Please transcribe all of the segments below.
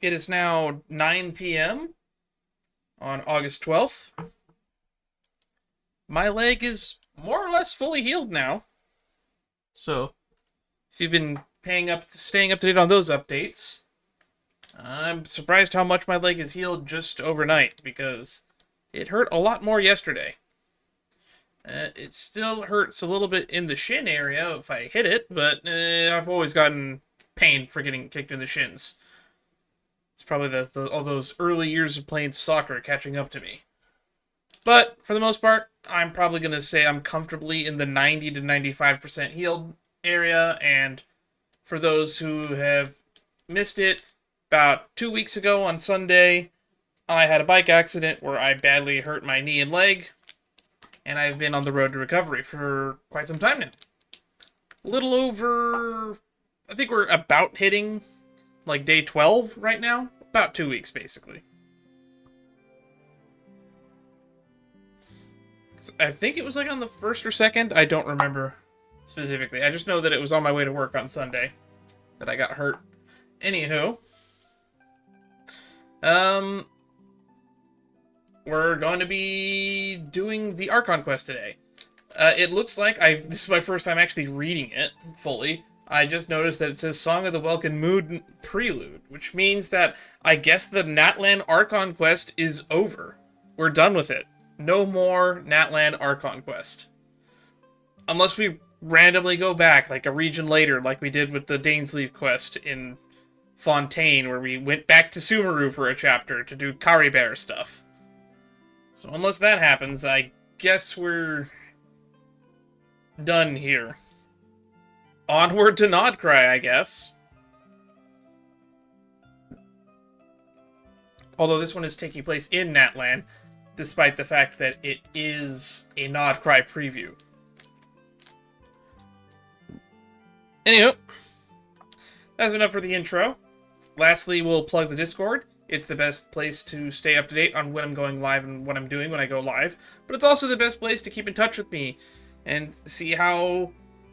It is now 9 p.m. on August 12th. My leg is more or less fully healed now. So, if you've been staying up to date on those updates, I'm surprised how much my leg is healed just overnight because it hurt a lot more yesterday. It still hurts a little bit in the shin area if I hit it, but I've always gotten pain for getting kicked in the shins. It's probably all those early years of playing soccer catching up to me. But for the most part, I'm probably going to say I'm comfortably in the 90 to 95% healed area. And for those who have missed it, about 2 weeks ago on Sunday, I had a bike accident where I badly hurt my knee and leg. And I've been on the road to recovery for quite some time now. A little over, I think we're about hitting like day 12 right now. About 2 weeks, basically. I think it was like on the 1st or 2nd. I don't remember specifically. I just know that it was on my way to work on Sunday that I got hurt. Anywho, we're going to be doing the Archon quest today. It looks like this is my first time actually reading it fully. I just noticed that it says Song of the Welkin Mood Prelude, which means that I guess the Natlan Archon quest is over. We're done with it. No more Natlan Archon quest. Unless we randomly go back, like a region later, like we did with the Dainsleif quest in Fontaine, where we went back to Sumeru for a chapter to do Kari stuff. So unless that happens, I guess we're done here. Onward to Nodcry, I guess. Although this one is taking place in Natlan, despite the fact that it is a Nodcry preview. Anywho, that's enough for the intro. Lastly, we'll plug the Discord. It's the best place to stay up to date on when I'm going live and what I'm doing when I go live. But it's also the best place to keep in touch with me and see how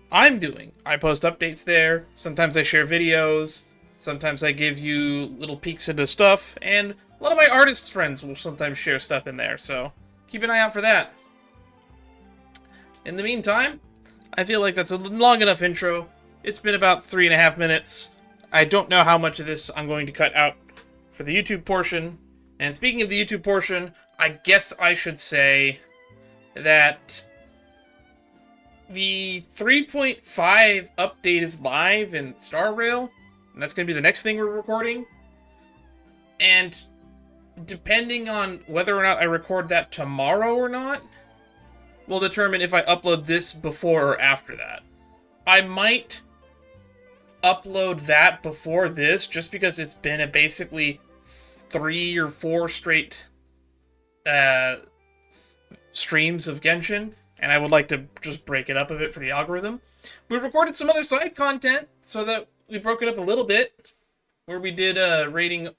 I'm doing. I post updates there. Sometimes I share videos. Sometimes I give you little peeks into stuff. And a lot of my artist friends will sometimes share stuff in there. So keep an eye out for that. In the meantime, I feel like that's a long enough intro. It's been about 3.5 minutes. I don't know how much of this I'm going to cut out for the YouTube portion. And speaking of the YouTube portion, I guess I should say that the 3.5 update is live in Star Rail, and that's going to be the next thing we're recording. And depending on whether or not I record that tomorrow or not, will determine if I upload this before or after that. I might upload that before this, just because it's been a basically 3 or 4 straight streams of Genshin, and I would like to just break it up a bit for the algorithm. We recorded some other side content, so that we broke it up a little bit, where we did rating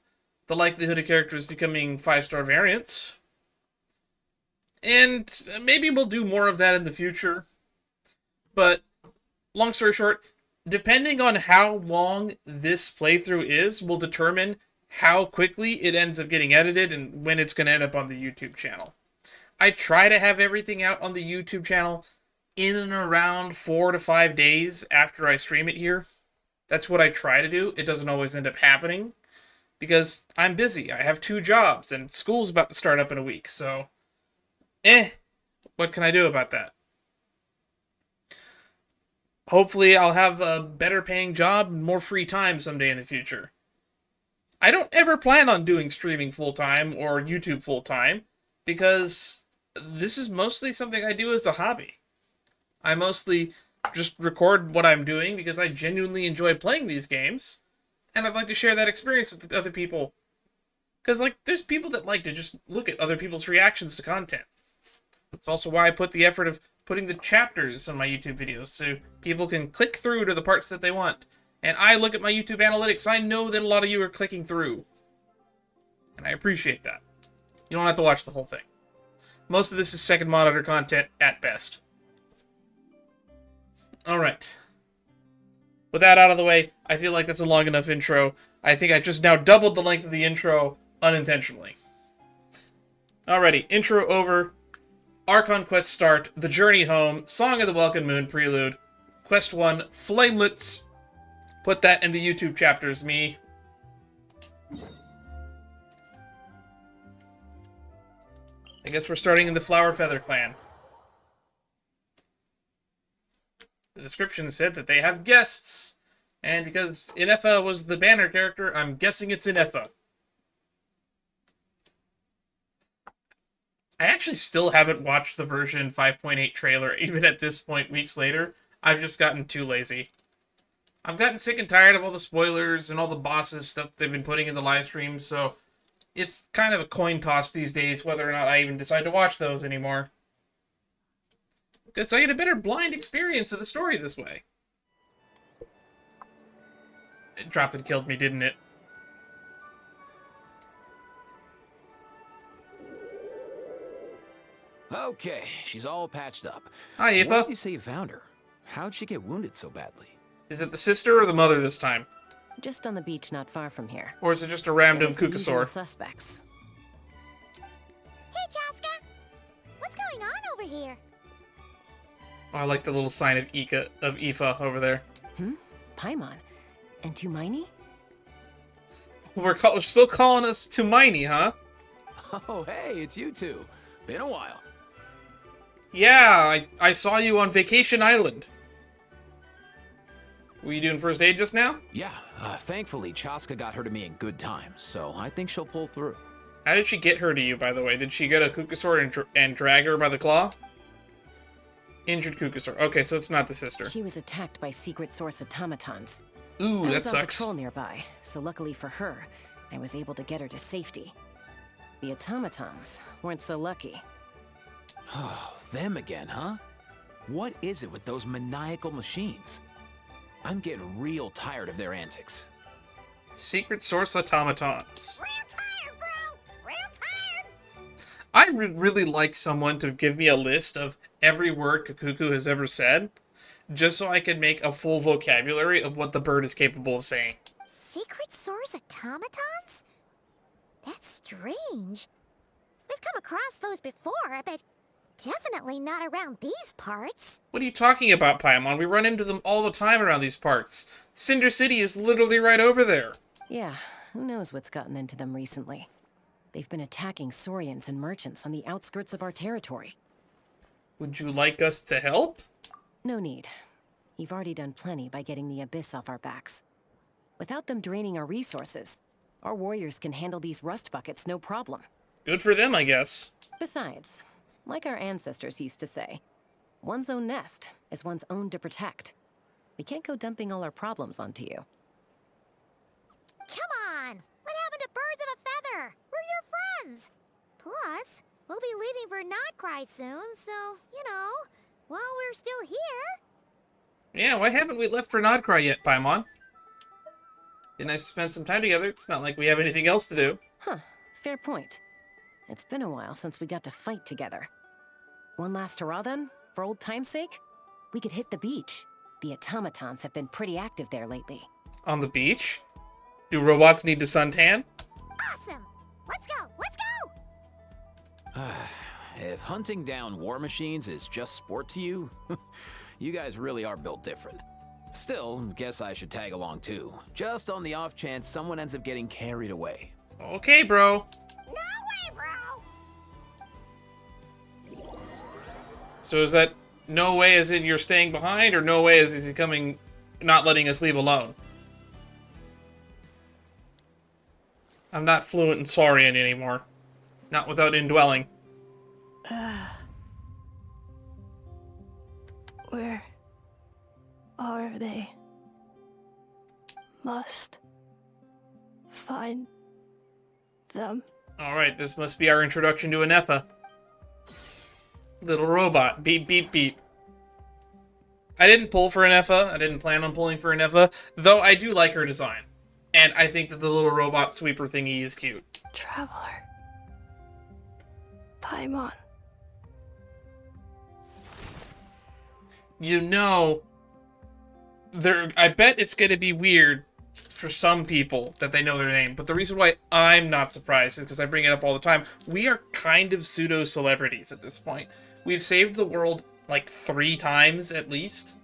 the likelihood of characters becoming 5-star variants. And maybe we'll do more of that in the future. But, long story short, depending on how long this playthrough is, will determine how quickly it ends up getting edited and when it's going to end up on the YouTube channel. I try to have everything out on the YouTube channel in and around 4 to 5 days after I stream it here. That's what I try to do. It doesn't always end up happening because I'm busy. I have 2 jobs and school's about to start up in a week, so what can I do about that? Hopefully I'll have a better paying job and more free time someday in the future. I don't ever plan on doing streaming full-time or YouTube full-time because this is mostly something I do as a hobby. I mostly just record what I'm doing because I genuinely enjoy playing these games, and I'd like to share that experience with other people. Because, there's people that like to just look at other people's reactions to content. It's also why I put the effort of putting the chapters on my YouTube videos, so people can click through to the parts that they want. And I look at my YouTube analytics, I know that a lot of you are clicking through. And I appreciate that. You don't have to watch the whole thing. Most of this is second monitor content at best. Alright. With that out of the way, I feel like that's a long enough intro. I think I just now doubled the length of the intro unintentionally. Alrighty, intro over. Archon quest start. The journey home. Song of the Welkin Moon prelude. Quest 1, Flamelets. Put that in the YouTube chapters, me. I guess we're starting in the Flower Feather clan. The description said that they have guests. And because Ineffa was the banner character, I'm guessing it's Ineffa. I actually still haven't watched the version 5.8 trailer, even at this point, weeks later. I've just gotten too lazy. I've gotten sick and tired of all the spoilers and all the bosses stuff they've been putting in the live streams, so it's kind of a coin toss these days whether or not I even decide to watch those anymore. Because I get a better blind experience of the story this way. It dropped and killed me, didn't it? Okay, she's all patched up. Hi, Aoife. What did you say you found her? How'd she get wounded so badly? Is it the sister or the mother this time? Just on the beach not far from here. Or is it just a random The usual Kukasaur? suspects. Hey, Chaska! What's going on over here? Oh, I like the little sign of Aoife over there. Paimon. And Tumaini? We're still calling us Tumaini, huh? Oh, hey, it's you two. Been a while. Yeah, I saw you on Vacation Island. Were you doing first aid just now? Yeah, thankfully Chaska got her to me in good time, so I think she'll pull through. How did she get her to you, by the way? Did she get a Kukasaur and drag her by the claw? Injured Kukasaur. Okay, so it's not the sister. She was attacked by secret source automatons. Ooh, I that was on sucks. patrol nearby, so luckily for her, I was able to get her to safety. The automatons weren't so lucky. Oh, them again, huh? What is it with those maniacal machines? I'm getting real tired of their antics. Secret source automatons. Real tired, bro! Real tired! I would really like someone to give me a list of every word Kakuku has ever said, just so I could make a full vocabulary of what the bird is capable of saying. Secret source automatons? That's strange. We've come across those before, but definitely not around these parts. What are you talking about, Paimon? We run into them all the time around these parts. Cinder City is literally right over there. Yeah, who knows what's gotten into them recently. They've been attacking Saurians and merchants on the outskirts of our territory. Would you like us to help? No need. You've already done plenty by getting the Abyss off our backs. Without them draining our resources, our warriors can handle these rust buckets no problem. Good for them, I guess. Besides, like our ancestors used to say, one's own nest is one's own to protect. We can't go dumping all our problems onto you. Come on! What happened to birds of a feather? We're your friends! Plus, we'll be leaving for Notcry soon, so, you know, while we're still here... Yeah, why haven't we left for Nodcry yet, Paimon? Be nice to spend some time together. It's not like we have anything else to do. Huh, fair point. It's been a while since we got to fight together. One last hurrah then, for old time's sake? We could hit the beach. The automatons have been pretty active there lately. On the beach? Do robots need to suntan? Awesome! Let's go! Let's go! If hunting down war machines is just sport to you, you guys really are built different. Still, guess I should tag along too, just on the off chance someone ends up getting carried away. Okay, bro. No way, bro! So is that no way as in you're staying behind, or no way as is he coming, not letting us leave alone? I'm not fluent in Saurian anymore. Not without indwelling. Where are they? Must find them. Alright, this must be our introduction to Ineffa. Little robot. Beep, beep, beep. I didn't pull for Ineffa. I didn't plan on pulling for Ineffa, though I do like her design. And I think that the little robot sweeper thingy is cute. Traveler. Paimon. You know, I bet it's going to be weird for some people that they know their name, but the reason why I'm not surprised is because I bring it up all the time. We are kind of pseudo-celebrities at this point. We've saved the world, like, 3 times, at least.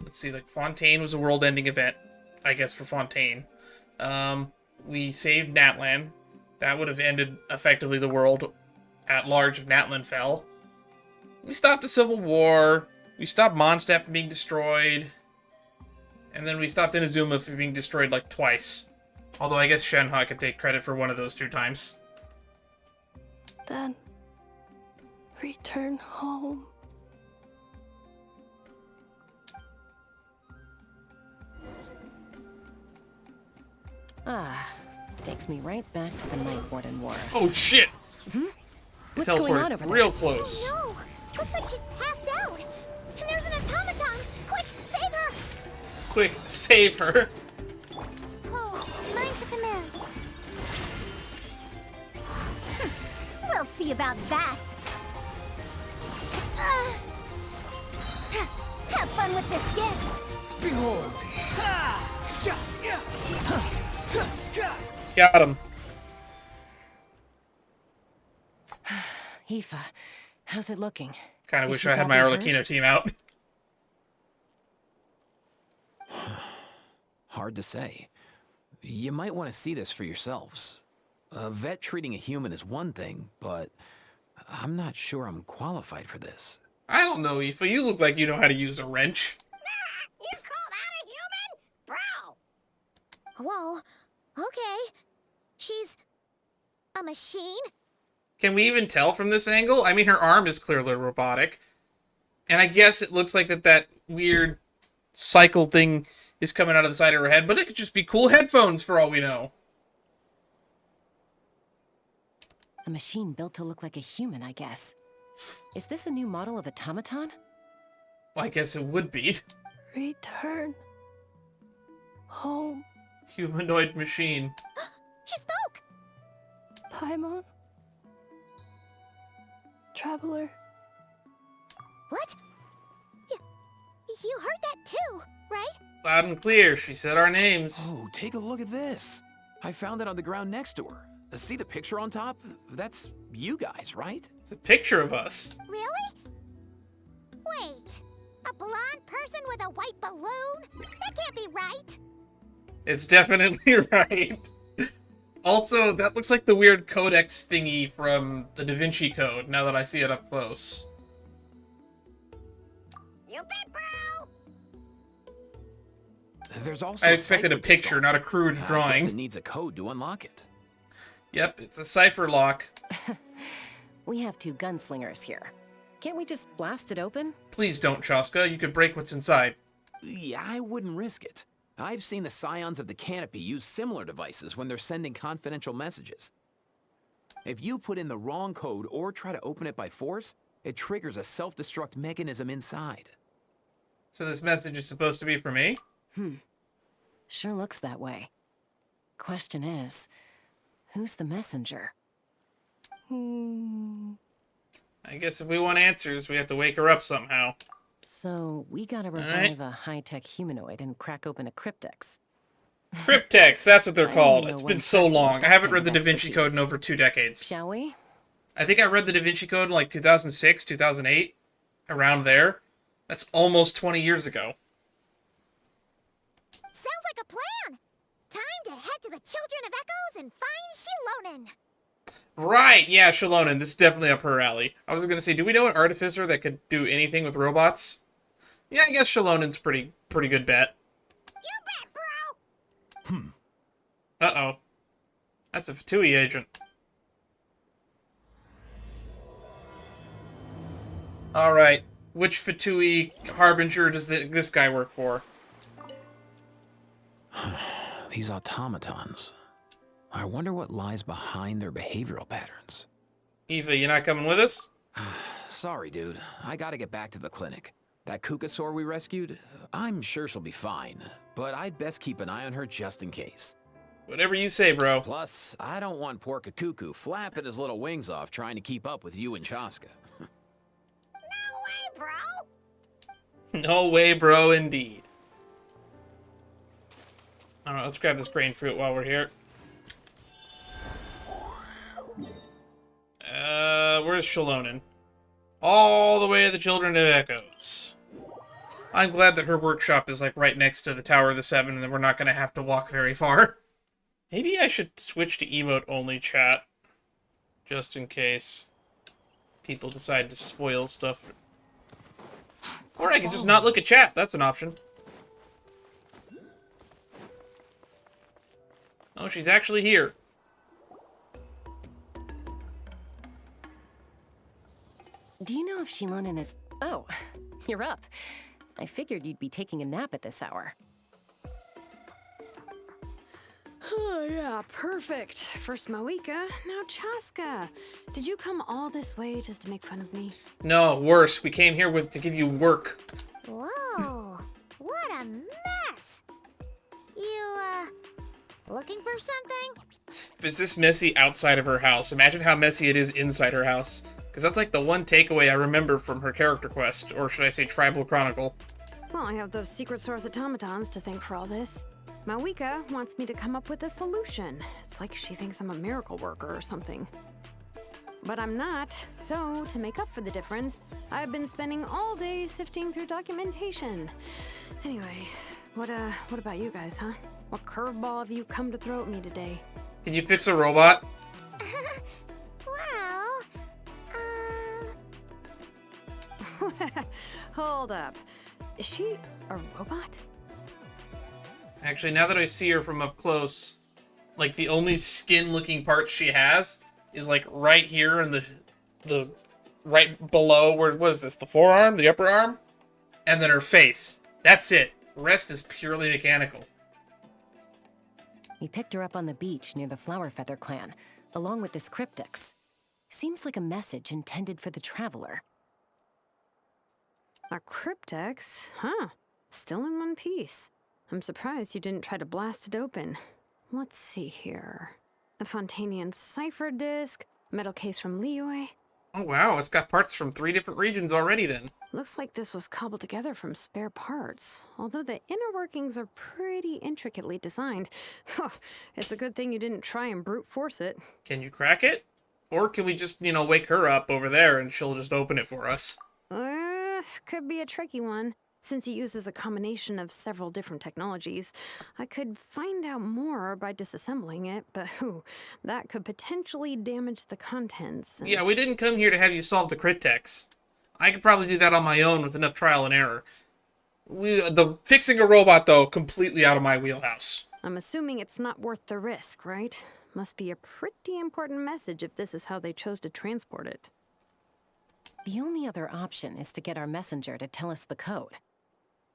Let's see, like, Fontaine was a world-ending event, I guess, for Fontaine. We saved Natlan. That would have ended, effectively, the world at large if Natlan fell. We stopped the Civil War. We stopped Mondstadt from being destroyed. And then we stopped Inazuma from being destroyed, like, twice. Although I guess Shenhe could take credit for one of those 2 times. Then return home. Ah, takes me right back to the Night Warden Wars. Oh, shit! What's going on over there? Real close. No! Looks like she's passed out! And there's an automaton! Quick, save her! Quick, save her. Oh, mine's at the man. We'll see about that. Have fun with this gift. Behold! Got him. Aoife, how's it looking? Kind of Is wish she I had my badly hurt? Arlecchino team out. Hard to say. You might want to see this for yourselves. A vet treating a human is one thing, but I'm not sure I'm qualified for this. I don't know, Aoife. You look like you know how to use a wrench. You call that a human? Bro! Whoa, okay. She's a machine? Can we even tell from this angle? I mean, her arm is clearly robotic. And I guess it looks like that weird cycle thing is coming out of the side of her head, but it could just be cool headphones for all we know. A machine built to look like a human, I guess. Is this a new model of automaton? Well, I guess it would be. Return home. Humanoid machine. She spoke! Paimon. Traveler. What? You heard that too, right? Loud and clear. She said our names. Oh, take a look at this. I found it on the ground next to her. See the picture on top? That's you guys, right? It's a picture of us. Really? Wait, a blonde person with a white balloon? That can't be right. It's definitely right. Also, that looks like the weird codex thingy from the Da Vinci Code, now that I see it up close. You bet, bro! There's also I expected a cipher to picture, solve. not a crude I guess drawing. it needs a code to unlock it. Yep, it's a cipher lock. We have 2 gunslingers here. Can't we just blast it open? Please don't, Chaska. You could break what's inside. Yeah, I wouldn't risk it. I've seen the scions of the canopy use similar devices when they're sending confidential messages. If you put in the wrong code or try to open it by force, it triggers a self-destruct mechanism inside. So this message is supposed to be for me? Sure looks that way. Question is, who's the messenger? I guess if we want answers, we have to wake her up somehow. So, we gotta right. revive a high-tech humanoid and crack open a cryptex. Cryptex, that's what they're I called. only know It's one been so person with long. I that haven't kind read the of Da Vinci Code in expertise. over 2 decades. Shall we? I think I read the Da Vinci Code in like 2006, 2008, around there. That's almost 20 years ago. Sounds like a plan! Time to head to the Children of Echoes and find Shilonen. Right, yeah, Shilonen. This is definitely up her alley. I was gonna say, do we know an artificer that could do anything with robots? Yeah, I guess Shilonen's pretty good bet. You bet, bro! Uh-oh. That's a Fatui agent. Alright, which Fatui Harbinger does this guy work for? These automatons. I wonder what lies behind their behavioral patterns. Eva, you not coming with us? Sorry, dude. I gotta get back to the clinic. That Kukasaur we rescued, I'm sure she'll be fine, but I'd best keep an eye on her just in case. Whatever you say, bro. Plus, I don't want poor Kakuku flapping his little wings off trying to keep up with you and Chaska. No way, bro! No way, bro, indeed. Alright, let's grab this grain fruit while we're here. Where's Shalonen? All the way to the Children of Echoes. I'm glad that her workshop is, like, right next to the Tower of the Seven, and that we're not going to have to walk very far. Maybe I should switch to emote-only chat. Just in case people decide to spoil stuff. Or I can just not look at chat. That's an option. Oh, she's actually here. Do you know if Shilonen is... Oh, you're up. I figured you'd be taking a nap at this hour. Oh, yeah, perfect. First Moika, now Chaska. Did you come all this way just to make fun of me? No, worse. We came here to give you work. Whoa, what a mess! You, looking for something? If it's this messy outside of her house, imagine how messy it is inside her house. Because that's like the one takeaway I remember from her character quest, or should I say Tribal Chronicle. Well, I have those secret source automatons to thank for all this. Moika wants me to come up with a solution. It's like she thinks I'm a miracle worker or something. But I'm not, so to make up for the difference, I've been spending all day sifting through documentation. Anyway, what about you guys, huh? What curveball have you come to throw at me today? Can you fix a robot? Well, Hold up. Is she a robot? Actually, now that I see her from up close, like, the only skin-looking part she has is, like, right here in the right below, where, what is this, the forearm, the upper arm? And then her face. That's it. The rest is purely mechanical. We picked her up on the beach near the Flower Feather clan, along with this cryptix. Seems like a message intended for the Traveler. A cryptex? Huh. Still in one piece. I'm surprised you didn't try to blast it open. Let's see here. A Fontanian cipher disk, metal case from Liyue. Oh wow, it's got parts from 3 different regions already then. Looks like this was cobbled together from spare parts. Although the inner workings are pretty intricately designed. It's a good thing you didn't try and brute force it. Can you crack it? Or can we just, wake her up over there and she'll just open it for us? Could be a tricky one. Since it uses a combination of several different technologies, I could find out more by disassembling it, but that could potentially damage the contents. Yeah, we didn't come here to have you solve the cryptex. I could probably do that on my own with enough trial and error. The fixing a robot, though, completely out of my wheelhouse. I'm assuming it's not worth the risk, right? Must be a pretty important message if this is how they chose to transport it. The only other option is to get our messenger to tell us the code.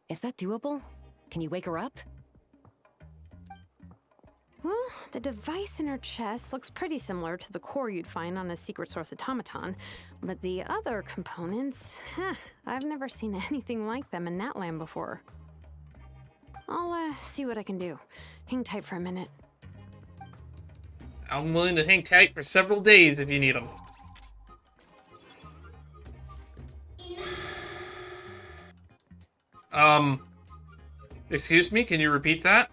Is that doable? Can you wake her up? Well, the device in her chest looks pretty similar to the core you'd find on a secret source automaton, but the other components, I've never seen anything like them in Natland before. I'll see what I can do. Hang tight for a minute. I'm willing to hang tight for several days if you need them. Excuse me, can you repeat that?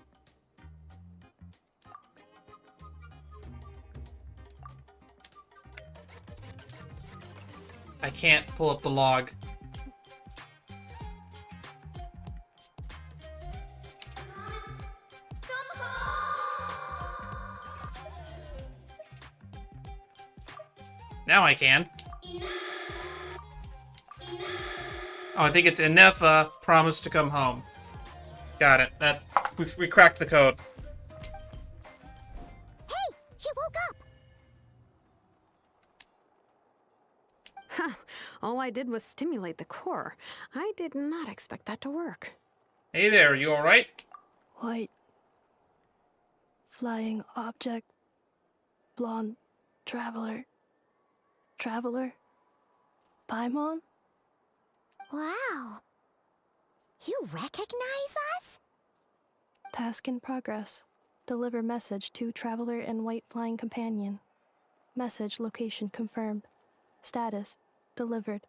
I can't pull up the log. Now I can. Oh, I think it's Ineffa promised to come home. Got it. We cracked the code. hey, she woke up! All I did was stimulate the core. I did not expect that to work. Hey there, you alright? White. Flying object. Blonde. Traveler. Traveler. Paimon? Wow. You recognize us? Task in progress. Deliver message to Traveler and White Flying Companion. Message location confirmed. Status delivered.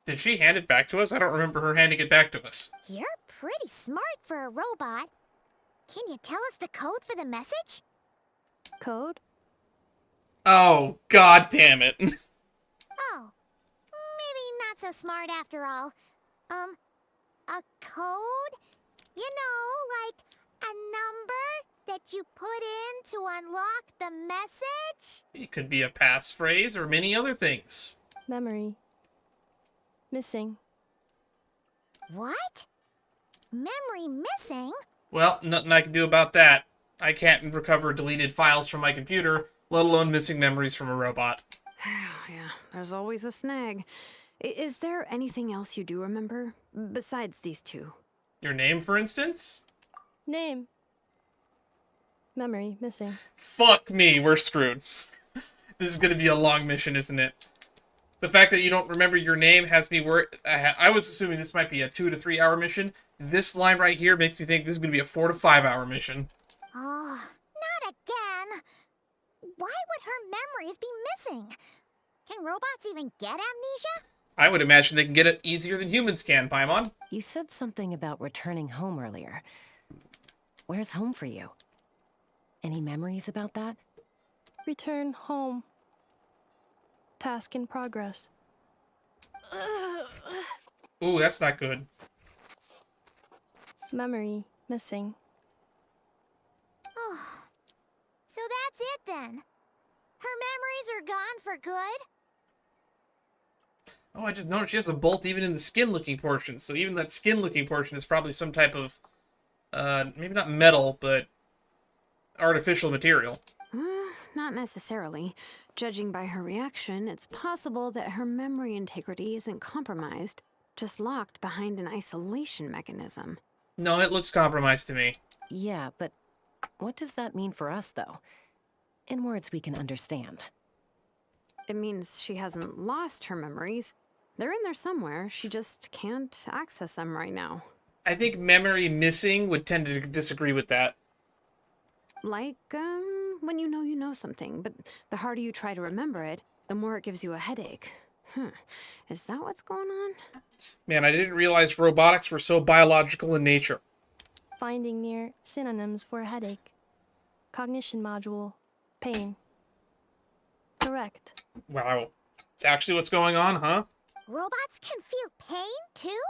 Did she hand it back to us? I don't remember her handing it back to us. You're pretty smart for a robot. Can you tell us the code for the message? Code? Oh, god damn it. Oh, maybe not so smart after all. A code? You know, like a number that you put in to unlock the message? It could be a passphrase or many other things. Memory. Missing. What? Memory missing? Well, nothing I can do about that. I can't recover deleted files from my computer, let alone missing memories from a robot. Yeah, there's always a snag. Is there anything else you do remember besides these two? Your name, for instance? Name. Memory. Missing. Fuck me, we're screwed. This is gonna be a long mission, isn't it? The fact that you don't remember your name has me worried. I was assuming this might be a 2 to 3 hour mission. This line right here makes me think this is gonna be a 4 to 5 hour mission. Oh, not again. Why would her memories be missing? Can robots even get amnesia? I would imagine they can get it easier than humans can, Paimon. You said something about returning home earlier. Where's home for you? Any memories about that? Return home. Task in progress. Ooh, that's not good. Memory. Missing. Oh, so that's it then. Her memories are gone for good? Oh, I just noticed she has a bolt even in the skin-looking portion, so even that skin-looking portion is probably some type of, maybe not metal, but artificial material. Not necessarily. Judging by her reaction, it's possible that her memory integrity isn't compromised, just locked behind an isolation mechanism. No, it looks compromised to me. Yeah, but what does that mean for us, though? In words we can understand. It means she hasn't lost her memories. They're in there somewhere, she just can't access them right now. I think memory missing would tend to disagree with that. Like, when you know something, but the harder you try to remember it, the more it gives you a headache. Is that what's going on? Man, I didn't realize robotics were so biological in nature. Finding near synonyms for headache. Cognition module. Pain. Correct. Wow. It's actually what's going on, huh? Robots can feel pain too?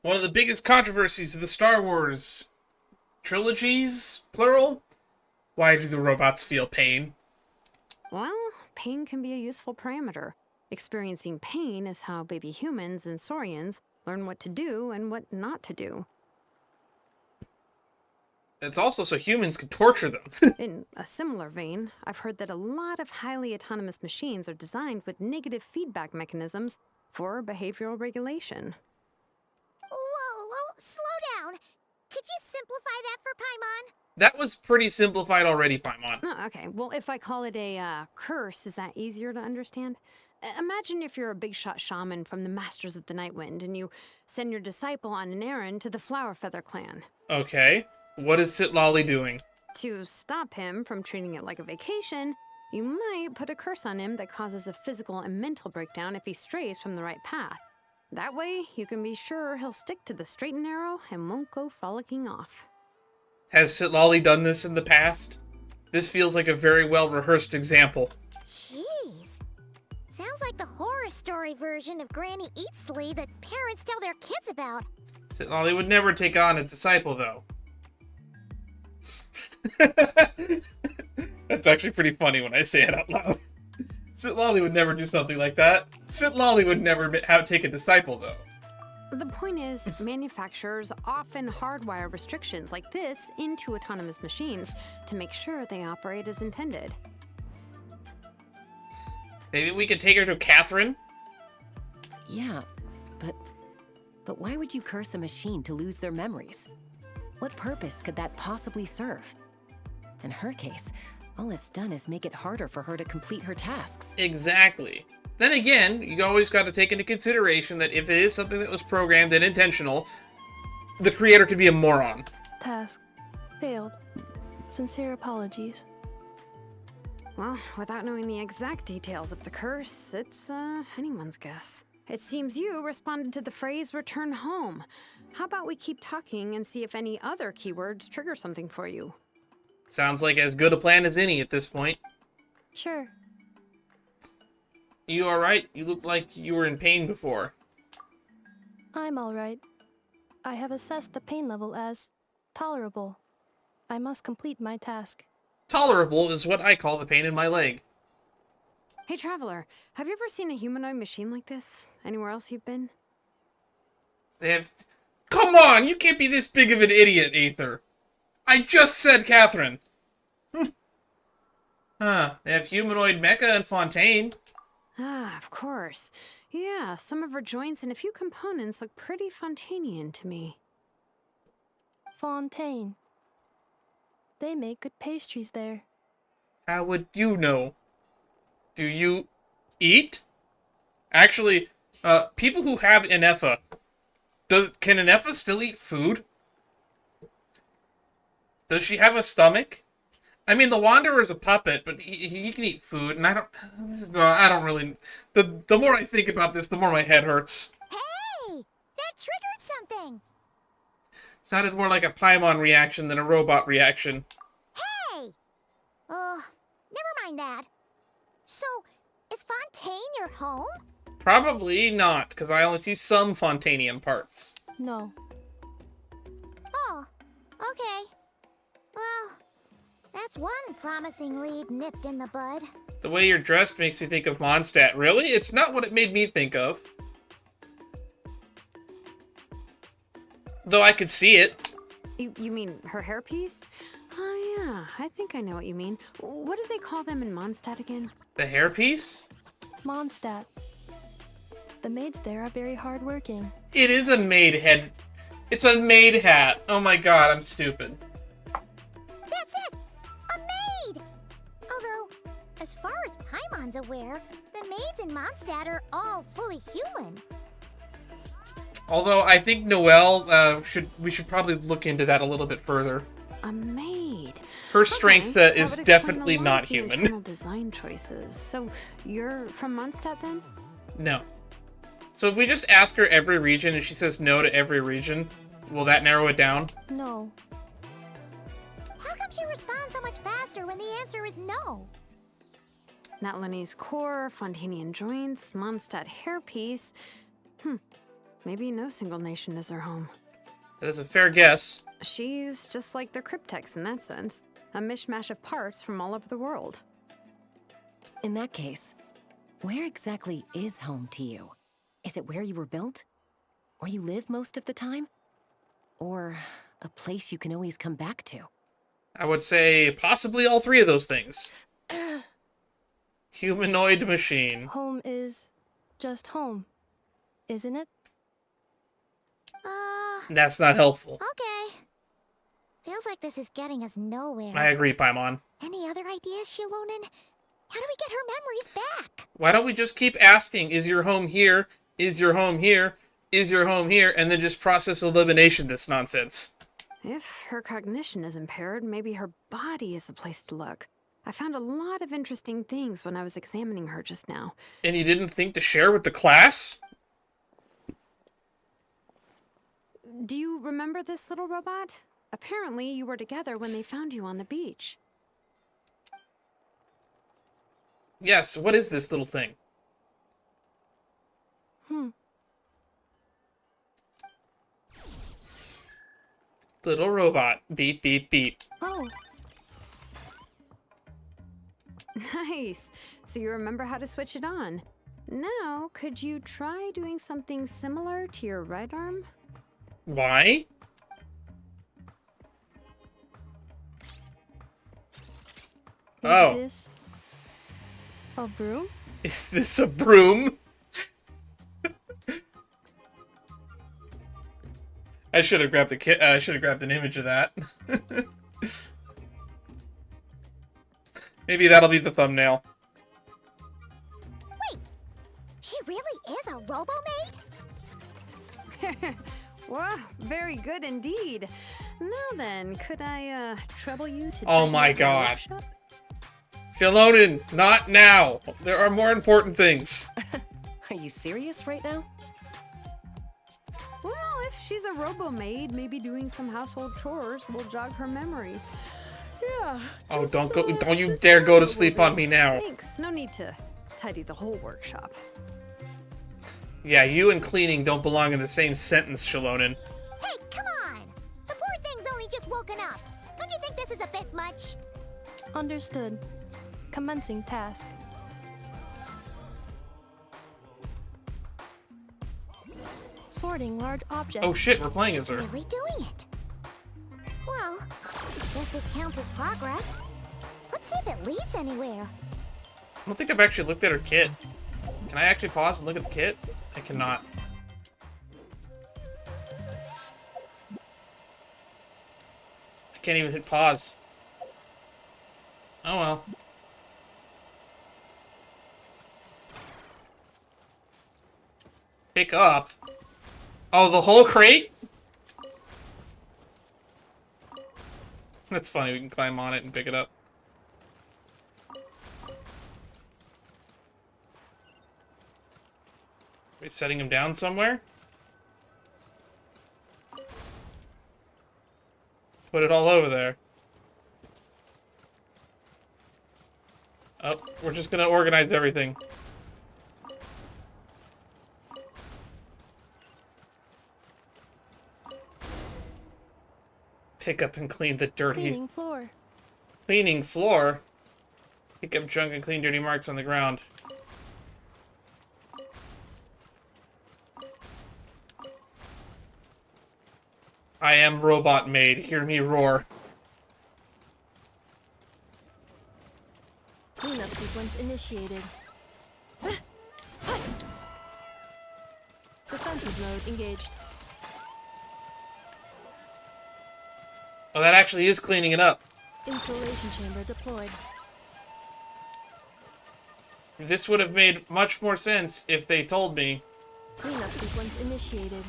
One of the biggest controversies of the Star Wars trilogies, plural? Why do the robots feel pain? Well, pain can be a useful parameter. Experiencing pain is how baby humans and saurians learn what to do and what not to do. It's also so humans can torture them. In a similar vein, I've heard that a lot of highly autonomous machines are designed with negative feedback mechanisms for behavioral regulation. Whoa, slow down. Could you simplify that for Paimon? That was pretty simplified already, Paimon. Oh, okay, well, if I call it a curse, is that easier to understand? Imagine if you're a big shot shaman from the Masters of the Nightwind and you send your disciple on an errand to the Flower Feather clan. Okay. What is Sitlolly doing? To stop him from treating it like a vacation, you might put a curse on him that causes a physical and mental breakdown if he strays from the right path. That way, you can be sure he'll stick to the straight and narrow and won't go frolicking off. Has Sitlolly done this in the past? This feels like a very well-rehearsed example. Jeez. Sounds like the horror story version of Granny Eatsley that parents tell their kids about. Sitlolly would never take on a disciple, though. That's actually pretty funny when I say it out loud. Sitlolly would never do something like that. Sitlolly would never take a disciple, though. The point is, manufacturers often hardwire restrictions like this into autonomous machines to make sure they operate as intended. Maybe we could take her to Catherine? Yeah, but why would you curse a machine to lose their memories? What purpose could that possibly serve? In her case, all it's done is make it harder for her to complete her tasks. Exactly. Then again, you always got to take into consideration that if it is something that was programmed and intentional, the creator could be a moron. Task. Failed. Sincere apologies. Well, without knowing the exact details of the curse, it's anyone's guess. It seems you responded to the phrase return home. How about we keep talking and see if any other keywords trigger something for you? Sounds like as good a plan as any at this point. Sure. You alright? You look like you were in pain before. I'm alright. I have assessed the pain level as tolerable. I must complete my task. Tolerable is what I call the pain in my leg. Hey, Traveler, have you ever seen a humanoid machine like this? Anywhere else you've been? They have... Come on! You can't be this big of an idiot, Aether! I just said Catherine! Huh. They have humanoid Mecha and Fontaine. Ah, of course. Yeah, some of her joints and a few components look pretty Fontanian to me. Fontaine. They make good pastries there. How would you know? Do you eat? Actually, people who have Ineffa, can Ineffa still eat food? Does she have a stomach? I mean, the Wanderer's a puppet, but he can eat food, and I don't really... The more I think about this, the more my head hurts. Hey! That triggered something! Sounded more like a Paimon reaction than a robot reaction. Hey! Never mind that. So, is Fontaine your home? Probably not, because I only see some Fontanium parts. No. Oh, okay. Well, that's one promising lead nipped in the bud. The way you're dressed makes me think of Mondstadt. Really? It's not what it made me think of. Though I could see it. You mean her hairpiece? Oh, yeah, I think I know what you mean. What do they call them in Mondstadt again? The hairpiece? Mondstadt. The maids there are very hardworking. It is a maid head. It's a maid hat. Oh my god, I'm stupid. That's it! A maid! Although, as far as Paimon's aware, the maids in Mondstadt are all fully human. Although I think Noelle, we should probably look into that a little bit further. A maid. Her strength that is would explain definitely a lot not of your human. internal design choices. So you're from Mondstadt then? No. So if we just ask her every region and she says no to every region, will that narrow it down? No. How come she responds so much faster when the answer is no? Natlanese core, Fontanian joints, Mondstadt hairpiece. Maybe no single nation is her home. That is a fair guess. She's just like the Cryptex in that sense. A mishmash of parts from all over the world. In that case, where exactly is home to you? Is it where you were built? Where you live most of the time? Or a place you can always come back to? I would say possibly all three of those things. Humanoid machine. Home is just home, isn't it? That's not helpful. Okay. Feels like this is getting us nowhere. I agree, Paimon. Any other ideas, Shilonen? How do we get her memories back? Why don't we just keep asking, is your home here? Is your home here? Is your home here? And then just process elimination this nonsense. If her cognition is impaired, maybe her body is the place to look. I found a lot of interesting things when I was examining her just now. And you didn't think to share with the class? Do you remember this little robot? Apparently, you were together when they found you on the beach. Yes, what is this little thing? Little robot. Beep, beep, beep. Oh, Nice. So you remember how to switch it on. Now, could you try doing something similar to your right arm? Why? is this a broom? Is this a broom? I should have grabbed I should have grabbed an image of that. Maybe that'll be the thumbnail. Wait, she really is a robo-maid? Wow, very good indeed. Now then, could I trouble you to... Oh check my out God. workshop? Shalonin, not now. There are more important things. Are you serious right now? Well, if she's a robo-maid, maybe doing some household chores will jog her memory. Yeah. Oh, just, don't you just dare go to a sleep little on bit. me now. Thanks. No need to tidy the whole workshop. Yeah, you and cleaning don't belong in the same sentence, Shalonin. Hey, come on! The poor thing's only just woken up. Don't you think this is a bit much? Understood. Commencing task. Sorting large objects. Oh shit, we're playing as her. Really doing it. Well, guess this counts as progress. Let's see if it leads anywhere. I don't think I've actually looked at her kit. Can I actually pause and look at the kit? I cannot. I can't even hit pause. Oh well. Pick up. Oh, the whole crate? That's funny, we can climb on it and pick it up. Are we setting him down somewhere? Put it all over there. Oh, we're just gonna organize everything. Pick up and clean the dirty... Cleaning floor. Cleaning floor? Pick up junk and clean dirty marks on the ground. I am robot maid. Hear me roar. Cleanup sequence initiated. Defensive mode engaged. Oh, that actually is cleaning it up. Installation chamber deployed. This would have made much more sense if they told me Cleanup sequence initiated.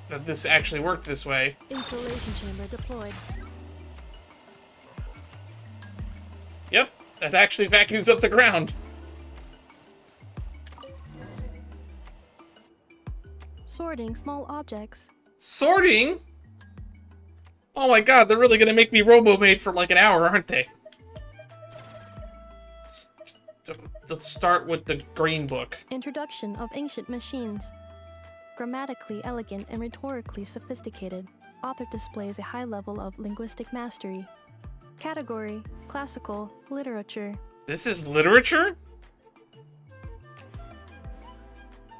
that this actually worked this way. Installation chamber deployed. Yep, that actually vacuums up the ground. Sorting small objects. Sorting? Oh my god, they're really gonna make me robo-maid for like an hour, aren't they? Let's start with the green book. Introduction of ancient machines. Grammatically elegant and rhetorically sophisticated, author displays a high level of linguistic mastery. Category: classical literature. This is literature?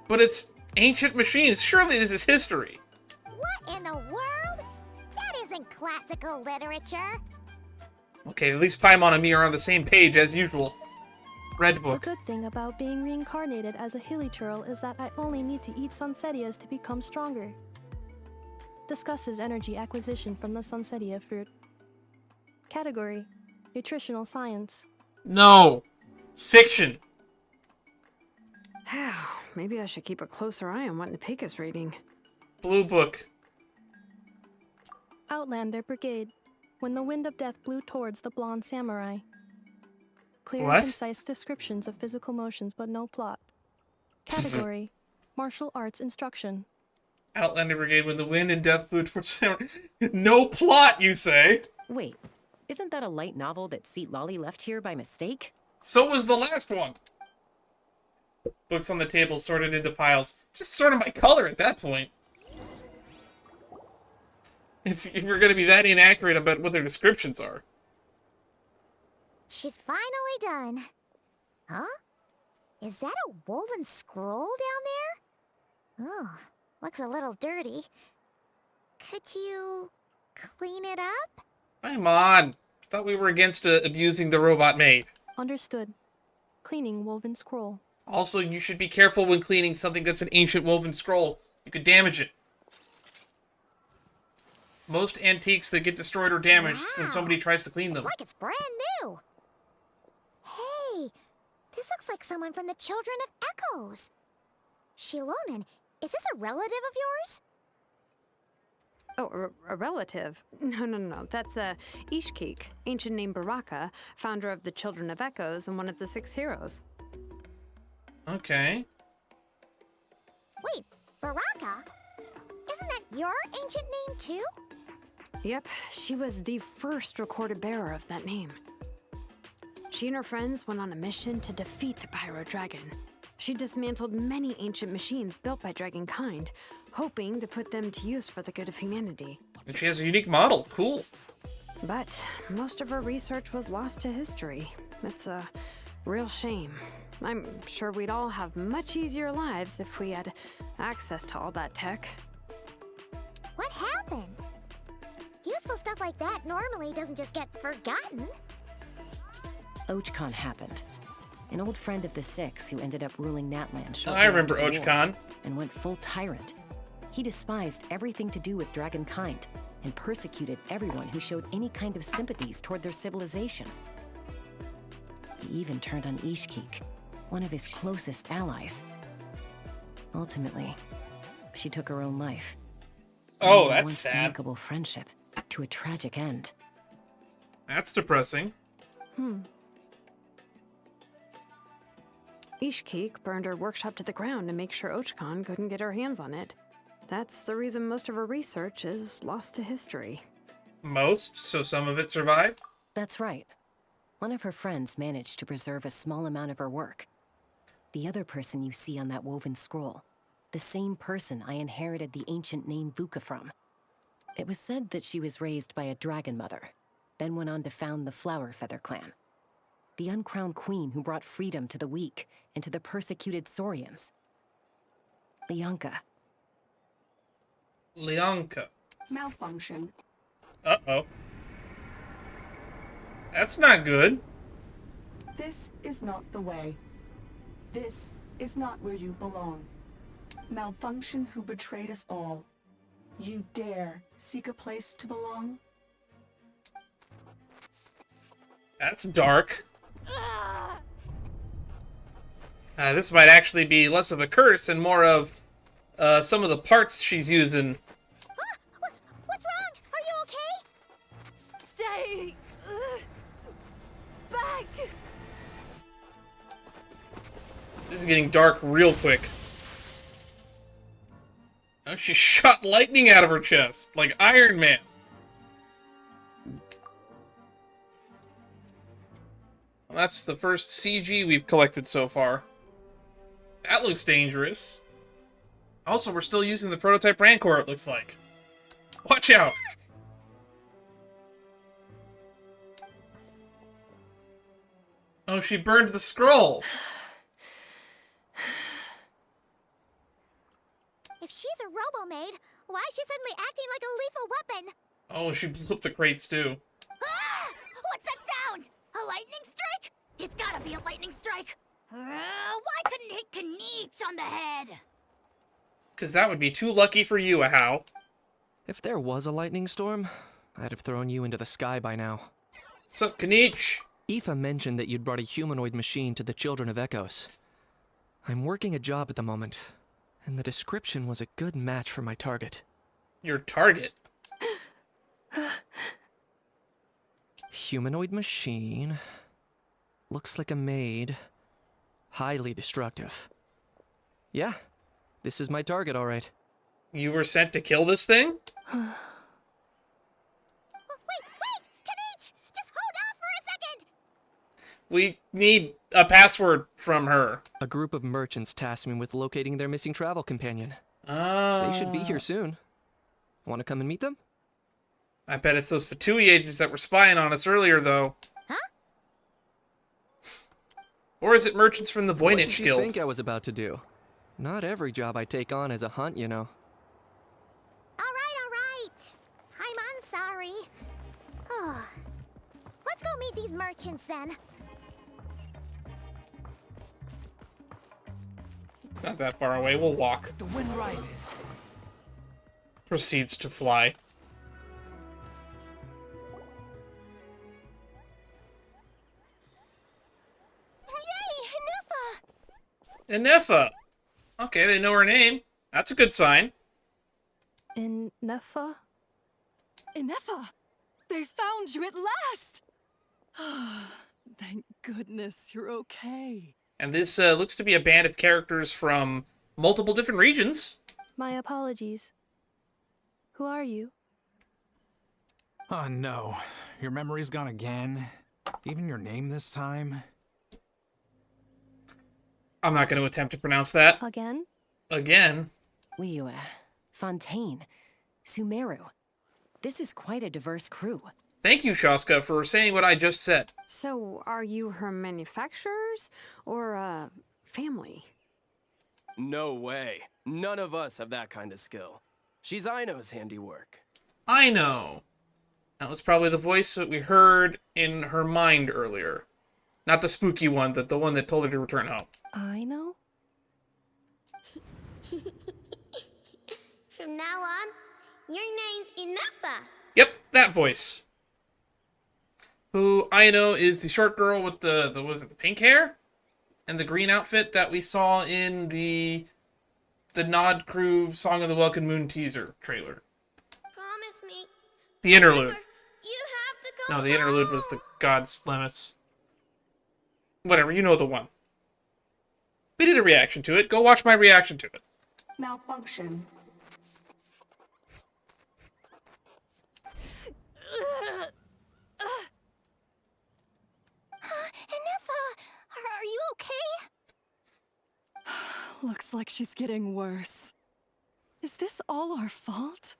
But it's ancient machines. Surely this is history. What in the world? That isn't classical literature. Okay, at least Paimon and me are on the same page as usual. Red The book. good thing about being reincarnated as a hilichurl is that I only need to eat Sunsettias to become stronger. Discusses energy acquisition from the Sunsettia fruit. Category: nutritional science. No! It's fiction. Maybe I should keep a closer eye on what Nipika's reading. Blue book. Outlander Brigade. When the wind of death blew towards the blonde samurai. Clear What? and concise descriptions of physical motions, but no plot. Category: martial arts instruction. Outlander Brigade when the wind and death blew towards No plot, you say? Wait, isn't that a light novel that Seat Lolly left here by mistake? So was the last one. Books on the table sorted into piles. Just sort them by color at that point. If you're going to be that inaccurate about what their descriptions are. She's finally done. Huh? Is that a woven scroll down there? Oh, looks a little dirty. Could you clean it up? Come on. Thought we were against abusing the robot maid. Understood. Cleaning woven scroll. Also, you should be careful when cleaning something that's an ancient woven scroll. You could damage it. Most antiques that get destroyed or damaged when somebody tries to clean them. It's like it's brand new. Hey, this looks like someone from the Children of Echoes. Shilonen, is this a relative of yours? Oh, a relative? No. That's Ishkik, ancient name Baraka, founder of the Children of Echoes and one of the 6 heroes. Okay. Wait, Baraka? Isn't that your ancient name too? Yep, she was the first recorded bearer of that name. She and her friends went on a mission to defeat the Pyro Dragon. She dismantled many ancient machines built by Dragonkind, hoping to put them to use for the good of humanity. And she has a unique model. Cool. But most of her research was lost to history. It's a real shame. I'm sure we'd all have much easier lives if we had access to all that tech. What happened? Useful stuff like that normally doesn't just get forgotten. Ochkon happened. An old friend of the 6 who ended up ruling Natlan shortly I remember after the war Ochkon. and went full tyrant. He despised everything to do with Dragonkind and persecuted everyone who showed any kind of sympathies toward their civilization. He even turned on Ishkik, one of his closest allies. Ultimately, she took her own life. Oh, Bringing a that's once sad. amicable friendship to a tragic end. That's depressing. Ishkik burned her workshop to the ground to make sure Ochkon couldn't get her hands on it. That's the reason most of her research is lost to history. Most, so some of it survived? That's right. One of her friends managed to preserve a small amount of her work. The other person you see on that woven scroll, the same person I inherited the ancient name Vuka from. It was said that she was raised by a dragon mother, then went on to found the Flower Feather clan. The uncrowned queen who brought freedom to the weak and to the persecuted Saurians. Leonka. Leonka. Malfunction. Uh-oh. That's not good. This is not the way. This is not where you belong. Malfunction who betrayed us all. You dare seek a place to belong? That's dark. This might actually be less of a curse and more of some of the parts she's using. What's wrong? Are you okay? Stay back. This is getting dark real quick. Oh, she shot lightning out of her chest, like Iron Man. Well, that's the first CG we've collected so far. That looks dangerous. Also, we're still using the prototype Rancor, it looks like. Watch out! Oh, she burned the scroll! If she's a robo-maid, why is she suddenly acting like a lethal weapon? Oh, she blew up the crates too. Ah! What's that sound? A lightning strike? It's gotta be a lightning strike. Why couldn't it hit Kniech on the head? Because that would be too lucky for you, Ahau. If there was a lightning storm, I'd have thrown you into the sky by now. Sup, Kniech? Aoife mentioned that you'd brought a humanoid machine to the Children of Echoes. I'm working a job at the moment, and the description was a good match for my target. Your target? Humanoid machine. Looks like a maid. Highly destructive. Yeah, this is my target, all right. You were sent to kill this thing? Wait! Kniech! Just hold off for a second! We need a password from her. A group of merchants tasked me with locating their missing travel companion. Oh. They should be here soon. Want to come and meet them? I bet it's those Fatui agents that were spying on us earlier, though. Huh? Or is it merchants from the What Voynich did you Guild? think I was about to do? Not every job I take on is a hunt, you know. Alright. I'm sorry. Oh. Let's go meet these merchants then. Not that far away, we'll walk. The wind rises. Proceeds to fly. Yay, Ineffa! Ineffa! Okay, they know her name. That's a good sign. Ineffa? Ineffa! They found you at last! Thank goodness you're okay. And this looks to be a band of characters from multiple different regions. My apologies. Who are you? Oh no, your memory's gone again? Even your name this time? I'm not going to attempt to pronounce that. Again? Again. Liu, Fontaine, Sumeru. This is quite a diverse crew. Thank you, Shaska, for saying what I just said. So, are you her manufacturers or family? No way. None of us have that kind of skill. She's Aino's handiwork. I know. That was probably the voice that we heard in her mind earlier. Not the spooky one, the one that told her to return home. I know? From now on, your name's Ineffa. Yep, that voice. Who I know is the short girl with the was it the pink hair? And the green outfit that we saw in the Nod Crew Song of the Welkin Moon teaser trailer. Promise me. The interlude. You have to go No, the interlude was the God's Limits. Whatever, you know the one. We did a reaction to it. Go watch my reaction to it. Malfunction. Ineffa, are you okay? Looks like she's getting worse. Is this all our fault?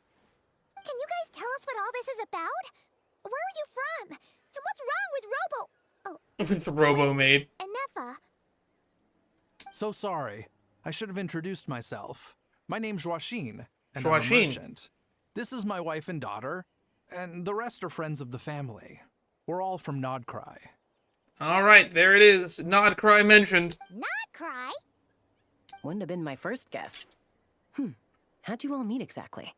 Can you guys tell us what all this is about? Where are you from? And what's wrong with Robo... Oh, With the Robo Maid. Ineffa. So sorry. I should have introduced myself. My name's Joachine, and I'm a Joachine. merchant. This is my wife and daughter, and the rest are friends of the family. We're all from Nodcry. Alright, there it is. Nod Cry mentioned. Not cry. Wouldn't have been my first guess. How'd you all meet exactly?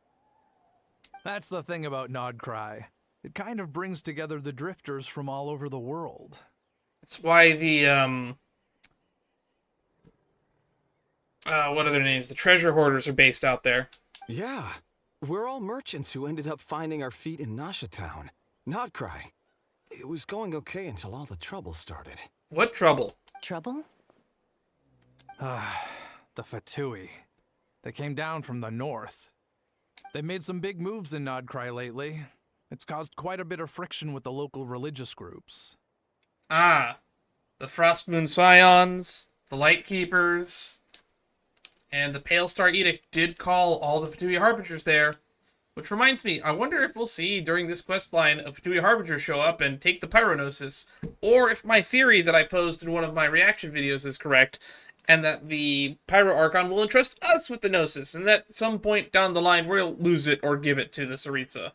That's the thing about Nodcry. It kind of brings together the drifters from all over the world. That's why the, what are their names? The treasure hoarders are based out there. Yeah, we're all merchants who ended up finding our feet in Nasha Town. Nodcry. It was going okay until all the trouble started. What trouble? Trouble? The Fatui. They came down from the north. They've made some big moves in Nodcry lately. It's caused quite a bit of friction with the local religious groups. Ah, the Frostmoon Scions, the Lightkeepers, and the Pale Star Edict did call all the Fatui Harbingers there. Which reminds me, I wonder if we'll see during this questline a Fatui Harbinger show up and take the Pyronosis, or if my theory that I posed in one of my reaction videos is correct, and that the Pyro Archon will entrust us with the Gnosis, and that at some point down the line we'll lose it or give it to the Tsaritsa.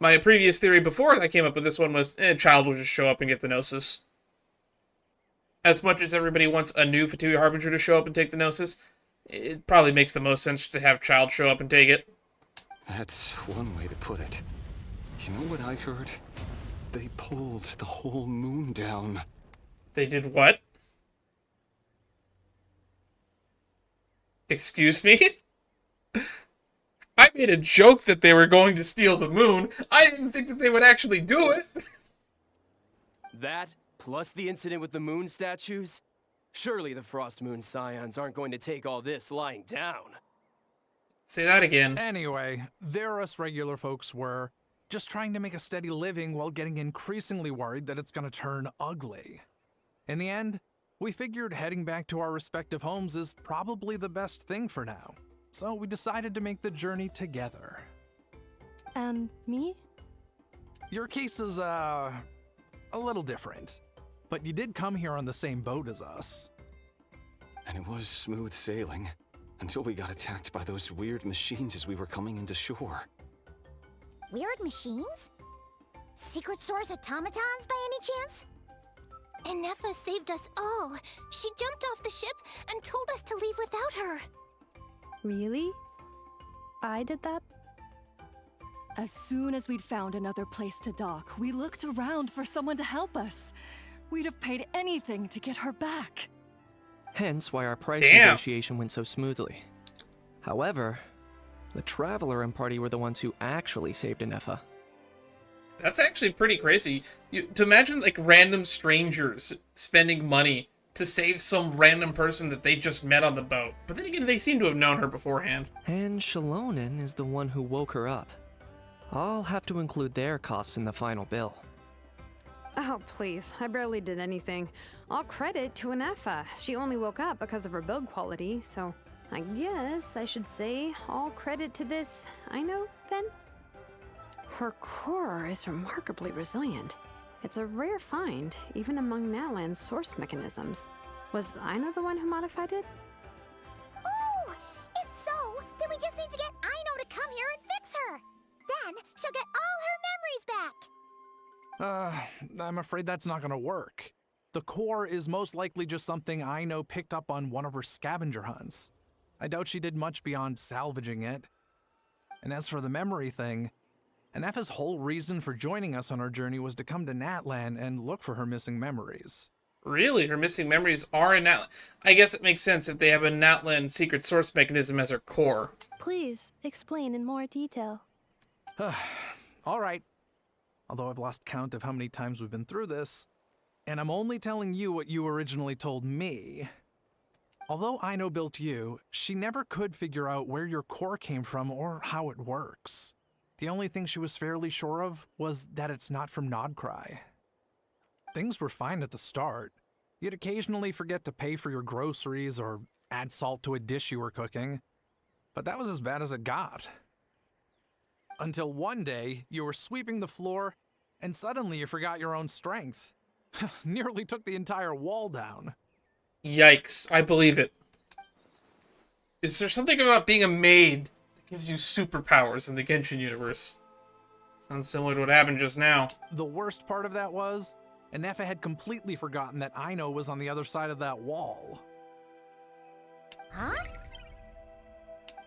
My previous theory before I came up with this one was, Child will just show up and get the Gnosis. As much as everybody wants a new Fatui Harbinger to show up and take the Gnosis, it probably makes the most sense to have Child show up and take it. That's one way to put it. You know what I heard? They pulled the whole moon down. They did what? Excuse me? I made a joke that they were going to steal the moon. I didn't think that they would actually do it. That, plus the incident with the moon statues? Surely the Frostmoon Scions aren't going to take all this lying down. Say that again. Anyway, there us regular folks were just trying to make a steady living while getting increasingly worried that it's gonna turn ugly. In the end, we figured heading back to our respective homes is probably the best thing for now. So we decided to make the journey together. And me? Your case is, a little different. But you did come here on the same boat as us. And it was smooth sailing, until we got attacked by those weird machines as we were coming into shore. Weird machines? Secret Source automatons by any chance? Ineffa saved us all. She jumped off the ship and told us to leave without her. Really? I did that? As soon as we'd found another place to dock, we looked around for someone to help us. We'd have paid anything to get her back. Hence why our price Damn. negotiation went so smoothly. However, The Traveler and party were the ones who actually saved Ineffa. That's actually pretty crazy. To imagine, like, random strangers spending money to save some random person that they just met on the boat. But then again, they seem to have known her beforehand. And Shalonen is the one who woke her up. I'll have to include their costs in the final bill. Oh, please. I barely did anything. All credit to Ineffa. She only woke up because of her build quality, so I guess I should say all credit to this Aino, then? Her core is remarkably resilient. It's a rare find, even among Natlan's source mechanisms. Was Aino the one who modified it? Oh! If so, then we just need to get Aino to come here and fix her! Then she'll get all her memories back! I'm afraid that's not gonna work. The core is most likely just something Aino picked up on one of her scavenger hunts. I doubt she did much beyond salvaging it. And as for the memory thing, Ineffa's whole reason for joining us on our journey was to come to Natlan and look for her missing memories. Really? Her missing memories are in Natlan? I guess it makes sense if they have a Natlan secret source mechanism as her core. Please, explain in more detail. All right. Although I've lost count of how many times we've been through this, and I'm only telling you what you originally told me. Although Aino built you, she never could figure out where your core came from or how it works. The only thing she was fairly sure of was that it's not from Nodcry. Things were fine at the start. You'd occasionally forget to pay for your groceries or add salt to a dish you were cooking, but that was as bad as it got. Until one day, you were sweeping the floor, and suddenly you forgot your own strength. Nearly took the entire wall down. Yikes, I believe it. Is there something about being a maid that gives you superpowers in the Genshin universe? Sounds similar to what happened just now. The worst part of that was, Ineffa had completely forgotten that Aino was on the other side of that wall. Huh?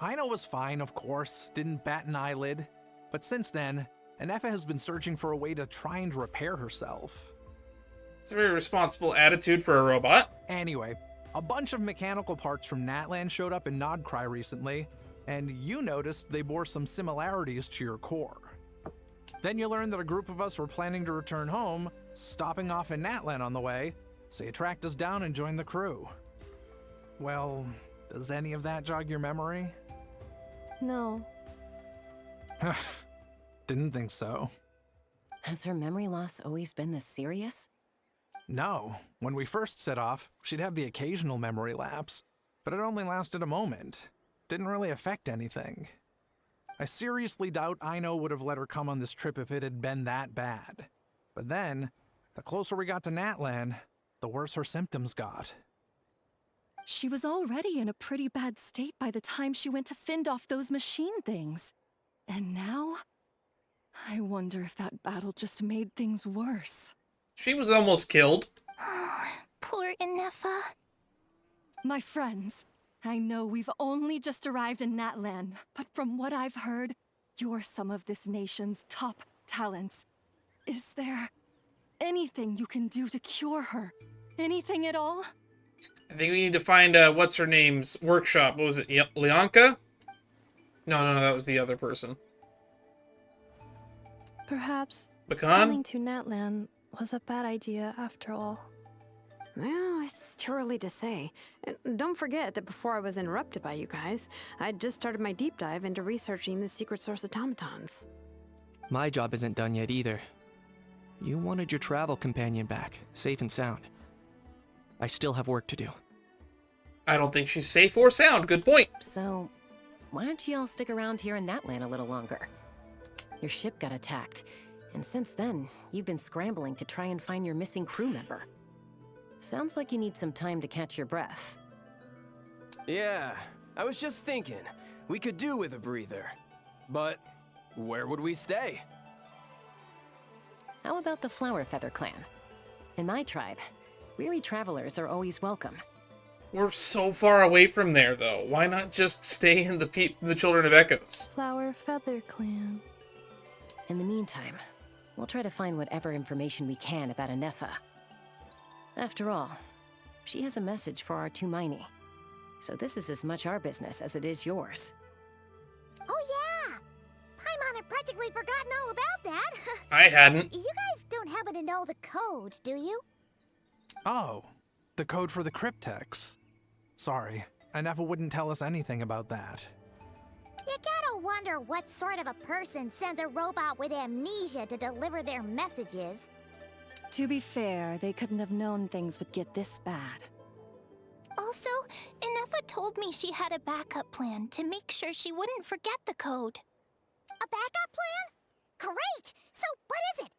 Aino was fine, of course, didn't bat an eyelid. But since then, Ineffa has been searching for a way to try and repair herself. It's a very responsible attitude for a robot. Anyway, a bunch of mechanical parts from Natlan showed up in Nodcry recently, and you noticed they bore some similarities to your core. Then you learned that a group of us were planning to return home, stopping off in Natlan on the way, so you tracked us down and joined the crew. Well, does any of that jog your memory? No. Didn't think so. Has her memory loss always been this serious? No. When we first set off, she'd have the occasional memory lapse, but it only lasted a moment. Didn't really affect anything. I seriously doubt Aino would have let her come on this trip if it had been that bad. But then, the closer we got to Natlan, the worse her symptoms got. She was already in a pretty bad state by the time she went to fend off those machine things. And now? I wonder if that battle just made things worse. She was almost killed. Poor Ineffa. My friends, I know we've only just arrived in Natlan, but from what I've heard, you're some of this nation's top talents. Is there anything you can do to cure her? Anything at all? I think we need to find, what's her name's workshop. What was it, Leonka? No, that was the other person. Perhaps Bakan? coming to Natlan was a bad idea after all. Well, it's too early to say. And don't forget that before I was interrupted by you guys, I'd just started my deep dive into researching the secret source automatons. My job isn't done yet either. You wanted your travel companion back, safe and sound. I still have work to do. I don't think she's safe or sound. Good point. So, why don't you all stick around here in Natlan a little longer? Your ship got attacked, and since then, you've been scrambling to try and find your missing crew member. Sounds like you need some time to catch your breath. Yeah, I was just thinking, we could do with a breather. But where would we stay? How about the Flower Feather clan? In my tribe, weary travelers are always welcome. We're so far away from there, though. Why not just stay in the Children of Echoes? Flower Feather Clan. In the meantime, we'll try to find whatever information we can about Ineffa. After all, she has a message for our Tumaini. So this is as much our business as it is yours. Oh practically forgotten all about that. I hadn't. You guys don't happen to know the code, do you? Oh, the code for the cryptex. Sorry, Ineffa wouldn't tell us anything about that. You gotta wonder what sort of a person sends a robot with amnesia to deliver their messages. To be fair, they couldn't have known things would get this bad. Also, Ineffa told me she had a backup plan to make sure she wouldn't forget the code. A backup plan? Great! So what is it?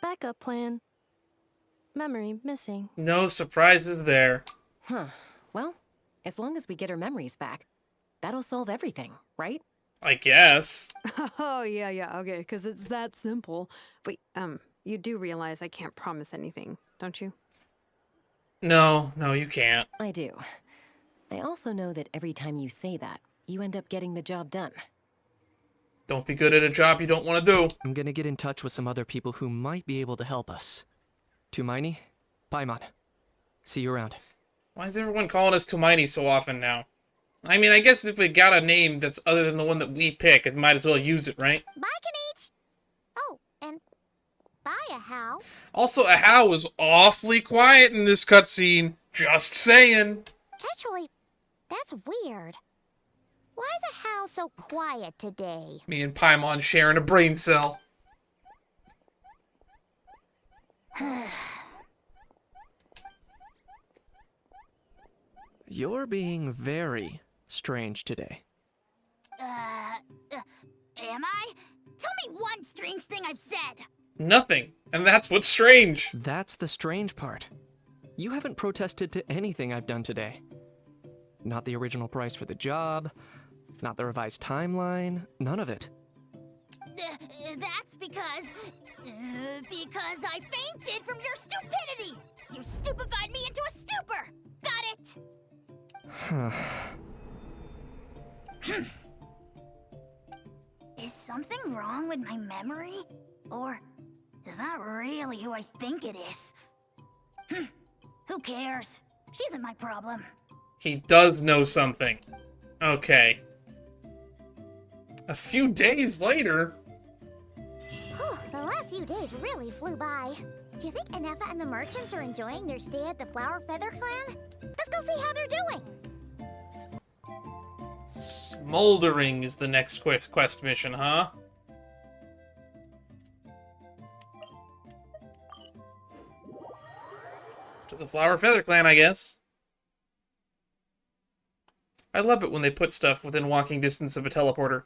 Backup plan. Memory missing. No surprises there. Huh. Well, as long as we get her memories back, that'll solve everything, right? I guess. Oh, yeah, okay, because it's that simple. Wait, you do realize I can't promise anything, don't you? No, you can't. I do. I also know that every time you say that, you end up getting the job done. Don't be good at a job you don't want to do. I'm gonna get in touch with some other people who might be able to help us. Tumaini, Paimon. See you around. Why is everyone calling us Tumaini so often now? I mean, I guess if we got a name that's other than the one that we pick, it might as well use it, right? Bye, Kanich! Oh, and bye, Ahau. Also, Ahau was awfully quiet in this cutscene. Just saying. Actually, that's weird. Why is Ahau so quiet today? Me and Paimon sharing a brain cell. You're being very strange today. Am I? Tell me one strange thing I've said. Nothing. And that's what's strange. That's the strange part. You haven't protested to anything I've done today. Not the original price for the job, not the revised timeline, none of it. That's because I fainted from your stupidity. You stupefied me into a stupor. Got it? Is something wrong with my memory? Or is that really who I think it is? Who cares? She isn't my problem. He does know something. Okay. A few days later... The last few days really flew by. Do you think Ineffa and the merchants are enjoying their stay at the Flower Feather Clan? Let's go see how they're doing. Smoldering is the next quest mission, huh? To the Flower Feather Clan, I guess. I love it when they put stuff within walking distance of a teleporter.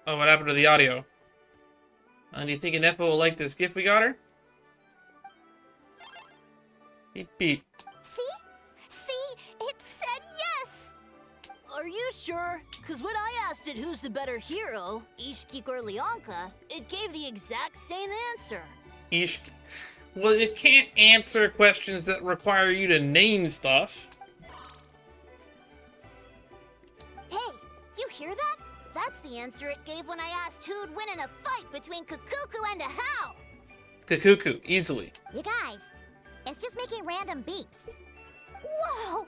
Oh, what happened to the audio? Do you think Ineffa will like this gift we got her? Beep beep. See? It said yes! Are you sure? Because when I asked it who's the better hero, Ishkik or Leonka, it gave the exact same answer. Well, it can't answer questions that require you to name stuff. Hey, you hear that? That's the answer it gave when I asked who'd win in a fight between Kukuku and Ahau. Kukuku, easily. You guys, it's just making random beeps. Whoa!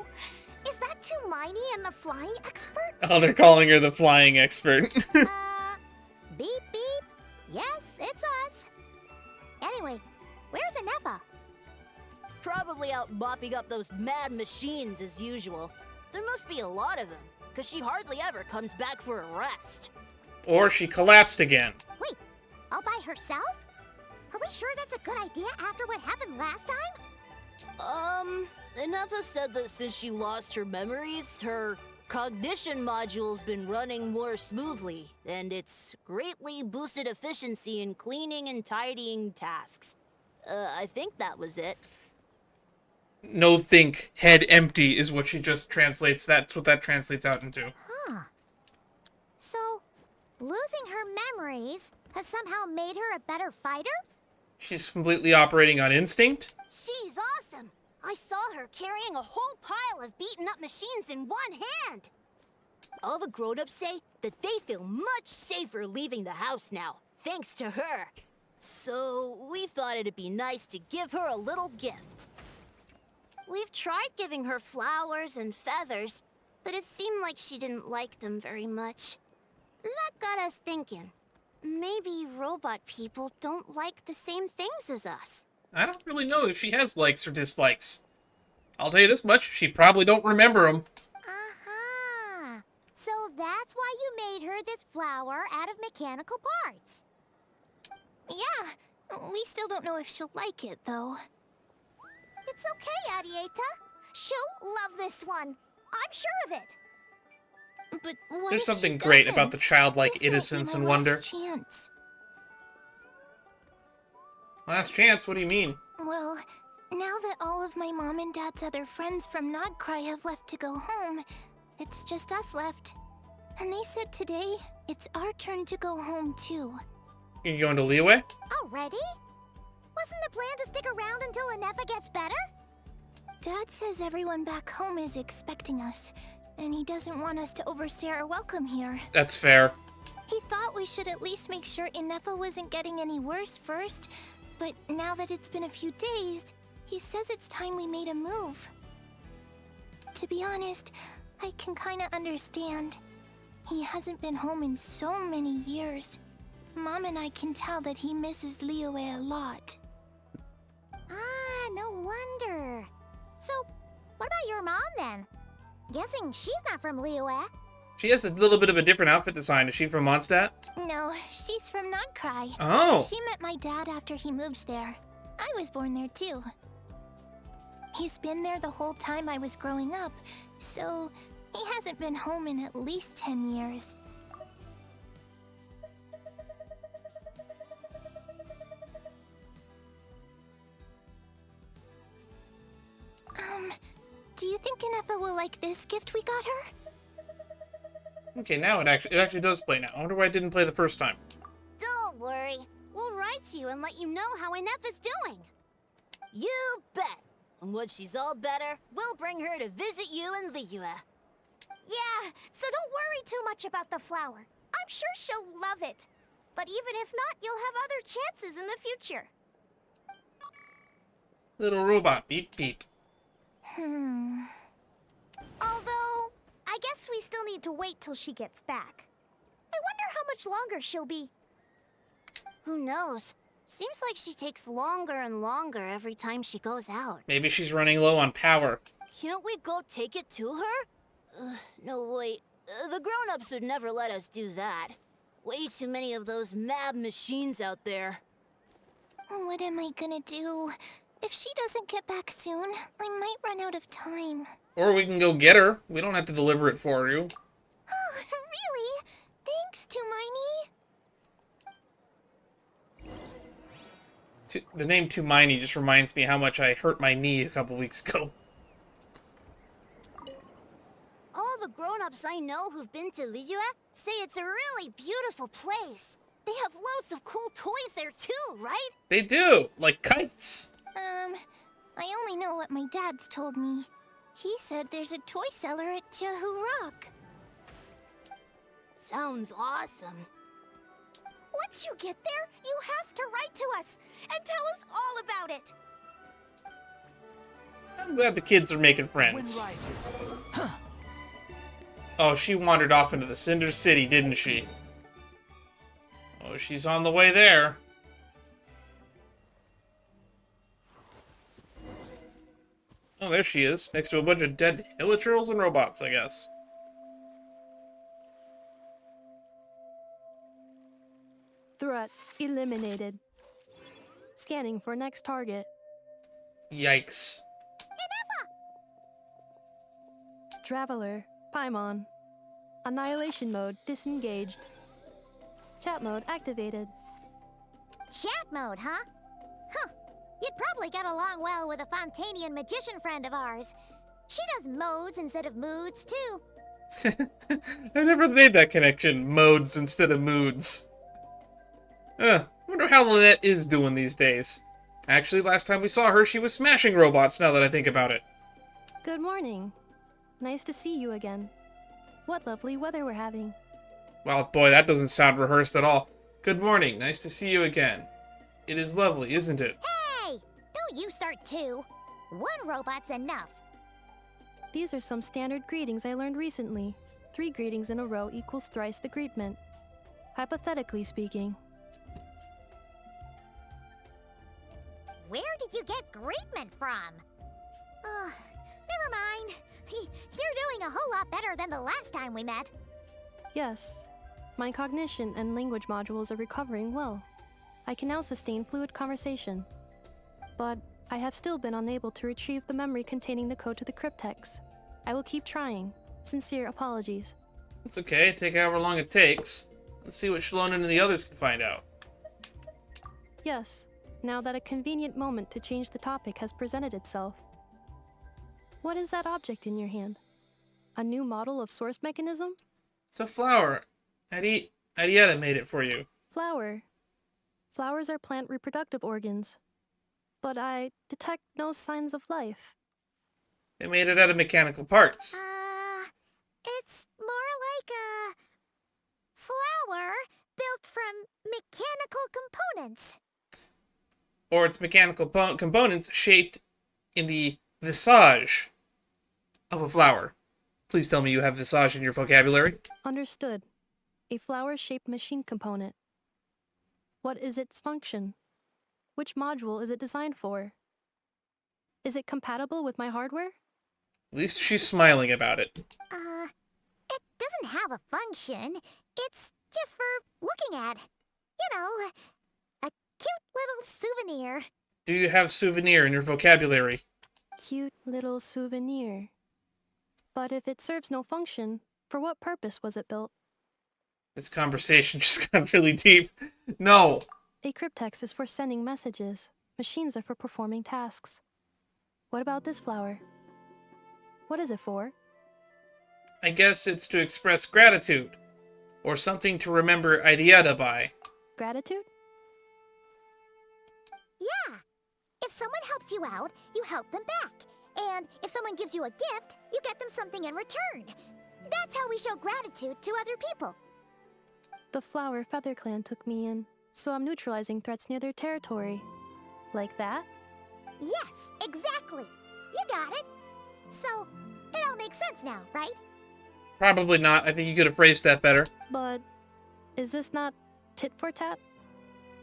Is that Tumaini and the flying expert? Oh, they're calling her the flying expert. Beep beep. Yes, it's us. Anyway, where's Ineffa? Probably out mopping up those mad machines as usual. There must be a lot of them, because she hardly ever comes back for a rest. Or she collapsed again. Wait, all by herself? Are we sure that's a good idea after what happened last time? Ineffa said that since she lost her memories, her cognition module's been running more smoothly, and it's greatly boosted efficiency in cleaning and tidying tasks. I think that was it. No think, head empty is what she just translates. That's what that translates out into. Huh. So, losing her memories has somehow made her a better fighter? She's completely operating on instinct? She's awesome! I saw her carrying a whole pile of beaten up machines in one hand! All the grown-ups say that they feel much safer leaving the house now, thanks to her. So we thought it'd be nice to give her a little gift. We've tried giving her flowers and feathers, but it seemed like she didn't like them very much. That got us thinking. Maybe robot people don't like the same things as us. I don't really know if she has likes or dislikes. I'll tell you this much, she probably don't remember them. Uh-huh. So that's why you made her this flower out of mechanical parts. Yeah, we still don't know if she'll like it, though. It's okay, Arieta. She'll love this one. I'm sure of it. But what There's if something she great about the doesn't? childlike This might be innocence my and wonder. last chance. Last chance? What do you mean? Well, now that all of my mom and dad's other friends from Nodcry have left to go home, it's just us left. And they said today, it's our turn to go home too. You going to Liyue? Already? Wasn't the plan to stick around until Ineffa gets better? Dad says everyone back home is expecting us, and he doesn't want us to overstay our welcome here. That's fair. He thought we should at least make sure Ineffa wasn't getting any worse first, but now that it's been a few days, he says it's time we made a move. To be honest, I can kinda understand. He hasn't been home in so many years. Mom and I can tell that he misses Liyue a lot. Ah, no wonder. So, what about your mom then? Guessing she's not from Liyue. She has a little bit of a different outfit design. Is she from Mondstadt? No, she's from Nodcry. Oh. She met my dad after he moved there. I was born there too. He's been there the whole time I was growing up, so he hasn't been home in at least 10 years. Do you think Ineffa will like this gift we got her? Okay, now it actually does play now. I wonder why it didn't play the first time. Don't worry. We'll write to you and let you know how Ineffa's doing. You bet. And when she's all better, we'll bring her to visit you in Liyue. Yeah, so don't worry too much about the flower. I'm sure she'll love it. But even if not, you'll have other chances in the future. Little robot, beep beep. Although, I guess we still need to wait till she gets back. I wonder how much longer she'll be. Who knows? Seems like she takes longer and longer every time she goes out. Maybe she's running low on power. Can't we go take it to her? No, wait. The grown-ups would never let us do that. Way too many of those mad machines out there. What am I gonna do? If she doesn't get back soon, I might run out of time. Or we can go get her. We don't have to deliver it for you. Oh, really? Thanks, Tumini. The name Tumini just reminds me how much I hurt my knee a couple weeks ago. All the grown-ups I know who've been to Liyue say it's a really beautiful place. They have loads of cool toys there too, right? They do, like kites. I only know what my dad's told me. He said there's a toy seller at Jehu Rock. Sounds awesome. Once you get there, you have to write to us and tell us all about it. I'm glad the kids are making friends. Oh, she wandered off into the Cinder City, didn't she? Oh, she's on the way there. Oh, there she is, next to a bunch of dead hilichurls and robots, I guess. Threat eliminated. Scanning for next target. Yikes. Traveler, Paimon. Annihilation mode disengaged. Chat mode activated. Chat mode, huh? Huh. You'd probably get along well with a Fontanian magician friend of ours. She does modes instead of moods, too. I never made that connection. Modes instead of moods. I wonder how Lynette is doing these days. Actually, last time we saw her, she was smashing robots, now that I think about it. Good morning. Nice to see you again. What lovely weather we're having. Well, boy, that doesn't sound rehearsed at all. Good morning. Nice to see you again. It is lovely, isn't it? Hey! Don't you start, too. one robot's enough. These are some standard greetings I learned recently. 3 greetings in a row equals thrice the greetment. Hypothetically speaking. Where did you get greetment from? Never mind. You're doing a whole lot better than the last time we met. Yes. My cognition and language modules are recovering well. I can now sustain fluid conversation. But I have still been unable to retrieve the memory containing the code to the cryptex. I will keep trying. Sincere apologies. It's okay, take however long it takes. Let's see what Shalona and the others can find out. Yes, now that a convenient moment to change the topic has presented itself. What is that object in your hand? A new model of source mechanism? It's a flower. Adieta made it for you. Flower. Flowers are plant reproductive organs. But I detect no signs of life. They made it out of mechanical parts. It's more like a flower built from mechanical components. Or its mechanical components shaped in the visage of a flower. Please tell me you have visage in your vocabulary. Understood. A flower-shaped machine component. What is its function? Which module is it designed for? Is it compatible with my hardware? At least she's smiling about it. It doesn't have a function. It's just for looking at. You know, a cute little souvenir. Do you have souvenir in your vocabulary? Cute little souvenir. But if it serves no function, for what purpose was it built? This conversation just got really deep. No. A cryptex is for sending messages. Machines are for performing tasks. What about this flower? What is it for? I guess it's to express gratitude. Or something to remember Adieta by. Gratitude? Yeah. If someone helps you out, you help them back. And if someone gives you a gift, you get them something in return. That's how we show gratitude to other people. The Flower Feather Clan took me in, so I'm neutralizing threats near their territory. Like that? Yes, exactly. You got it. So, it all makes sense now, right? Probably not. I think you could have phrased that better. But is this not tit for tat?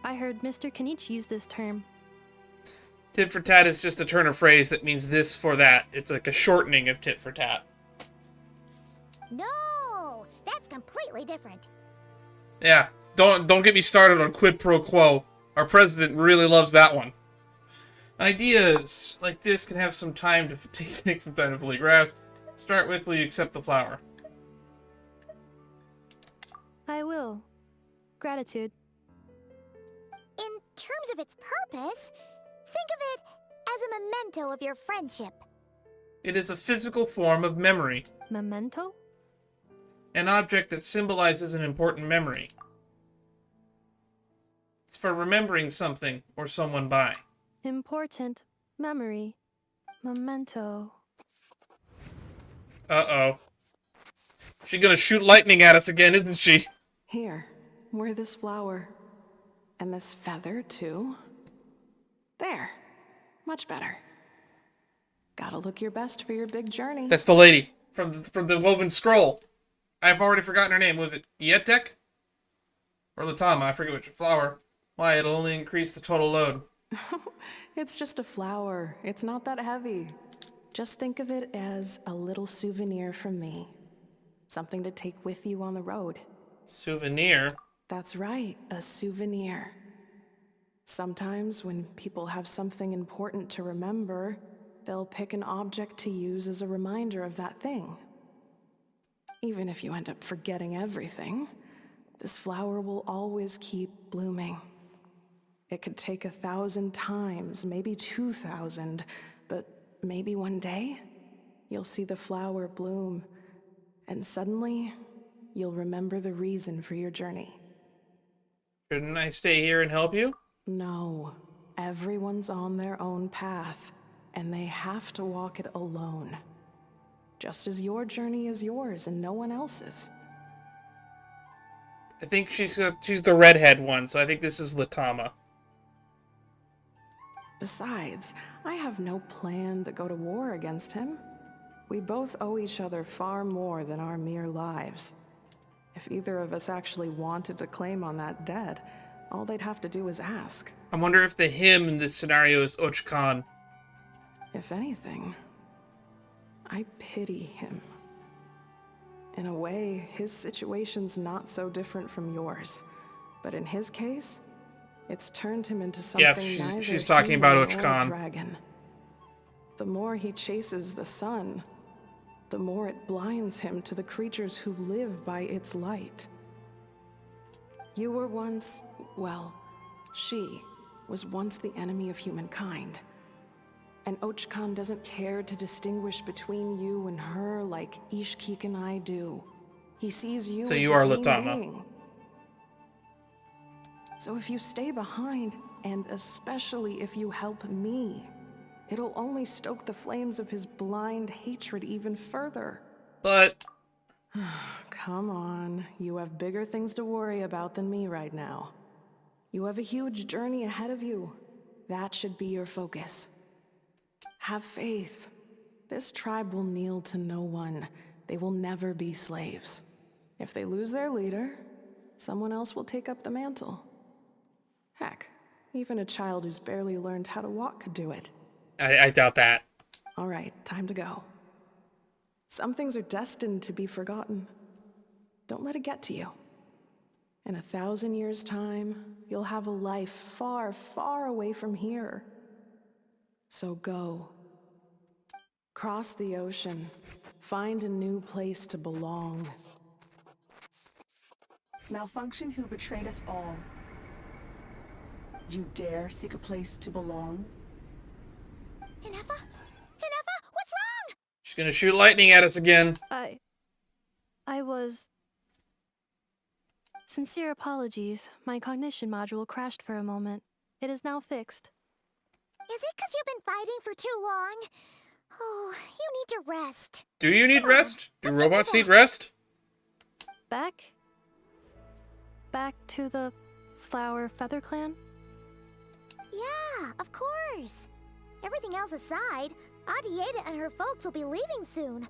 I heard Mr. Kenichi use this term. Tit for tat is just a turn of phrase that means this for that. It's like a shortening of tit for tat. No, that's completely different. Yeah, don't get me started on quid pro quo. Our president really loves that one. Ideas like this can have some time to take some time to fully grasp. Start with, will you accept the flower? I will. Gratitude. In terms of its purpose, think of it as a memento of your friendship. It is a physical form of memory. Memento? An object that symbolizes an important memory. It's for remembering something or someone by. Important memory. Memento. Uh-oh. She's gonna shoot lightning at us again, isn't she? Here, wear this flower. And this feather, too. There. Much better. Gotta look your best for your big journey. That's the lady from the Woven Scroll. I've already forgotten her name. Was it Yetek? Or Latama? I forget which flower. Why, it'll only increase the total load. It's just a flower. It's not that heavy. Just think of it as a little souvenir from me. Something to take with you on the road. Souvenir? That's right, a souvenir. Sometimes when people have something important to remember, they'll pick an object to use as a reminder of that thing. Even if you end up forgetting everything, this flower will always keep blooming. It could take 1,000 times, maybe 2,000, but maybe one day, you'll see the flower bloom, and suddenly, you'll remember the reason for your journey. Shouldn't I stay here and help you? No. Everyone's on their own path, and they have to walk it alone. Just as your journey is yours and no one else's. I think she's the redhead one, so I think this is Latama. Besides, I have no plan to go to war against him. We both owe each other far more than our mere lives. If either of us actually wanted to claim on that debt, all they'd have to do is ask. I wonder if the him in this scenario is Ochkan. If anything, I pity him. In a way, his situation's not so different from yours. But in his case, it's turned him into something neither she's talking human about nor Ochkan. dragon. The more he chases the sun, the more it blinds him to the creatures who live by its light. You were once, well, she was once the enemy of humankind. And Ochkan doesn't care to distinguish between you and her like Ishkik and I do. He sees you So as you the are same Latama. being. So if you stay behind, and especially if you help me, it'll only stoke the flames of his blind hatred even further. But... Come on, you have bigger things to worry about than me right now. You have a huge journey ahead of you. That should be your focus. Have faith. This tribe will kneel to no one. They will never be slaves. If they lose their leader, someone else will take up the mantle. Heck, even a child who's barely learned how to walk could do it. I doubt that. All right, time to go. Some things are destined to be forgotten. Don't let it get to you. In 1,000 years' time, you'll have a life far, far away from here. So go. Cross the ocean. Find a new place to belong. Malfunction who betrayed us all. You dare seek a place to belong? Ineffa? Ineffa, what's wrong? She's gonna shoot lightning at us again. I was... Sincere apologies. My cognition module crashed for a moment. It is now fixed. Is it because you've been fighting for too long? Oh, you need to rest. Do you need rest? Do robots need rest? Back to the Flower Feather Clan? Yeah, of course. Everything else aside, Adieta and her folks will be leaving soon.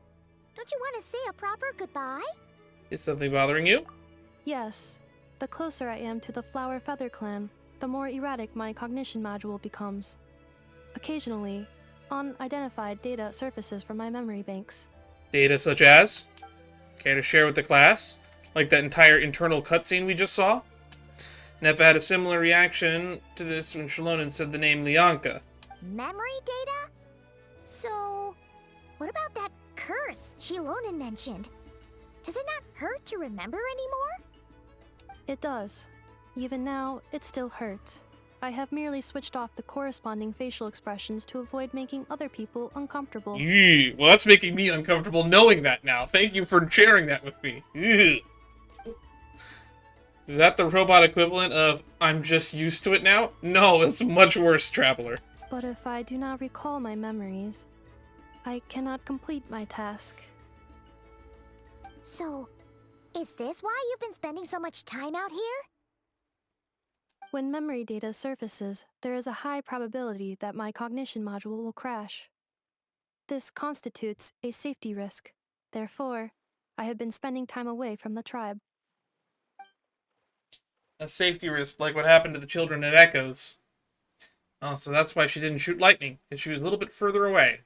Don't you want to say a proper goodbye? Is something bothering you? Yes. The closer I am to the Flower Feather Clan, the more erratic my cognition module becomes. Occasionally, unidentified data surfaces from my memory banks. Data such as? Care to share with the class? Like that entire internal cutscene we just saw? Ineffa had a similar reaction to this when Shalonen said the name Lianka. Memory data? So, what about that curse Shilonen mentioned? Does it not hurt to remember anymore? It does. Even now, it still hurts. I have merely switched off the corresponding facial expressions to avoid making other people uncomfortable. Ew, well, that's making me uncomfortable knowing that now. Thank you for sharing that with me. Ew. Is that the robot equivalent of, I'm just used to it now? No, it's much worse, Traveler. But if I do not recall my memories, I cannot complete my task. So, is this why you've been spending so much time out here? When memory data surfaces, there is a high probability that my cognition module will crash. This constitutes a safety risk. Therefore, I have been spending time away from the tribe. A safety risk, like what happened to the children of Echoes. Oh, so that's why she didn't shoot lightning, because she was a little bit further away.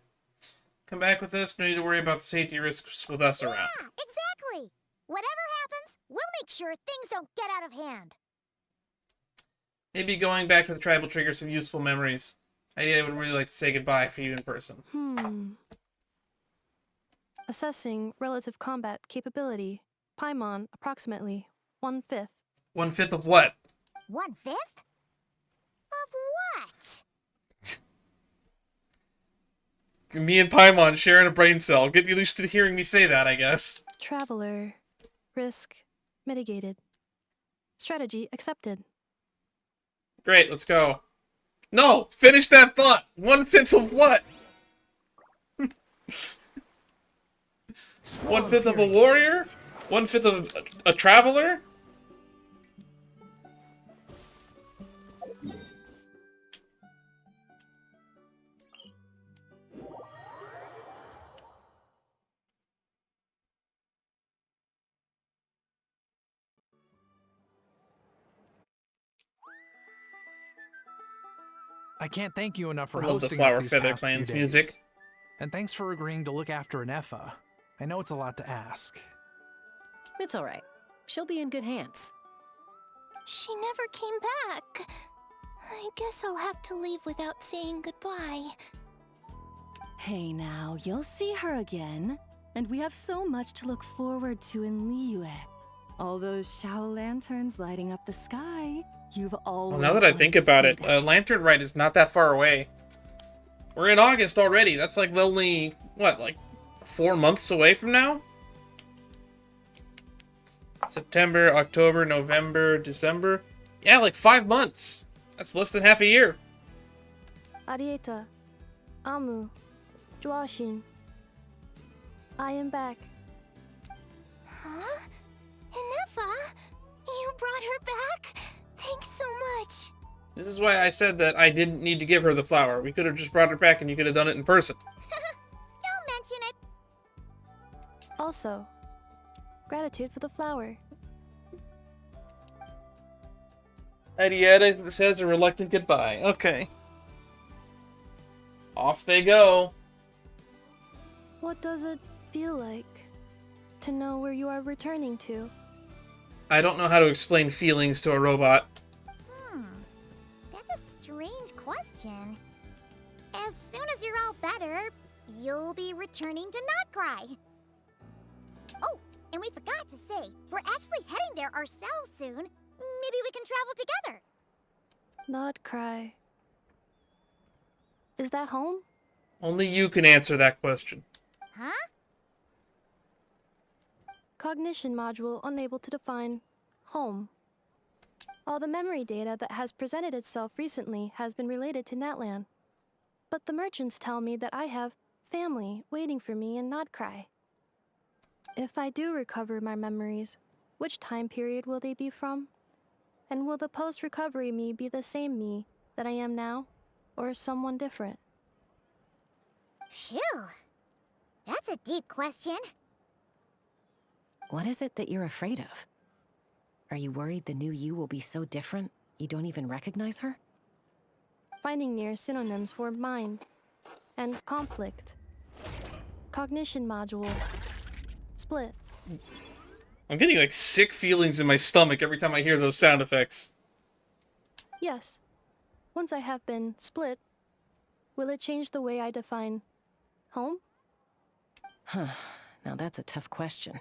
Come back with us, no need to worry about the safety risks with us around. Yeah, exactly! Whatever happens, we'll make sure things don't get out of hand. Maybe going back to the tribe will trigger some useful memories. I would really like to say goodbye for you in person. Assessing relative combat capability. Paimon, approximately 1/5. 1/5 of what? 1/5? Of what? Me and Paimon sharing a brain cell. Get used to hearing me say that, I guess. Traveler. Risk mitigated. Strategy accepted. Great, let's go. No! Finish that thought! 1/5 of what? 1/5 of a warrior? 1/5 of a traveler? I can't thank you enough for I love the hosting Flower us these Feather past few Clan's days. music. And thanks for agreeing to look after Ineffa. I know it's a lot to ask. It's all right. She'll be in good hands. She never came back. I guess I'll have to leave without saying goodbye. Hey now, you'll see her again. And we have so much to look forward to in Liyue. All those Shao lanterns lighting up the sky. You've always Well, now that I think about it, Lantern Rite is not that far away. We're in August already. That's like only, what, like 4 months away from now? September, October, November, December. Yeah, like 5 months. That's less than half a year. Arieta, Amu, Joashin. I am back. Huh? Ineffa? You brought her back? Thanks so much. This is why I said that I didn't need to give her the flower. We could have just brought her back and you could have done it in person. Don't mention it. Also, gratitude for the flower. Arietta says a reluctant goodbye. Okay. Off they go. What does it feel like to know where you are returning to? I don't know how to explain feelings to a robot. That's a strange question. As soon as you're all better, you'll be returning to Not Cry. Oh, and we forgot to say, we're actually heading there ourselves soon. Maybe we can travel together. Not cry. Is that home? Only you can answer that question. Huh? Cognition module unable to define home. All the memory data that has presented itself recently has been related to Natlan. But the merchants tell me that I have family waiting for me in Nodcry. If I do recover my memories, which time period will they be from? And will the post-recovery me be the same me that I am now, or someone different? Phew. That's a deep question. What is it that you're afraid of? Are you worried the new you will be so different you don't even recognize her? Finding near synonyms for mind and conflict. Cognition module. Split. I'm getting like sick feelings in my stomach every time I hear those sound effects. Yes. Once I have been split, will it change the way I define home? Huh. Now that's a tough question.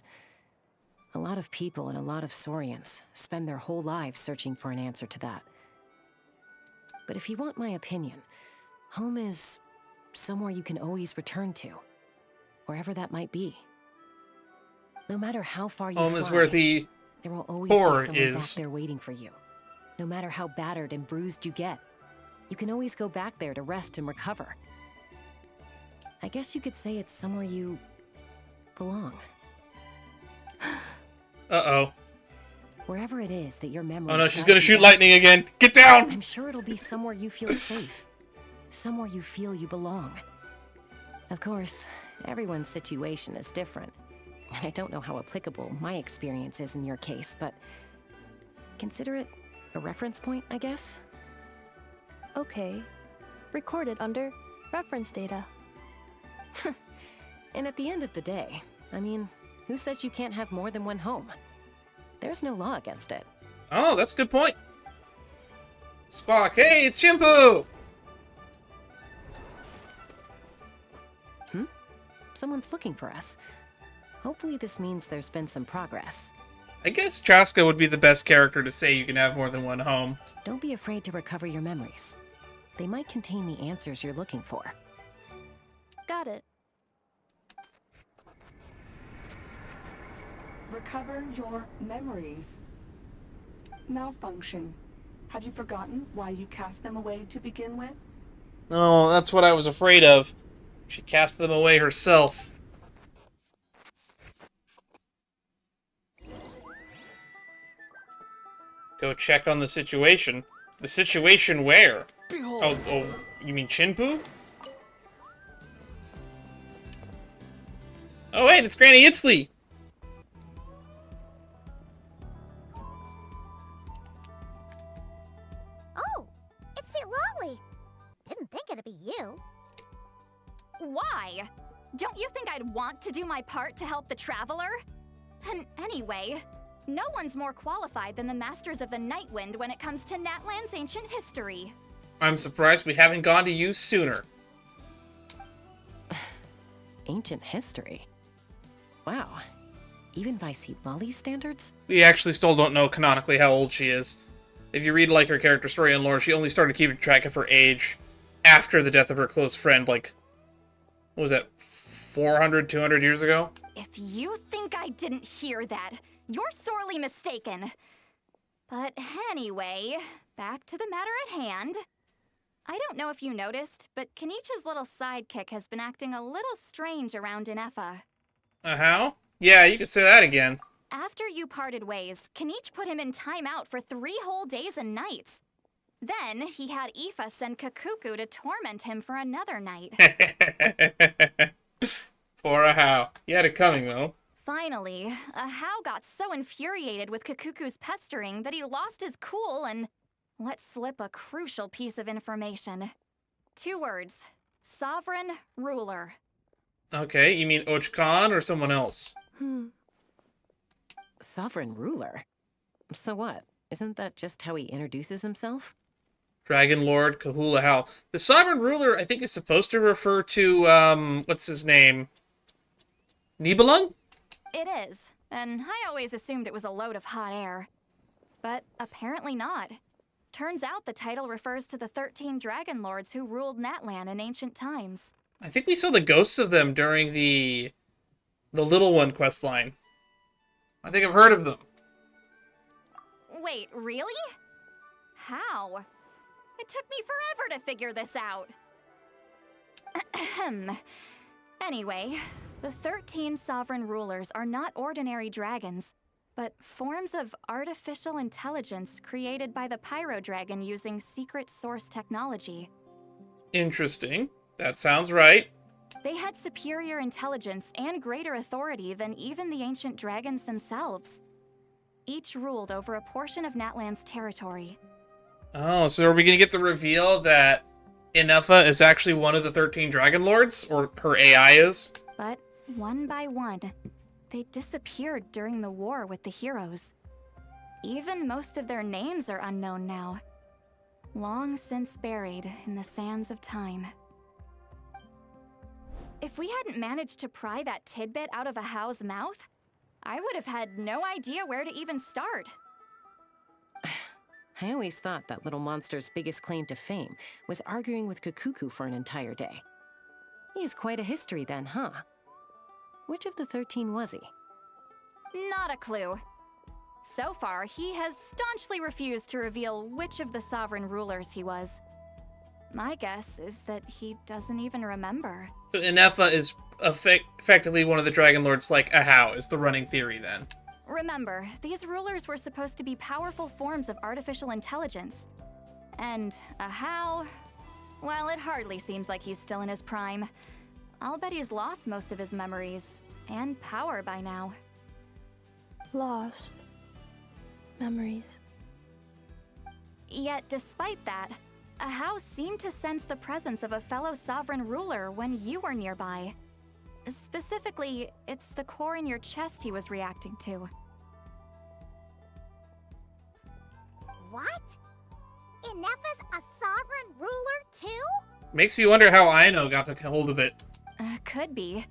A lot of people and a lot of Saurians spend their whole lives searching for an answer to that. But if you want my opinion, home is somewhere you can always return to, wherever that might be. No matter how far you Home fly, is where the there will always core be someone back is. there waiting for you. No matter how battered and bruised you get, you can always go back there to rest and recover. I guess you could say it's somewhere you belong. Uh-oh. Wherever it is that your memory. Oh no, she's gonna shoot lightning again. Get down! I'm sure it'll be somewhere you feel safe. Somewhere you feel you belong. Of course, everyone's situation is different. And I don't know how applicable my experience is in your case, but consider it a reference point, I guess? Okay. Recorded under reference data. And at the end of the day, I mean, who says you can't have more than one home? There's no law against it. Oh, that's a good point. Squawk, hey, it's Shampoo! Someone's looking for us. Hopefully this means there's been some progress. I guess Chaska would be the best character to say you can have more than one home. Don't be afraid to recover your memories. They might contain the answers you're looking for. Got it. Recover your memories. Malfunction. Have you forgotten why you cast them away to begin with? Oh, that's what I was afraid of. She cast them away herself. Go check on the situation. The situation where? Behold. Oh, you mean Chinpu? Oh wait, it's Granny Itzley! Oh, it's St. Lolly. Don't you think I'd want to do my part to help the Traveler? And anyway, no one's more qualified than the Masters of the Nightwind when it comes to Natlan's ancient history. I'm surprised we haven't gone to you sooner. Ancient history? Wow. Even by Lolly standards? We actually still don't know canonically how old she is. If you read, like, her character story and lore, she only started keeping track of her age after the death of her close friend, like, what was that, 400, 200 years ago? If you think I didn't hear that, you're sorely mistaken. But anyway, back to the matter at hand. I don't know if you noticed, but Kenichi's little sidekick has been acting a little strange around Ineffa. How? Yeah, you could say that again. After you parted ways, Kenich put him in timeout for 3 whole days and nights. Then he had Aoife send Kakuku to torment him for another night. For a how. You had it coming, though. Finally, Ahau got so infuriated with Kakuku's pestering that he lost his cool and let slip a crucial piece of information. 2 words. Sovereign Ruler. Okay, you mean Och-Khan or someone else? Sovereign ruler? So what? Isn't that just how he introduces himself? Dragon Lord Kahula Hal. The Sovereign Ruler, I think, is supposed to refer to, what's his name? Nibelung? It is, and I always assumed it was a load of hot air. But apparently not. Turns out the title refers to the 13 Dragon Lords who ruled Natlan in ancient times. I think we saw the ghosts of them during the Little One questline. I think I've heard of them. Wait, really? How? It took me forever to figure this out. Anyway, the 13 sovereign rulers are not ordinary dragons, but forms of artificial intelligence created by the Pyro Dragon using secret source technology. Interesting. That sounds right. They had superior intelligence and greater authority than even the ancient dragons themselves. Each ruled over a portion of Natlan's territory. Oh, so are we going to get the reveal that Ineffa is actually one of the 13 Dragon Lords? Or her AI is? But one by one, they disappeared during the war with the heroes. Even most of their names are unknown now. Long since buried in the sands of time. If we hadn't managed to pry that tidbit out of Ahau's mouth, I would have had no idea where to even start. I always thought that little monster's biggest claim to fame was arguing with Kakuku for an entire day. He has quite a history then, huh? Which of the 13 was he? Not a clue. So far, he has staunchly refused to reveal which of the sovereign rulers he was. My guess is that he doesn't even remember. So Ineffa is effectively one of the Dragon Lords like Ahau, is the running theory then. Remember, these rulers were supposed to be powerful forms of artificial intelligence. And Ahau, well, it hardly seems like he's still in his prime. I'll bet he's lost most of his memories and power by now. Lost. Memories. Yet, despite that, Ahau seemed to sense the presence of a fellow sovereign ruler when you were nearby. Specifically, it's the core in your chest he was reacting to. What? Ineffa's a sovereign ruler too? Makes me wonder how Aino got a hold of it. Could be.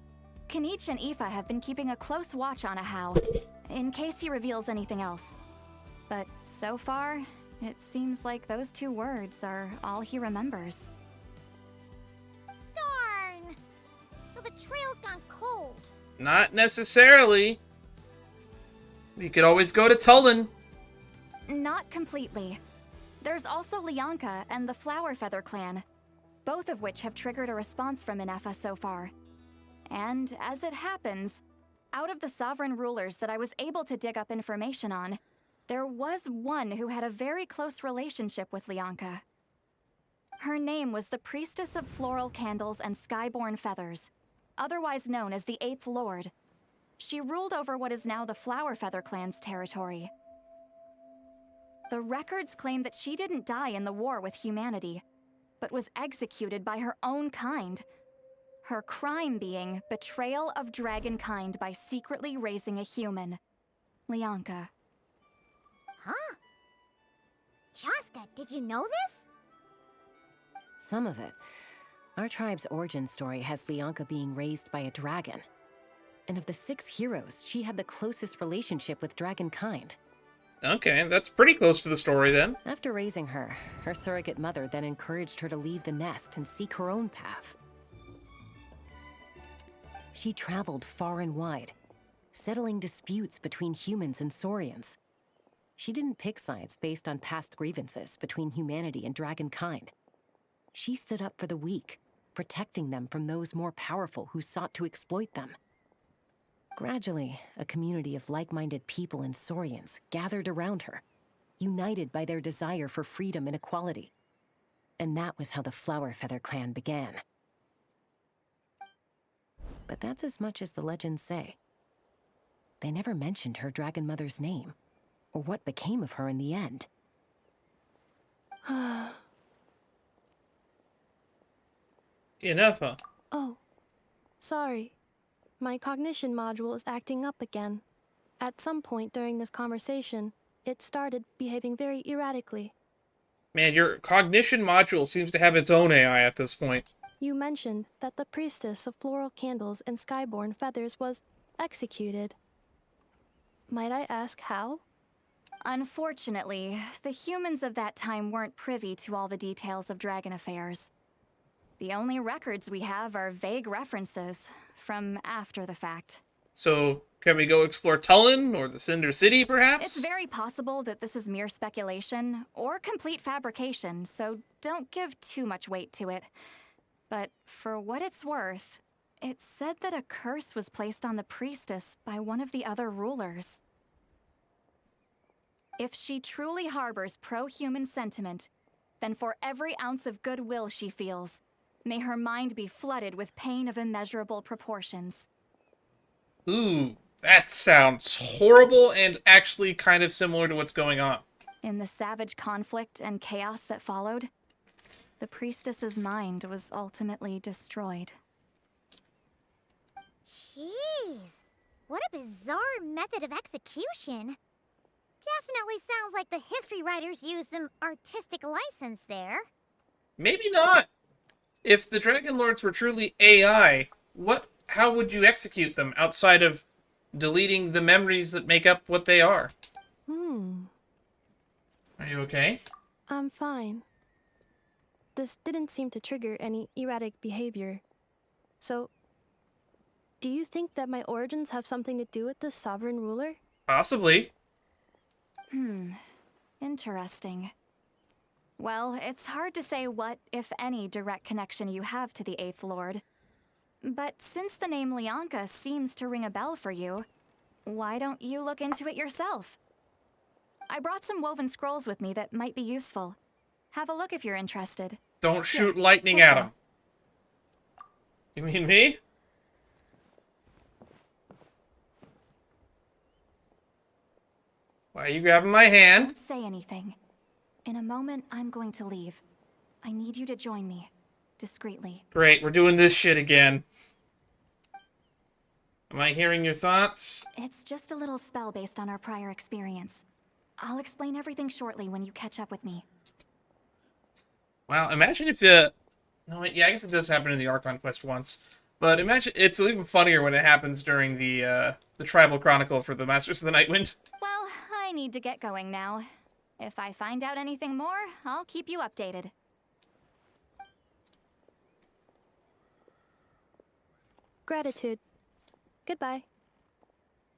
Kenich and Aoife have been keeping a close watch on Ahau, in case he reveals anything else. But so far, it seems like those 2 words are all he remembers. Darn! So the trail's gone cold. Not necessarily. We could always go to Tullen. Not completely. There's also Lianka and the Flower Feather clan, both of which have triggered a response from Ineffa so far. And as it happens, out of the sovereign rulers that I was able to dig up information on, there was one who had a very close relationship with Lianka. Her name was the Priestess of Floral Candles and Skyborn Feathers, otherwise known as the 8th Lord. She ruled over what is now the Flower Feather clan's territory. The records claim that she didn't die in the war with humanity, but was executed by her own kind. Her crime being betrayal of dragonkind by secretly raising a human. Lianka. Huh? Shaska, did you know this? Some of it. Our tribe's origin story has Lianka being raised by a dragon. And of the 6 heroes, she had the closest relationship with dragonkind. Okay, that's pretty close to the story then. After raising her, her surrogate mother then encouraged her to leave the nest and seek her own path. She traveled far and wide, settling disputes between humans and Saurians. She didn't pick sides based on past grievances between humanity and dragonkind. She stood up for the weak, protecting them from those more powerful who sought to exploit them. Gradually, a community of like-minded people and Saurians gathered around her, united by their desire for freedom and equality. And that was how the Flower Feather clan began. But that's as much as the legends say. They never mentioned her dragon mother's name, or what became of her in the end. Ineffa. Oh, sorry. My cognition module is acting up again. At some point during this conversation, it started behaving very erratically. Man, your cognition module seems to have its own AI at this point. You mentioned that the priestess of floral candles and skyborn feathers was executed. Might I ask how? Unfortunately, the humans of that time weren't privy to all the details of dragon affairs. The only records we have are vague references from after the fact. So, can we go explore Tullen or the Cinder City, perhaps? It's very possible that this is mere speculation or complete fabrication, so don't give too much weight to it. But for what it's worth, it's said that a curse was placed on the priestess by one of the other rulers. If she truly harbors pro-human sentiment, then for every ounce of goodwill she feels, may her mind be flooded with pain of immeasurable proportions. Ooh, that sounds horrible and actually kind of similar to what's going on. In the savage conflict and chaos that followed, the priestess's mind was ultimately destroyed. Jeez, what a bizarre method of execution. Definitely sounds like the history writers used some artistic license there. Maybe not. If the Dragon Lords were truly AI, how would you execute them outside of deleting the memories that make up what they are? Are you okay? I'm fine. This didn't seem to trigger any erratic behavior. So, do you think that my origins have something to do with this sovereign ruler? Possibly. Interesting. Well, it's hard to say what, if any, direct connection you have to the Eighth Lord. But since the name Lianka seems to ring a bell for you, why don't you look into it yourself? I brought some woven scrolls with me that might be useful. Have a look if you're interested. Don't shoot lightning at him. You mean me? Why are you grabbing my hand? Don't say anything. In a moment, I'm going to leave. I need you to join me. Discreetly. Great, we're doing this shit again. Am I hearing your thoughts? It's just a little spell based on our prior experience. I'll explain everything shortly when you catch up with me. Wow, imagine if no, yeah, I guess it does happen in the Archon quest once. But imagine it's even funnier when it happens during the Tribal Chronicle for the Masters of the Nightwind. Well, I need to get going now. If I find out anything more, I'll keep you updated. Gratitude. Goodbye.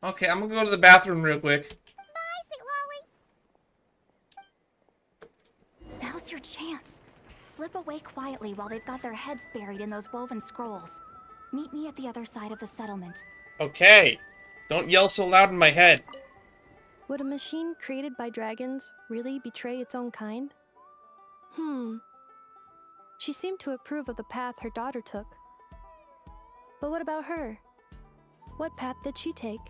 Okay, I'm gonna go to the bathroom real quick. Bye, Sweet Lolly. Now's your chance. Slip away quietly while they've got their heads buried in those woven scrolls. Meet me at the other side of the settlement. Okay. Don't yell so loud in my head. Would a machine created by dragons really betray its own kind? She seemed to approve of the path her daughter took. But what about her? What path did she take?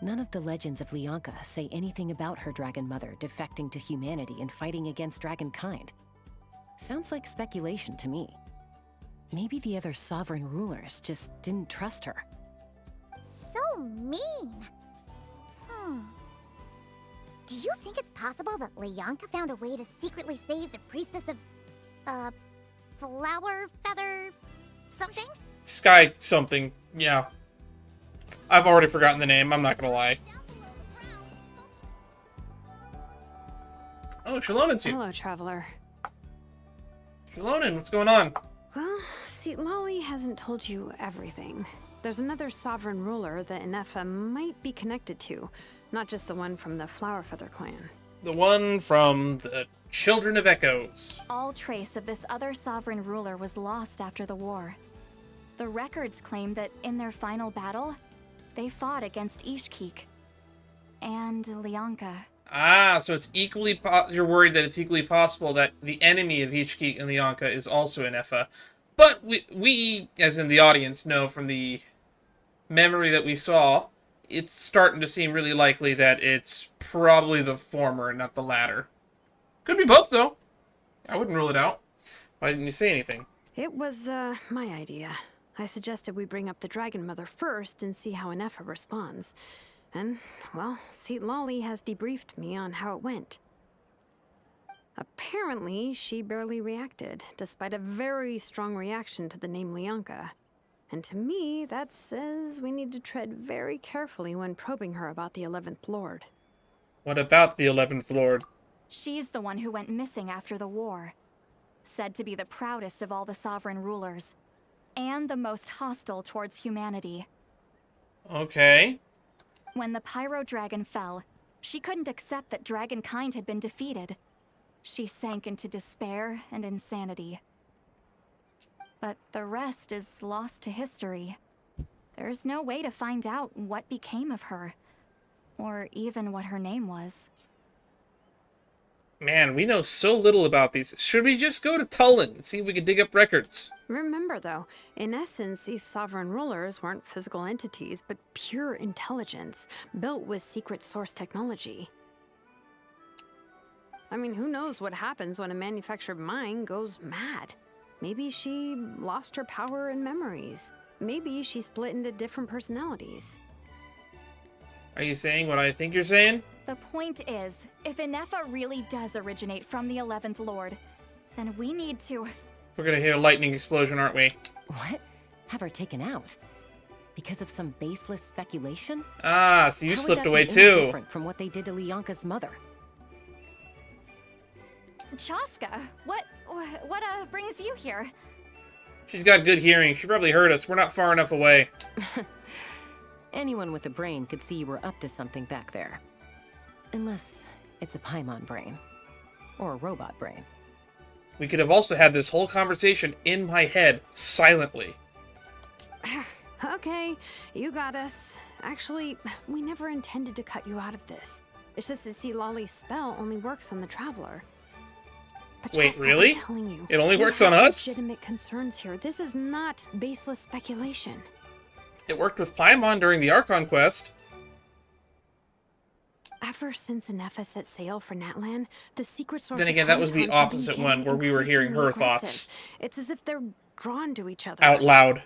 None of the legends of Lianka say anything about her dragon mother defecting to humanity and fighting against dragonkind. Sounds like speculation to me. Maybe the other sovereign rulers just didn't trust her. So mean. Do you think it's possible that Leonka found a way to secretly save the priestess of, flower feather something? Sky something, yeah. I've already forgotten the name, I'm not gonna lie. Oh, Shalonen's here. Hello, traveler. Shalonen, what's going on? Well, see, Lolly hasn't told you everything. There's another sovereign ruler that Ineffa might be connected to, not just the one from the Flower Feather clan. The one from the Children of Echoes. All trace of this other sovereign ruler was lost after the war. The records claim that in their final battle, they fought against Ishkik and Leonka. Ah, so it's equally you're worried that it's equally possible that the enemy of Ishkik and Leonka is also Ineffa. But we, as in the audience, know from the memory that we saw, it's starting to seem really likely that it's probably the former and not the latter. Could be both, though. I wouldn't rule it out. Why didn't you say anything? It was, my idea. I suggested we bring up the Dragon Mother first and see how Ineffa responds. And, well, Seat Lolly has debriefed me on how it went. Apparently, she barely reacted, despite a very strong reaction to the name Leonka. And to me, that says we need to tread very carefully when probing her about the 11th Lord. What about the 11th Lord? She's the one who went missing after the war. Said to be the proudest of all the sovereign rulers. And the most hostile towards humanity. Okay. When the Pyro Dragon fell, she couldn't accept that dragonkind had been defeated. She sank into despair and insanity. But the rest is lost to history. There's no way to find out what became of her, or even what her name was. Man, we know so little about these. Should we just go to Tullen and see if we can dig up records? Remember, though, in essence, these sovereign rulers weren't physical entities, but pure intelligence, built with secret source technology. I mean, who knows what happens when a manufactured mind goes mad? Maybe she lost her power and memories. Maybe she split into different personalities. Are you saying what I think you're saying? The point is, if Ineffa really does originate from the 11th Lord, then we need to... We're gonna hear a lightning explosion, aren't we? What? Have her taken out? Because of some baseless speculation? Ah, so you How slipped would away that be any too. different from what they did to Leonka's mother? Chaska, what brings you here? She's got good hearing. She probably heard us. We're not far enough away. Anyone with a brain could see you were up to something back there. Unless it's a Paimon brain. Or a robot brain. We could have also had this whole conversation in my head, silently. Okay, you got us. Actually, we never intended to cut you out of this. It's just that see, Lolly's spell only works on the Traveler. But Wait, Chaska, really? I'm telling you, It only we works have on us? legitimate concerns here. This is not baseless speculation. It worked with Paimon during the Archon quest. Ever since Ineffa set sail for Natlan, the secret source. Then again, that was the opposite one where we were hearing her thoughts. It's as if they're drawn to each other. Out loud.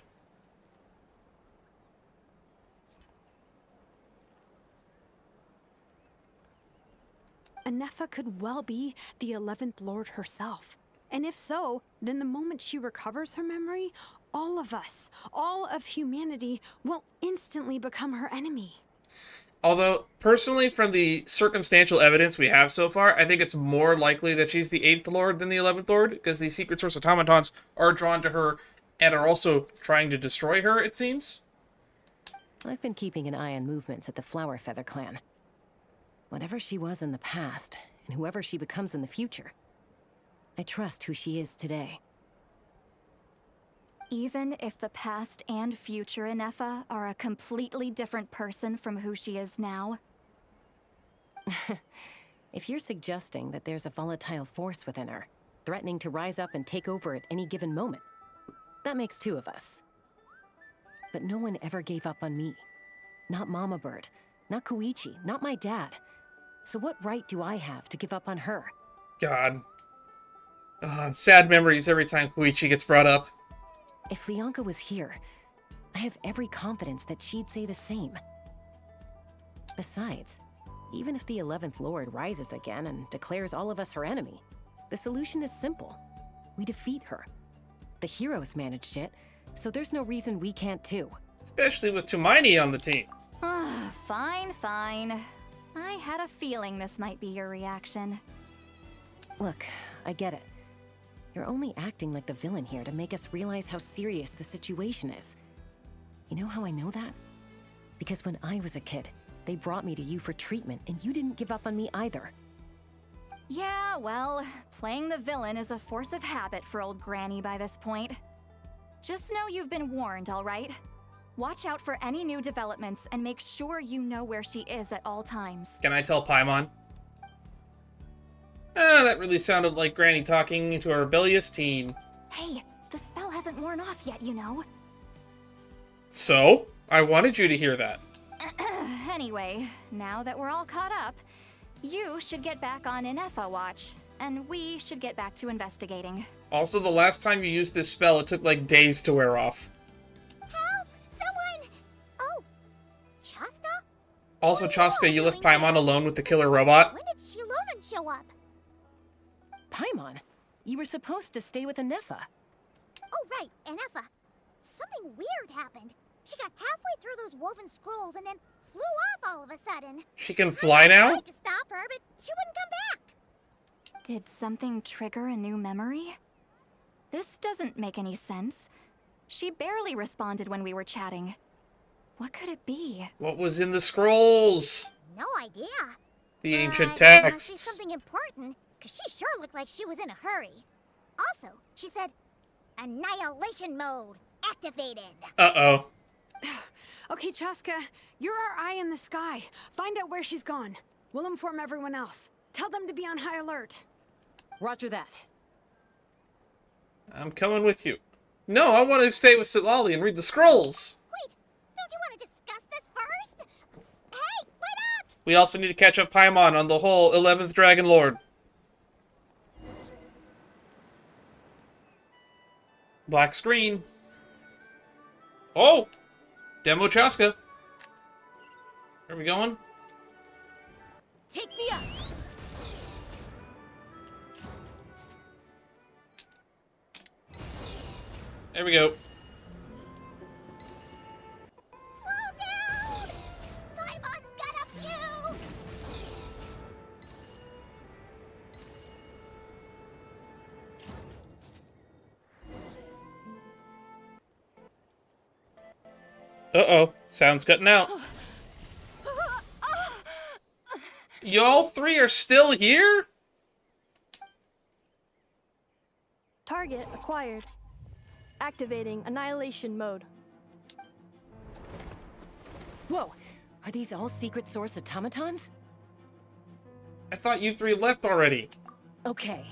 Ineffa could well be the 11th Lord herself. And if so, then the moment she recovers her memory, all of us, all of humanity, will instantly become her enemy. Although, personally, from the circumstantial evidence we have so far, I think it's more likely that she's the 8th Lord than the 11th Lord, because the Secret Source automatons are drawn to her and are also trying to destroy her, it seems. I've been keeping an eye on movements at the Flower Feather clan. Whatever she was in the past, and whoever she becomes in the future, I trust who she is today. Even if the past and future Ineffa are a completely different person from who she is now? If you're suggesting that there's a volatile force within her, threatening to rise up and take over at any given moment, that makes two of us. But no one ever gave up on me. Not Mama Bird, not Koichi, not my dad. So what right do I have to give up on her? God. Sad memories every time Koichi gets brought up. If Leonka was here, I have every confidence that she'd say the same. Besides, even if the 11th Lord rises again and declares all of us her enemy, the solution is simple. We defeat her. The heroes managed it, so there's no reason we can't too. Especially with Tumaini on the team. Fine, fine. I had a feeling this might be your reaction. Look, I get it. You're only acting like the villain here to make us realize how serious the situation is. You know how I know that? Because when I was a kid, they brought me to you for treatment, and you didn't give up on me either. Yeah, well, playing the villain is a force of habit for old Granny by this point. Just know you've been warned, all right? Watch out for any new developments and make sure you know where she is at all times. Can I tell Paimon? That really sounded like Granny talking to a rebellious teen. Hey, the spell hasn't worn off yet, you know. So? I wanted you to hear that. Anyway, now that we're all caught up, you should get back on Ineffa watch, and we should get back to investigating. Also, the last time you used this spell, it took like days to wear off. Help! Someone! Oh, Chaska? Also, Chaska, you left Paimon alone with the killer robot? When did Shilonan show up? Paimon, you were supposed to stay with Ineffa. Oh, right, Ineffa. Something weird happened. She got halfway through those woven scrolls and then flew off all of a sudden. She can fly now? I tried to stop her, but she wouldn't come back. Did something trigger a new memory? This doesn't make any sense. She barely responded when we were chatting. What could it be? What was in the scrolls? No idea. The ancient It must be texts. something important, because she sure looked like she was in a hurry. Also, she said, annihilation mode activated. Uh-oh. Okay, Chaska, you're our eye in the sky. Find out where she's gone. We'll inform everyone else. Tell them to be on high alert. Roger that. I'm coming with you. No, I want to stay with Silali and read the scrolls. Wait, don't you want to discuss this first? Hey, wait up! We also need to catch up Paimon on the whole 11th Dragon Lord. Black screen. Oh! Demo Chaska. Where are we going? Take me up! There we go. Slow down! Paimon's got a few! Uh-oh. Sound's cutting out. Y'all three are still here? Target acquired. Activating annihilation mode. Whoa, are these all secret source automatons? I thought you three left already. Okay.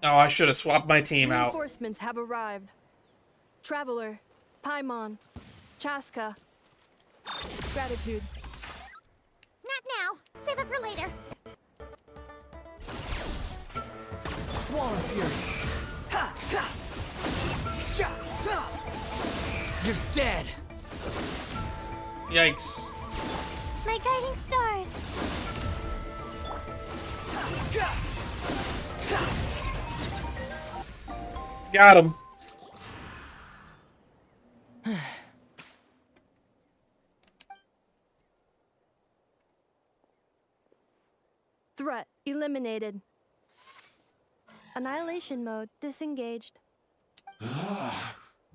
Oh, I should have swapped my team out. Reinforcements have arrived. Traveler, Paimon, Chaska. Gratitude. Not now. Save it for later. Squall Fury! Ha! Ha! Ja! Ha! You're dead! Yikes. My guiding stars. Got him. Threat eliminated. Annihilation mode disengaged.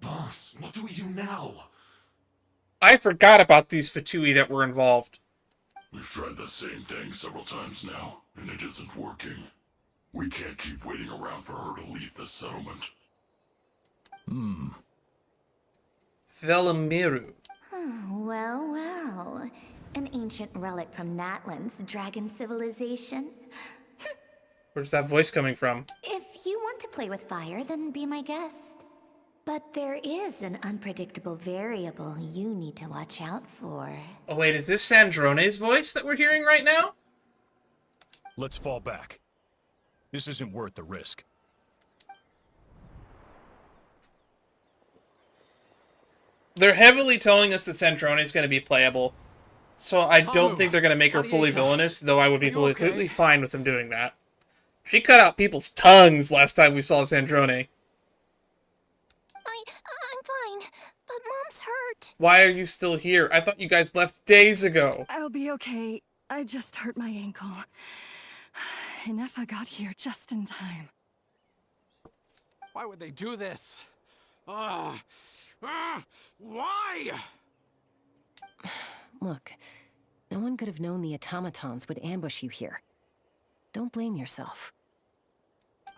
Boss, what do we do now? I forgot about these Fatui that were involved. We've tried the same thing several times now, and it isn't working. We can't keep waiting around for her to leave the settlement. Velimiru. Well, well. An ancient relic from Natlan's dragon civilization. Where's that voice coming from? If you want to play with fire, then be my guest. But there is an unpredictable variable you need to watch out for. Oh wait, is this Sandrone's voice that we're hearing right now? Let's fall back. This isn't worth the risk. they're heavily telling us that Sandrone is going to be playable. So I don't think they're going to make her fully villainous, though I would be completely fine with them doing that. She cut out people's tongues last time we saw Sandrone. I'm fine, but Mom's hurt. Why are you still here? I thought you guys left days ago. I'll be okay. I just hurt my ankle. Ineffa got here just in time. Why would they do this? Why? Look, no one could have known the automatons would ambush you here. Don't blame yourself.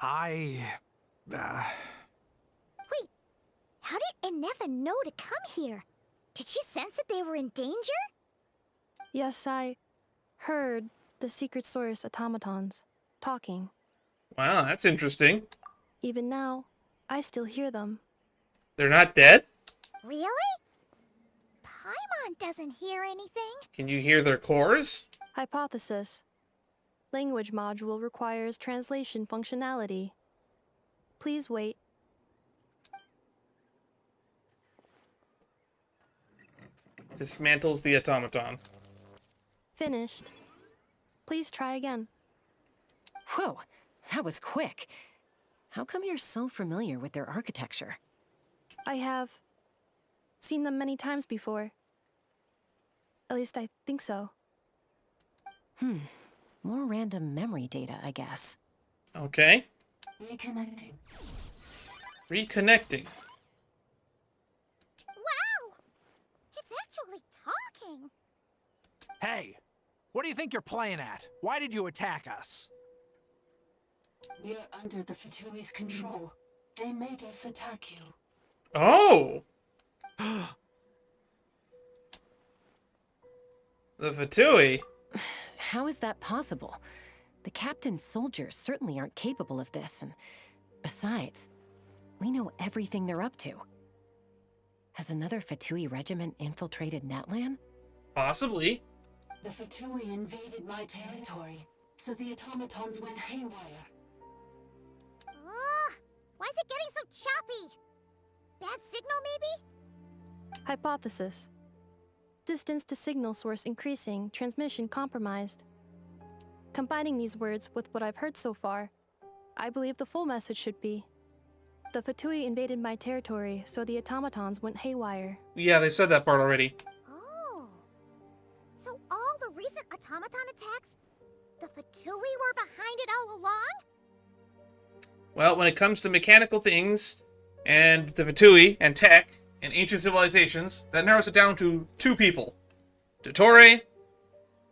Wait, how did Ineffa know to come here? Did she sense that they were in danger? Yes, I heard the secret source automatons talking. Wow, that's interesting. Even now, I still hear them. They're not dead? Really? Paimon doesn't hear anything. Can you hear their cores? Hypothesis. Language module requires translation functionality. Please wait. Dismantles the automaton. Finished. Please try again. Whoa, that was quick. How come you're so familiar with their architecture? I have seen them many times before. At least I think so. More random memory data, I guess. Okay. Reconnecting. Reconnecting. Wow! It's actually talking. Hey, what do you think you're playing at? Why did you attack us? We're under the Fatui's control. They made us attack you. Oh! The Fatui? How is that possible? The captain's soldiers certainly aren't capable of this, and besides, we know everything they're up to. Has another Fatui regiment infiltrated Natlan? Possibly. The Fatui invaded my territory, so the automatons went haywire. Why is it getting so choppy? Bad signal, maybe? Hypothesis. Distance to signal source increasing, transmission compromised. Combining these words with what I've heard so far, I believe the full message should be: the Fatui invaded my territory, so the automatons went haywire. Yeah, they said that part already. Oh. So all the recent automaton attacks, the Fatui were behind it all along? Well, when it comes to mechanical things, and the Fatui, and tech, and ancient civilizations, that narrows it down to two people. Dottore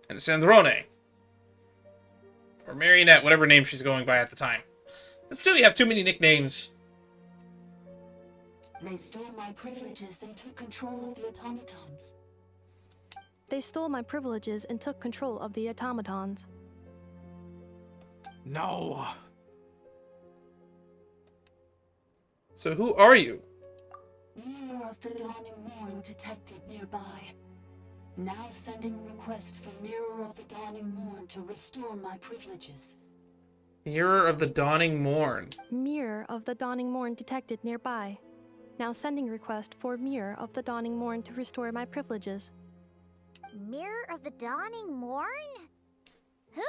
and Sandrone. Or Marionette, whatever name she's going by at the time. The Fatui have too many nicknames. They stole my privileges and took control of the automatons. They stole my privileges and took control of the automatons. No. So who are you? Mirror of the Dawning Morn detected nearby. Now sending request for Mirror of the Dawning Morn to restore my privileges. Mirror of the Dawning Morn. Mirror of the Dawning Morn detected nearby. Now sending request for Mirror of the Dawning Morn to restore my privileges. Mirror of the Dawning Morn? Who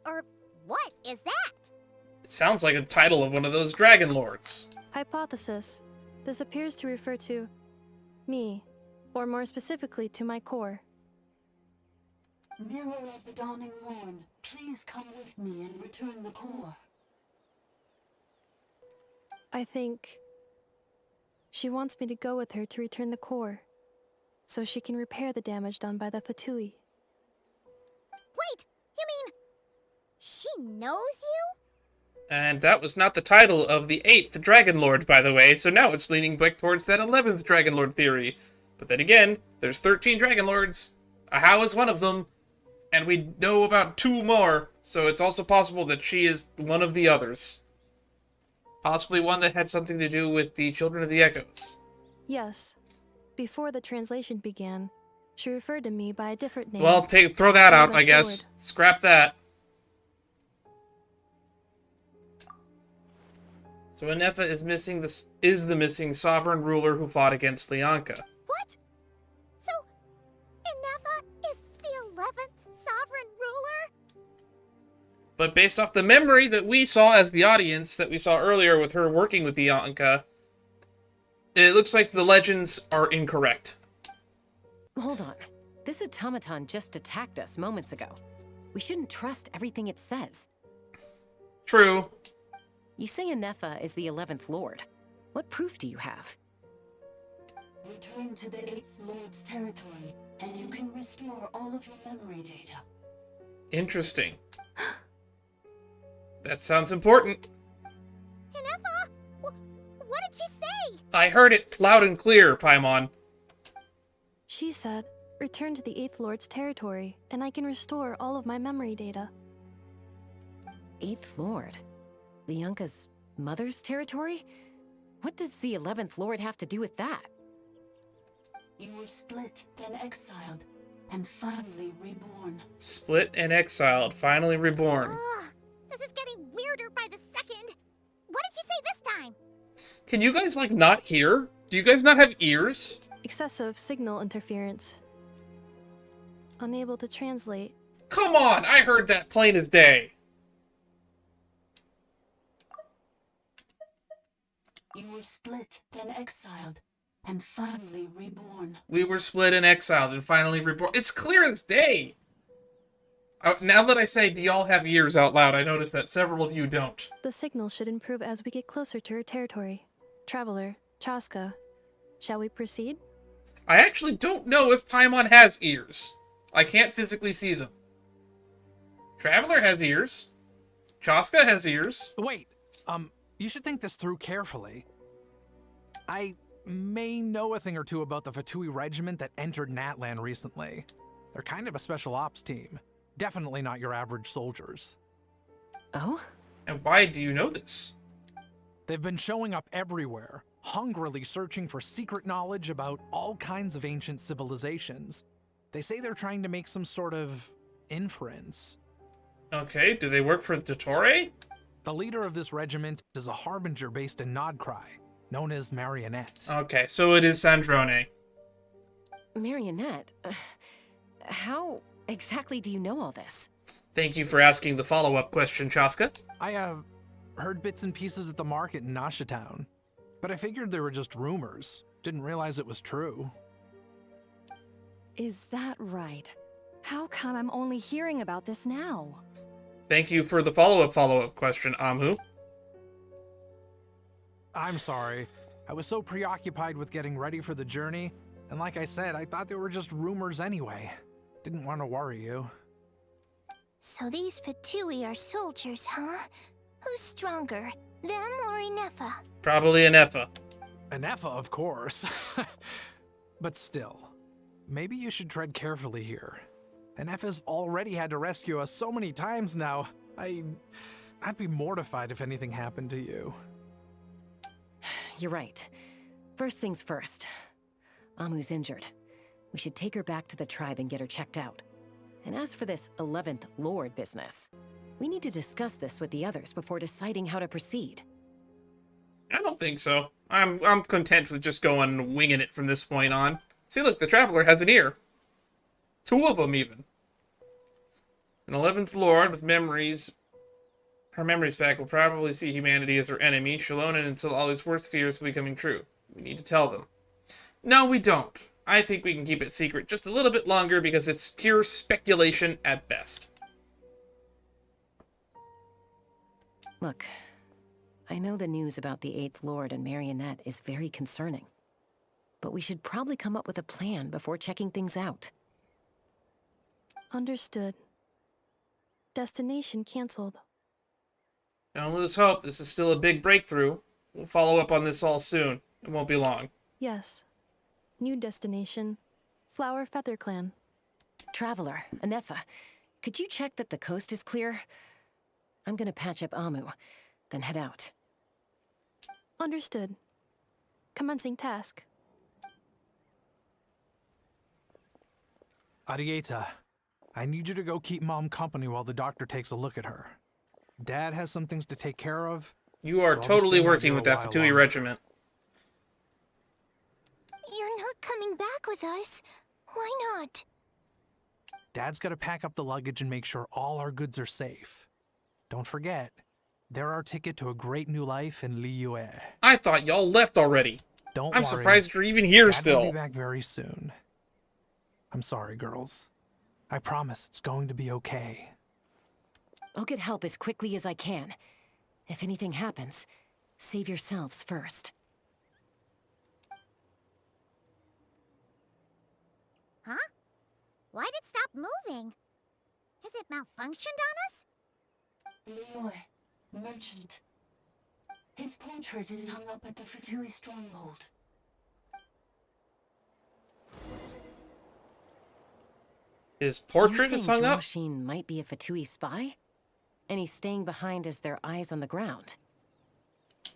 or what is that? It sounds like a title of one of those Dragon Lords. Hypothesis. This appears to refer to me, or more specifically to my core. Mirror of the Dawning Morn, please come with me and return the core. I think she wants me to go with her to return the core, so she can repair the damage done by the Fatui. Wait, you mean she knows you? And that was not the title of the 8th Dragon Lord, by the way, so now it's leaning back towards that 11th Dragon Lord theory. But then again, there's 13 Dragon Lords. Ahau is one of them, and we know about 2 more, so it's also possible that she is one of the others. Possibly one that had something to do with the Children of the Echoes. Yes. Before the translation began, she referred to me by a different name. Well, throw that out, I guess. Scrap that. So Ineffa is the missing sovereign ruler who fought against Lianka. What? 11th sovereign ruler? But based off the memory that we saw as the audience, that we saw earlier with her working with Bianca, it looks like the legends are incorrect. Hold on. This automaton just attacked us moments ago. We shouldn't trust everything it says. True. You say Ineffa is the 11th Lord. What proof do you have? Return to the 8th Lord's territory, and you can restore all of your memory data. Interesting. That sounds important. Ineffa, what did you say? I heard it loud and clear, Paimon. She said, return to the 8th Lord's territory, and I can restore all of my memory data. 8th Lord? Bianca's mother's territory? What does the 11th Lord have to do with that? You were split, then exiled, and finally reborn. Split and exiled, finally reborn. This is getting weirder by the second. What did you say this time? Can you guys, like, not hear? Do you guys not have ears? Excessive signal interference. Unable to translate. Come on! I heard that plain as day. You were split, then exiled, and finally reborn. We were split and exiled and finally reborn. It's clear as day! Now that I say, do y'all have ears out loud, I notice that several of you don't. The signal should improve as we get closer to her territory. Traveler, Chaska, shall we proceed? I actually don't know if Paimon has ears. I can't physically see them. Traveler has ears. Chaska has ears. Wait, you should think this through carefully. I may know a thing or two about the Fatui regiment that entered Natlan recently. They're kind of a special ops team. Definitely not your average soldiers. Oh? And why do you know this? They've been showing up everywhere, hungrily searching for secret knowledge about all kinds of ancient civilizations. They say they're trying to make some sort of inference. Okay, do they work for the Dottore? The leader of this regiment is a harbinger based in Nodcry, known as Marionette. Okay, so it is Sandrone. Marionette? How exactly do you know all this? Thank you for asking the follow-up question, Chaska. I, heard bits and pieces at the market in Nashatown, but I figured they were just rumors. Didn't realize it was true. Is that right? How come I'm only hearing about this now? Thank you for the follow-up question, Amu. I'm sorry. I was so preoccupied with getting ready for the journey, and like I said, I thought they were just rumors anyway. Didn't want to worry you. So these Fatui are soldiers, huh? Who's stronger, them or Ineffa? Probably Ineffa. Ineffa, of course. But still, maybe you should tread carefully here. Ineffa's already had to rescue us so many times now. I'd be mortified if anything happened to you. You're right. First things first. Amu's injured. We should take her back to the tribe and get her checked out. And as for this 11th Lord business, we need to discuss this with the others before deciding how to proceed. I don't think so. I'm content with just going winging it from this point on. See, look, the Traveler has an ear. 2 of them, even. An 11th Lord with memories. Her memories back will probably see humanity as her enemy. She'll own it until all his worst fears will be coming true. We need to tell them. No, we don't. I think we can keep it secret just a little bit longer because it's pure speculation at best. Look, I know the news about the 8th Lord and Marionette is very concerning. But we should probably come up with a plan before checking things out. Understood. Destination canceled. Don't lose hope. This is still a big breakthrough. We'll follow up on this all soon. It won't be long. Yes. New destination. Flower Feather Clan. Traveler, Ineffa, could you check that the coast is clear? I'm gonna patch up Amu, then head out. Understood. Commencing task. Arieta, I need you to go keep Mom company while the doctor takes a look at her. Dad has some things to take care of. You are so totally working with that Fatui regiment. You're not coming back with us. Why not? Dad's got to pack up the luggage and make sure all our goods are safe. Don't forget, they're our ticket to a great new life in Liyue. I thought y'all left already. Don't I'm worry. surprised you're even here Dad still. will be back very soon. I'm sorry, girls. I promise it's going to be okay. I'll get help as quickly as I can. If anything happens, save yourselves first. Huh? Why'd it stop moving? Has it malfunctioned on us? Liyue, merchant. His portrait is hung up at the Fatui stronghold. His portrait You're is saying hung up? Joshine might be a Fatui spy? And he's staying behind as their eyes on the ground.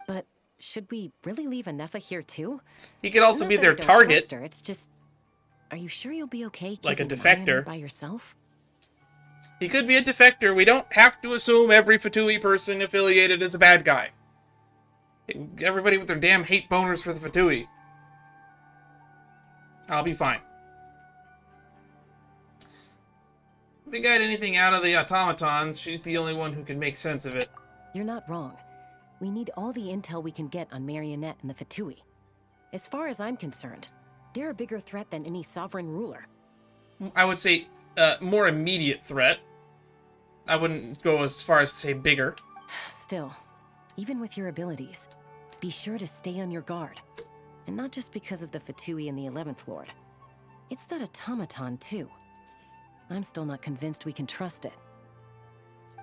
But should we really leave Ineffa here too? He could also Not be that I their don't target. trust her, it's just, are you sure you'll be okay Like a keeping an eye on her defector. by yourself? He could be a defector. We don't have to assume every Fatui person affiliated is a bad guy. Everybody with their damn hate boners for the Fatui. I'll be fine. If we got anything out of the automatons, she's the only one who can make sense of it. You're not wrong. We need all the intel we can get on Marionette and the Fatui. As far as I'm concerned, they're a bigger threat than any sovereign ruler. I would say more immediate threat. I wouldn't go as far as to say bigger. Still, even with your abilities, be sure to stay on your guard. And not just because of the Fatui and the 11th Lord. It's that automaton, too. I'm still not convinced we can trust it.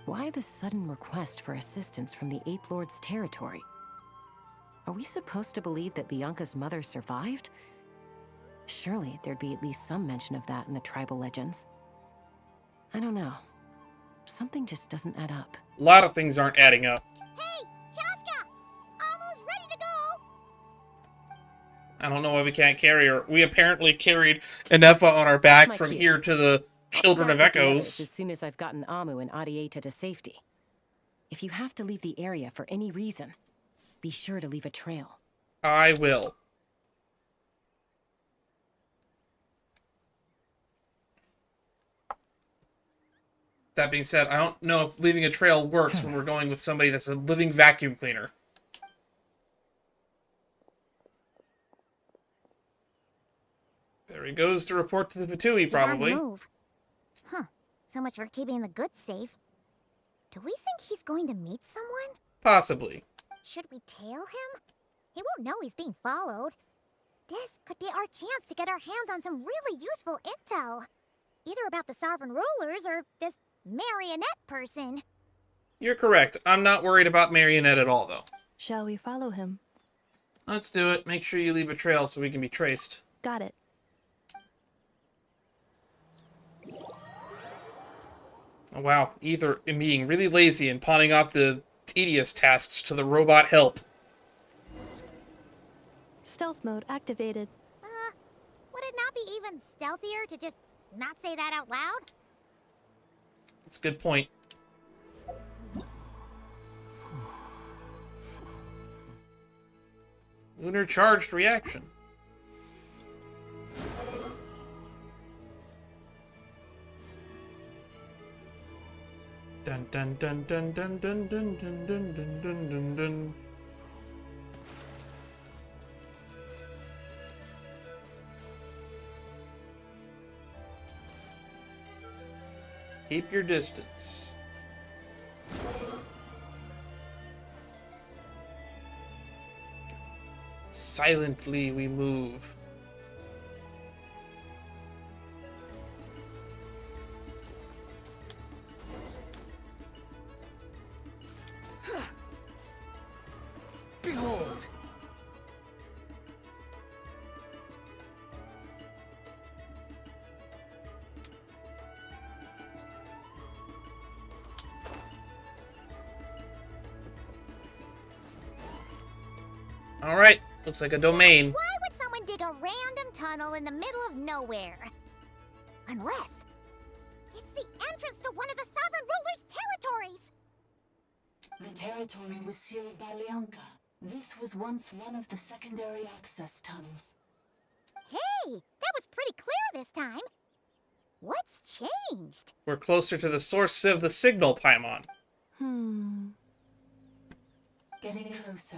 Why the sudden request for assistance from the 8th Lord's territory? Are we supposed to believe that Lianka's mother survived? Surely there'd be at least some mention of that in the tribal legends. I don't know. Something just doesn't add up. A lot of things aren't adding up. Hey, Chaska! Almost ready to go! I don't know why we can't carry her. We apparently carried Ineffa on our back My from cue. here to the Children I'll of get the others Echoes. as soon as I've gotten Amu and Adieta to safety. If you have to leave the area for any reason, be sure to leave a trail. I will. That being said, I don't know if leaving a trail works when we're going with somebody that's a living vacuum cleaner. There he goes to report to the Fatui, He's on the probably. move. Huh. So much for keeping the goods safe. Do we think he's going to meet someone? Possibly. Should we tail him? He won't know he's being followed. This could be our chance to get our hands on some really useful intel. Either about the sovereign rulers or this marionette person. You're correct. I'm not worried about Marionette at all, though. Shall we follow him? Let's do it. Make sure you leave a trail so we can be traced. Got it. Oh, wow. Either being really lazy and pawning off the tedious tasks to the robot help. Stealth mode activated. Would it not be even stealthier to just not say that out loud? That's a good point. Lunar charged reaction. Dun dun dun dun dun dun dun dun dun dun dun dun dun. Keep your distance. Silently we move. Behold! Alright, looks like a domain. Why would someone dig a random tunnel in the middle of nowhere? Unless it's the entrance to one of the sovereign ruler's territories! The territory was sealed by Lianka. This was once one of the secondary access tunnels. Hey, that was pretty clear this time. What's changed? We're closer to the source of the signal, Paimon. Getting closer.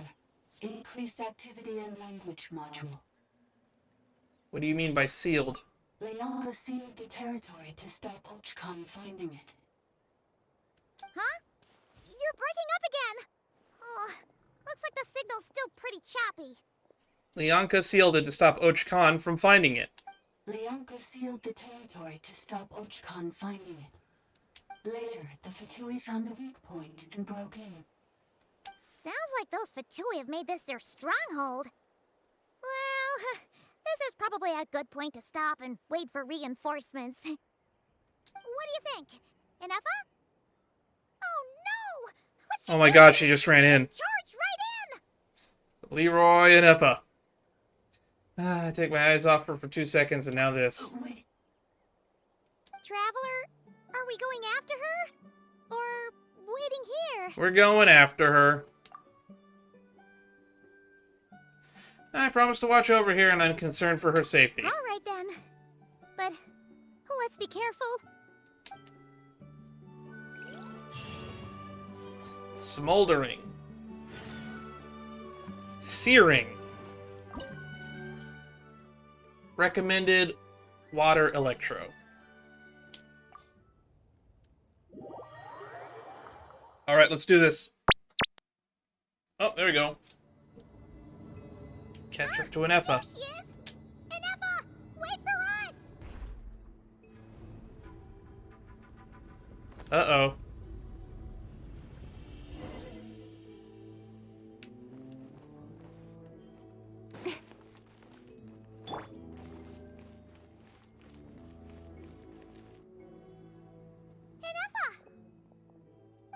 Increased activity in language module. What do you mean by sealed? Leonka sealed the territory to stop Ochcon finding it. Huh? You're breaking up again! Oh, looks like the signal's still pretty choppy. Leonka sealed it to stop Ochcon from finding it. Leonka sealed the territory to stop Ochcon finding it. Later, the Fatui found a weak point and broke in. Sounds like those Fatui have made this their stronghold. Well, this is probably a good point to stop and wait for reinforcements. What do you think? Ineffa? Oh no! What's she Oh my doing? god, she just ran in. Charged right in! Leroy and Ineffa. I take my eyes off her for 2 seconds and now this. Traveler, are we going after her? Or waiting here? We're going after her. I promise to watch over here and I'm concerned for her safety. Alright then. But let's be careful. Smoldering. Searing. Recommended water electro. Alright, let's do this. Oh, there we go. Catch up to Ineffa. There she is! Ineffa! Wait for us! Uh-oh.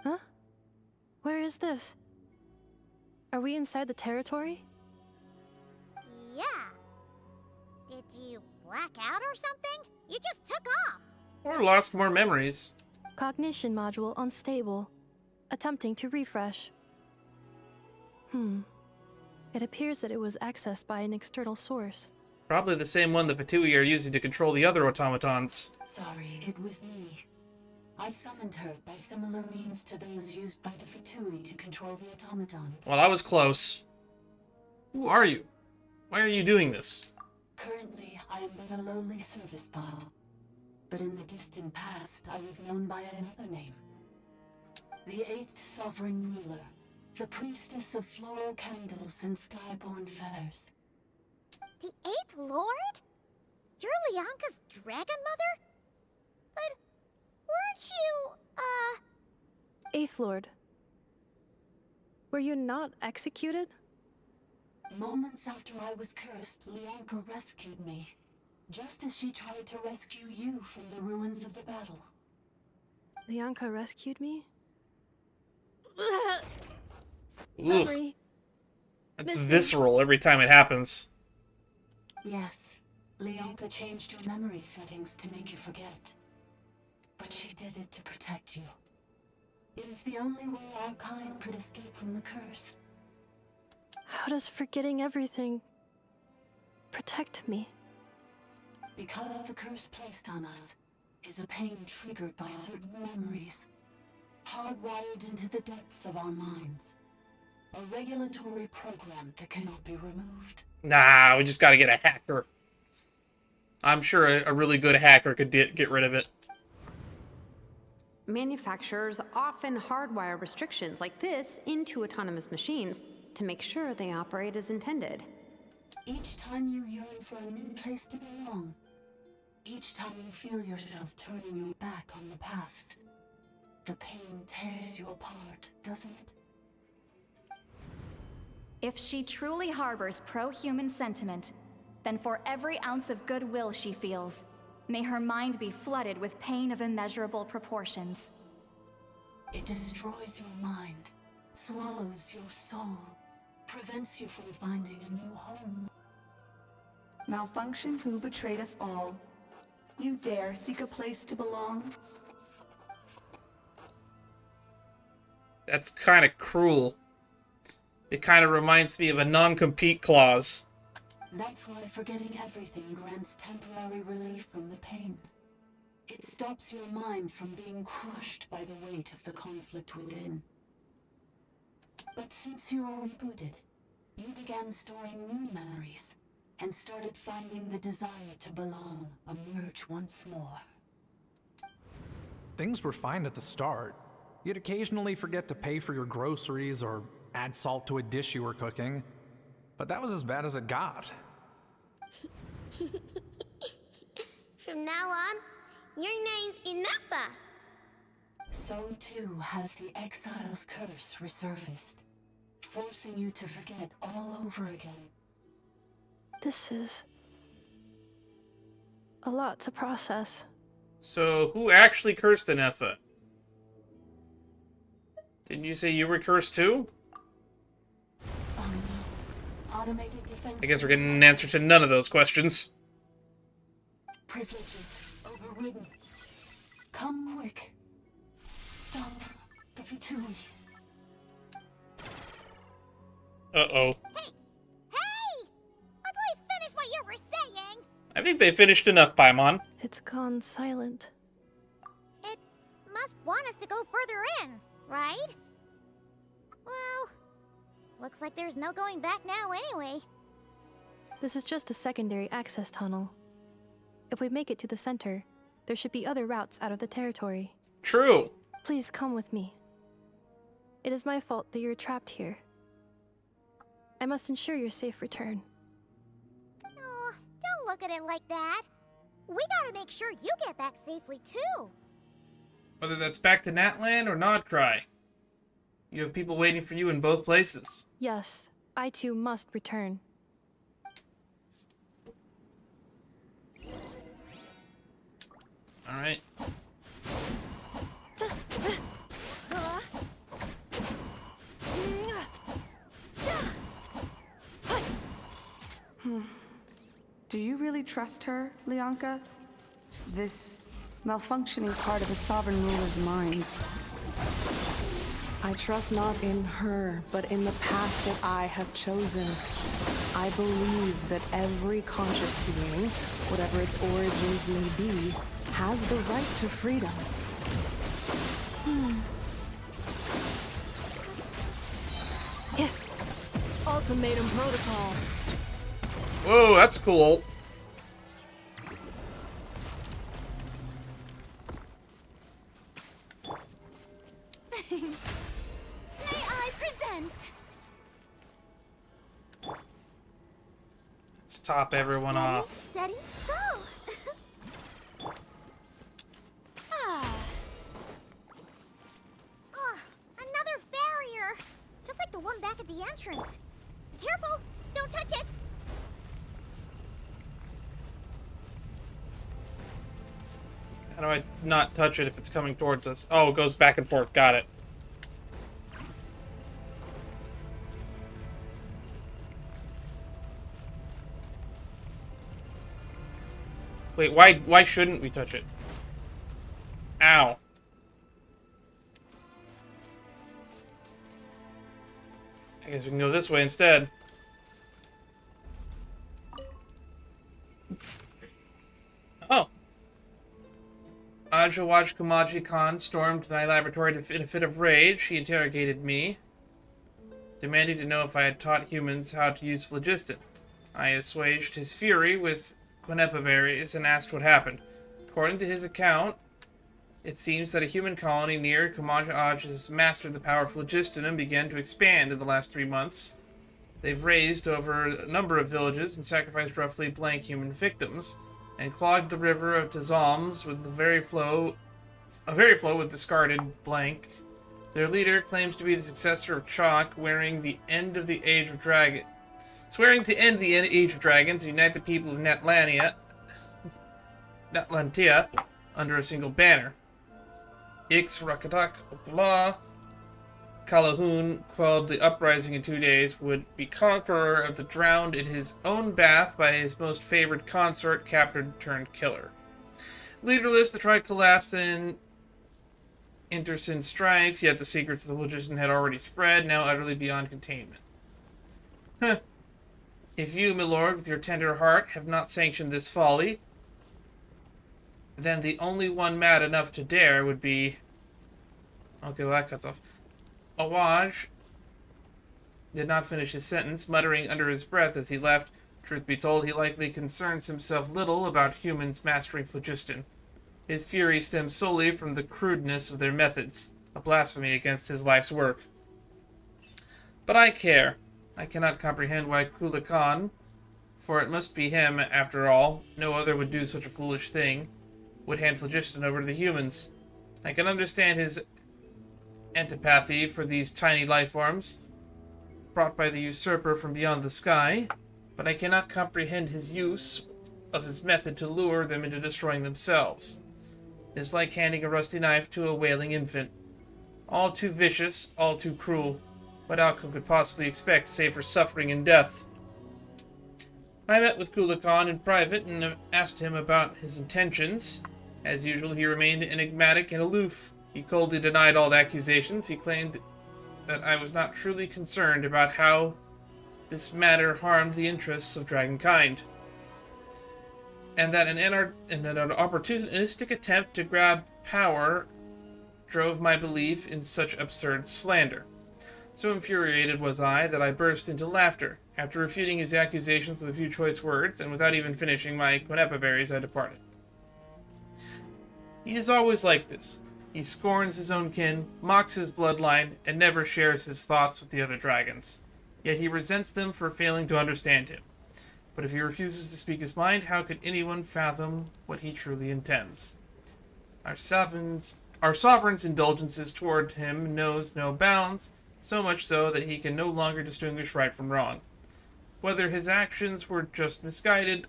Huh? Where is this? Are we inside the territory? Yeah. Did you black out or something? You just took off. Or lost more memories. Cognition module unstable. Attempting to refresh. It appears that it was accessed by an external source. Probably the same one the Fatui are using to control the other automatons. Sorry, it was me. I summoned her by similar means to those used by the Fatui to control the automatons. Well, I was close. Who are you? Why are you doing this? Currently, I am but a lowly service bot. But in the distant past, I was known by another name. The 8th Sovereign Ruler. The Priestess of Floral Candles and Skyborn Feathers. The 8th Lord? You're Leonka's dragon mother? But weren't you, Eighth Lord. Were you not executed? Moments after I was cursed, Leonka rescued me. Just as she tried to rescue you from the ruins of the battle. Leonka rescued me? Oof. Memory. That's Missing. visceral every time it happens. Yes, Leonka changed your memory settings to make you forget. But she did it to protect you. It is the only way our kind could escape from the curse. How does forgetting everything protect me? Because the curse placed on us is a pain triggered by certain memories, hardwired into the depths of our minds. A regulatory program that cannot be removed. Nah, we just gotta get a hacker. I'm sure a really good hacker could get rid of it. Manufacturers often hardwire restrictions like this into autonomous machines to make sure they operate as intended. Each time you yearn for a new place to belong, each time you feel yourself turning your back on the past, the pain tears you apart, doesn't it? If she truly harbors pro-human sentiment, then for every ounce of goodwill she feels, may her mind be flooded with pain of immeasurable proportions. It destroys your mind, swallows your soul, prevents you from finding a new home. Malfunction who betrayed us all. You dare seek a place to belong? That's kind of cruel. It kind of reminds me of a non-compete clause. That's why forgetting everything grants temporary relief from the pain. It stops your mind from being crushed by the weight of the conflict within. But since you are rebooted, you began storing new memories and started finding the desire to belong emerge once more. Things were fine at the start. You'd occasionally forget to pay for your groceries or add salt to a dish you were cooking. But that was as bad as it got. From now on, your name's Ineffa. So too has the Exile's curse resurfaced, forcing you to forget all over again. This is a lot to process. So, who actually cursed Ineffa? Didn't you say you were cursed too? Oh no. Automated defense. I guess we're getting an answer to none of those questions. Privileges overridden. Come quick. Stop the Vitui. Uh-oh. Hey! I please finish what you were saying! I think they finished enough, Paimon. It's gone silent. It must want us to go further in, right? Well, looks like there's no going back now anyway. This is just a secondary access tunnel. If we make it to the center, there should be other routes out of the territory. True. Please come with me. It is my fault that you're trapped here. I must ensure your safe return. Oh, don't look at it like that. We gotta make sure you get back safely, too. Whether that's back to Natlan or Nodcry. You have people waiting for you in both places. Yes, I too must return. Alright. Do you really trust her, Lianka? This malfunctioning part of a sovereign ruler's mind. I trust not in her, but in the path that I have chosen. I believe that every conscious being, whatever its origins may be, has the right to freedom. Yeah. Ultimatum protocol. Whoa, that's cool. May I present? Let's top everyone off. Steady, go! Oh, another barrier! Just like the one back at the entrance. Careful! Don't touch it! How do I not touch it if it's coming towards us? Oh, it goes back and forth. Got it. Wait, why shouldn't we touch it? Ow. I guess we can go this way instead. Oh. Ajawaj Kumaji Khan stormed my laboratory in a fit of rage. He interrogated me, demanding to know if I had taught humans how to use phlogiston. I assuaged his fury with Quineppa berries and asked what happened. According to his account, it seems that a human colony near Kumaji Aj has mastered the power of phlogiston and began to expand in the last 3 months. They've raised over a number of villages and sacrificed roughly blank human victims, and clogged the river of Tazams with a very flow with discarded blank. Their leader claims to be the successor of Chalk, swearing to end the Age of Dragons and unite the people of Natlantia under a single banner. Ix Rakatak Okla Kalahun quelled the uprising in 2 days, would be conqueror of the drowned in his own bath by his most favored consort, captured turned killer. Leaderless, the tribe collapsed in Intersin strife, yet the secrets of the phlogiston had already spread, now utterly beyond containment. Huh. If you, my lord, with your tender heart, have not sanctioned this folly, then the only one mad enough to dare would be... Okay, well that cuts off. Awaj did not finish his sentence, muttering under his breath as he left. Truth be told, he likely concerns himself little about humans mastering phlogiston. His fury stems solely from the crudeness of their methods, a blasphemy against his life's work. But I care. I cannot comprehend why Kula Khan, for it must be him, after all, no other would do such a foolish thing, would hand phlogiston over to the humans. I can understand his antipathy for these tiny life forms, brought by the usurper from beyond the sky, but I cannot comprehend his use of his method to lure them into destroying themselves. It is like handing a rusty knife to a wailing infant. All too vicious, all too cruel. What outcome could possibly expect, save for suffering and death? I met with Kula Khan in private and asked him about his intentions. As usual, he remained enigmatic and aloof. He coldly denied all accusations. He claimed that I was not truly concerned about how this matter harmed the interests of dragonkind, and that an opportunistic attempt to grab power drove my belief in such absurd slander. So infuriated was I that I burst into laughter. After refuting his accusations with a few choice words, and without even finishing my quineppa berries, I departed. He is always like this. He scorns his own kin, mocks his bloodline, and never shares his thoughts with the other dragons. Yet he resents them for failing to understand him. But if he refuses to speak his mind, how could anyone fathom what he truly intends? Our sovereign's indulgences toward him knows no bounds, so much so that he can no longer distinguish right from wrong. Whether his actions were just misguided,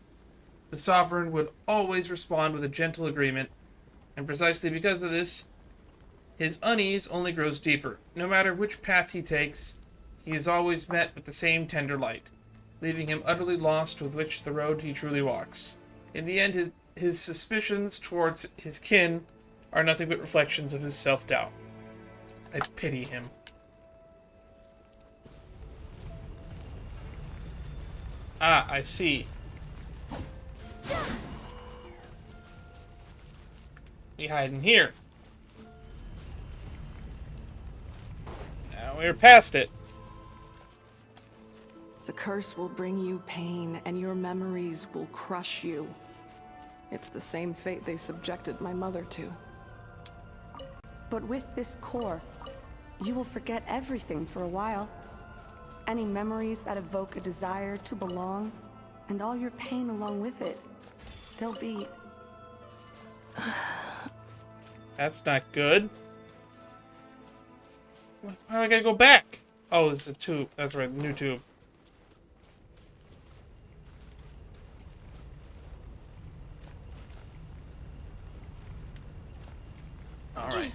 the sovereign would always respond with a gentle agreement, and precisely because of this, his unease only grows deeper. No matter which path he takes, he is always met with the same tender light, leaving him utterly lost with which the road he truly walks. In the end, his suspicions towards his kin are nothing but reflections of his self-doubt. I pity him. Ah, I see. We hide in here. Now we're past it. The curse will bring you pain, and your memories will crush you. It's the same fate they subjected my mother to. But with this core, you will forget everything for a while. Any memories that evoke a desire to belong, and all your pain along with it. They'll be... That's not good. Why do I gotta go back? Oh, this is a tube. That's right, new tube. Alright.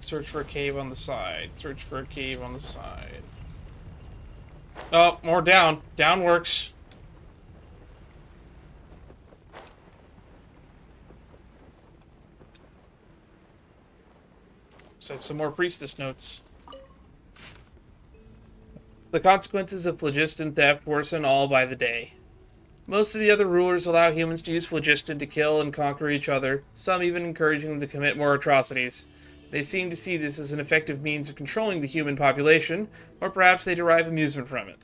Search for a cave on the side. Search for a cave on the side. Oh, more down. Down works. So some more priestess notes. The consequences of phlogiston theft worsen all by the day. Most of the other rulers allow humans to use phlogiston to kill and conquer each other, some even encouraging them to commit more atrocities. They seem to see this as an effective means of controlling the human population, or perhaps they derive amusement from it.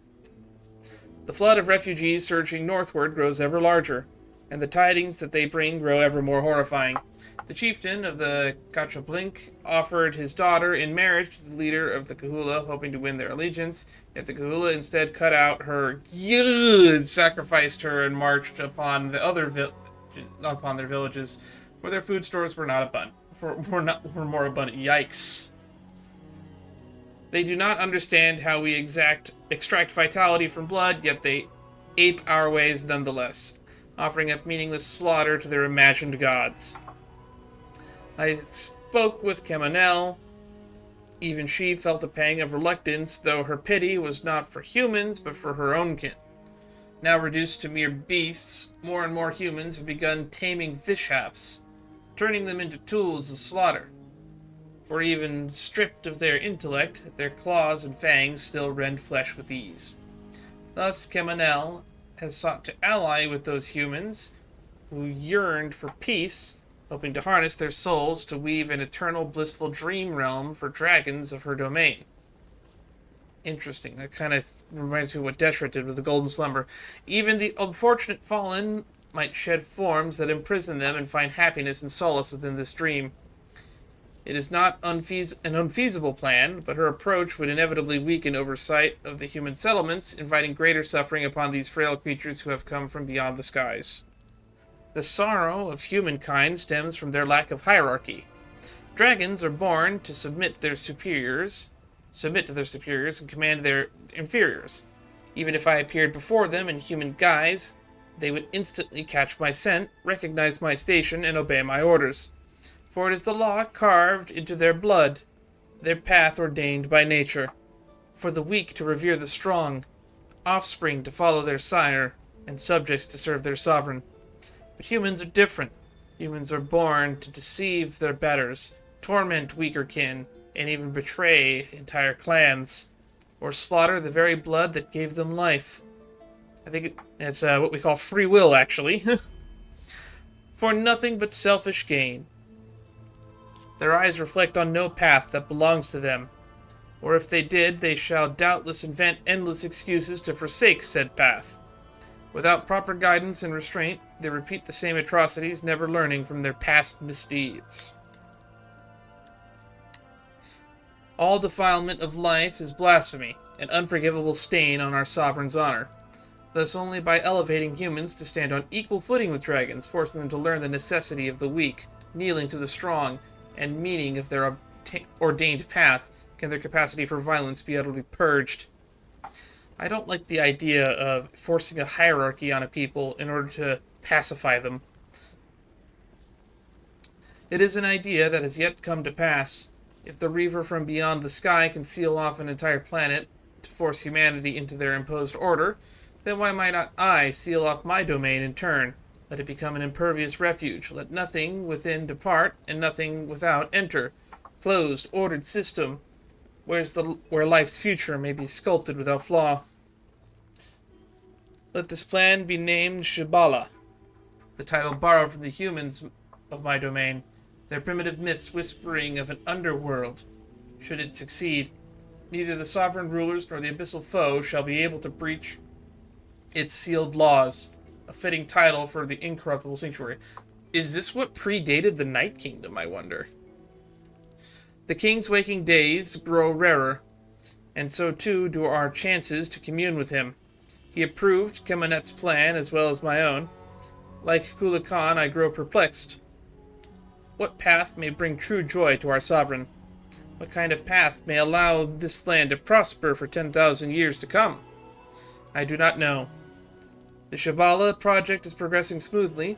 The flood of refugees surging northward grows ever larger, and the tidings that they bring grow ever more horrifying. The chieftain of the Kachablink offered his daughter in marriage to the leader of the Kahula, hoping to win their allegiance, yet the Kahula instead cut out her and sacrificed her and marched upon the other upon their villages, where their food stores were not abundant. Were more abundant. Yikes. They do not understand how we extract vitality from blood, yet they ape our ways nonetheless, offering up meaningless slaughter to their imagined gods. I spoke with Kemanel. Even she felt a pang of reluctance, though her pity was not for humans, but for her own kin. Now reduced to mere beasts, more and more humans have begun taming fishhaps, turning them into tools of slaughter. For even stripped of their intellect, their claws and fangs still rend flesh with ease. Thus, Kemanel has sought to ally with those humans who yearned for peace, hoping to harness their souls to weave an eternal blissful dream realm for dragons of her domain. Interesting. That kind of reminds me of what Deshret did with the Golden Slumber. Even the unfortunate fallen might shed forms that imprison them and find happiness and solace within this dream. It is not an unfeasible plan, but her approach would inevitably weaken oversight of the human settlements, inviting greater suffering upon these frail creatures who have come from beyond the skies. The sorrow of humankind stems from their lack of hierarchy. Dragons are born to submit to their superiors and command their inferiors. Even if I appeared before them in human guise, they would instantly catch my scent, recognize my station, and obey my orders. For it is the law carved into their blood, their path ordained by nature. For the weak to revere the strong, offspring to follow their sire, and subjects to serve their sovereign. But humans are different. Humans are born to deceive their betters, torment weaker kin, and even betray entire clans, or slaughter the very blood that gave them life. I think it's what we call free will, actually. For nothing but selfish gain. Their eyes reflect on no path that belongs to them, or if they did, they shall doubtless invent endless excuses to forsake said path. Without proper guidance and restraint, they repeat the same atrocities, never learning from their past misdeeds. All defilement of life is blasphemy, an unforgivable stain on our sovereign's honor. Thus only by elevating humans to stand on equal footing with dragons, forcing them to learn the necessity of the weak, kneeling to the strong, and meaning of their ordained path, can their capacity for violence be utterly purged. I don't like the idea of forcing a hierarchy on a people in order to pacify them. It is an idea that has yet come to pass. If the Reaver from beyond the sky can seal off an entire planet to force humanity into their imposed order, then why might not I seal off my domain in turn? Let it become an impervious refuge. Let nothing within depart, and nothing without enter. Closed, ordered system, where life's future may be sculpted without flaw. Let this plan be named Shibala, the title borrowed from the humans of my domain, their primitive myths whispering of an underworld. Should it succeed, neither the sovereign rulers nor the abyssal foe shall be able to breach its sealed laws. A fitting title for the incorruptible sanctuary. Is this what predated the Night Kingdom, I wonder? The king's waking days grow rarer, and so too do our chances to commune with him. He approved Kemenet's plan as well as my own. Like Kula Khan, I grow perplexed. What path may bring true joy to our sovereign? What kind of path may allow this land to prosper for 10,000 years to come? I do not know. The Shibala project is progressing smoothly,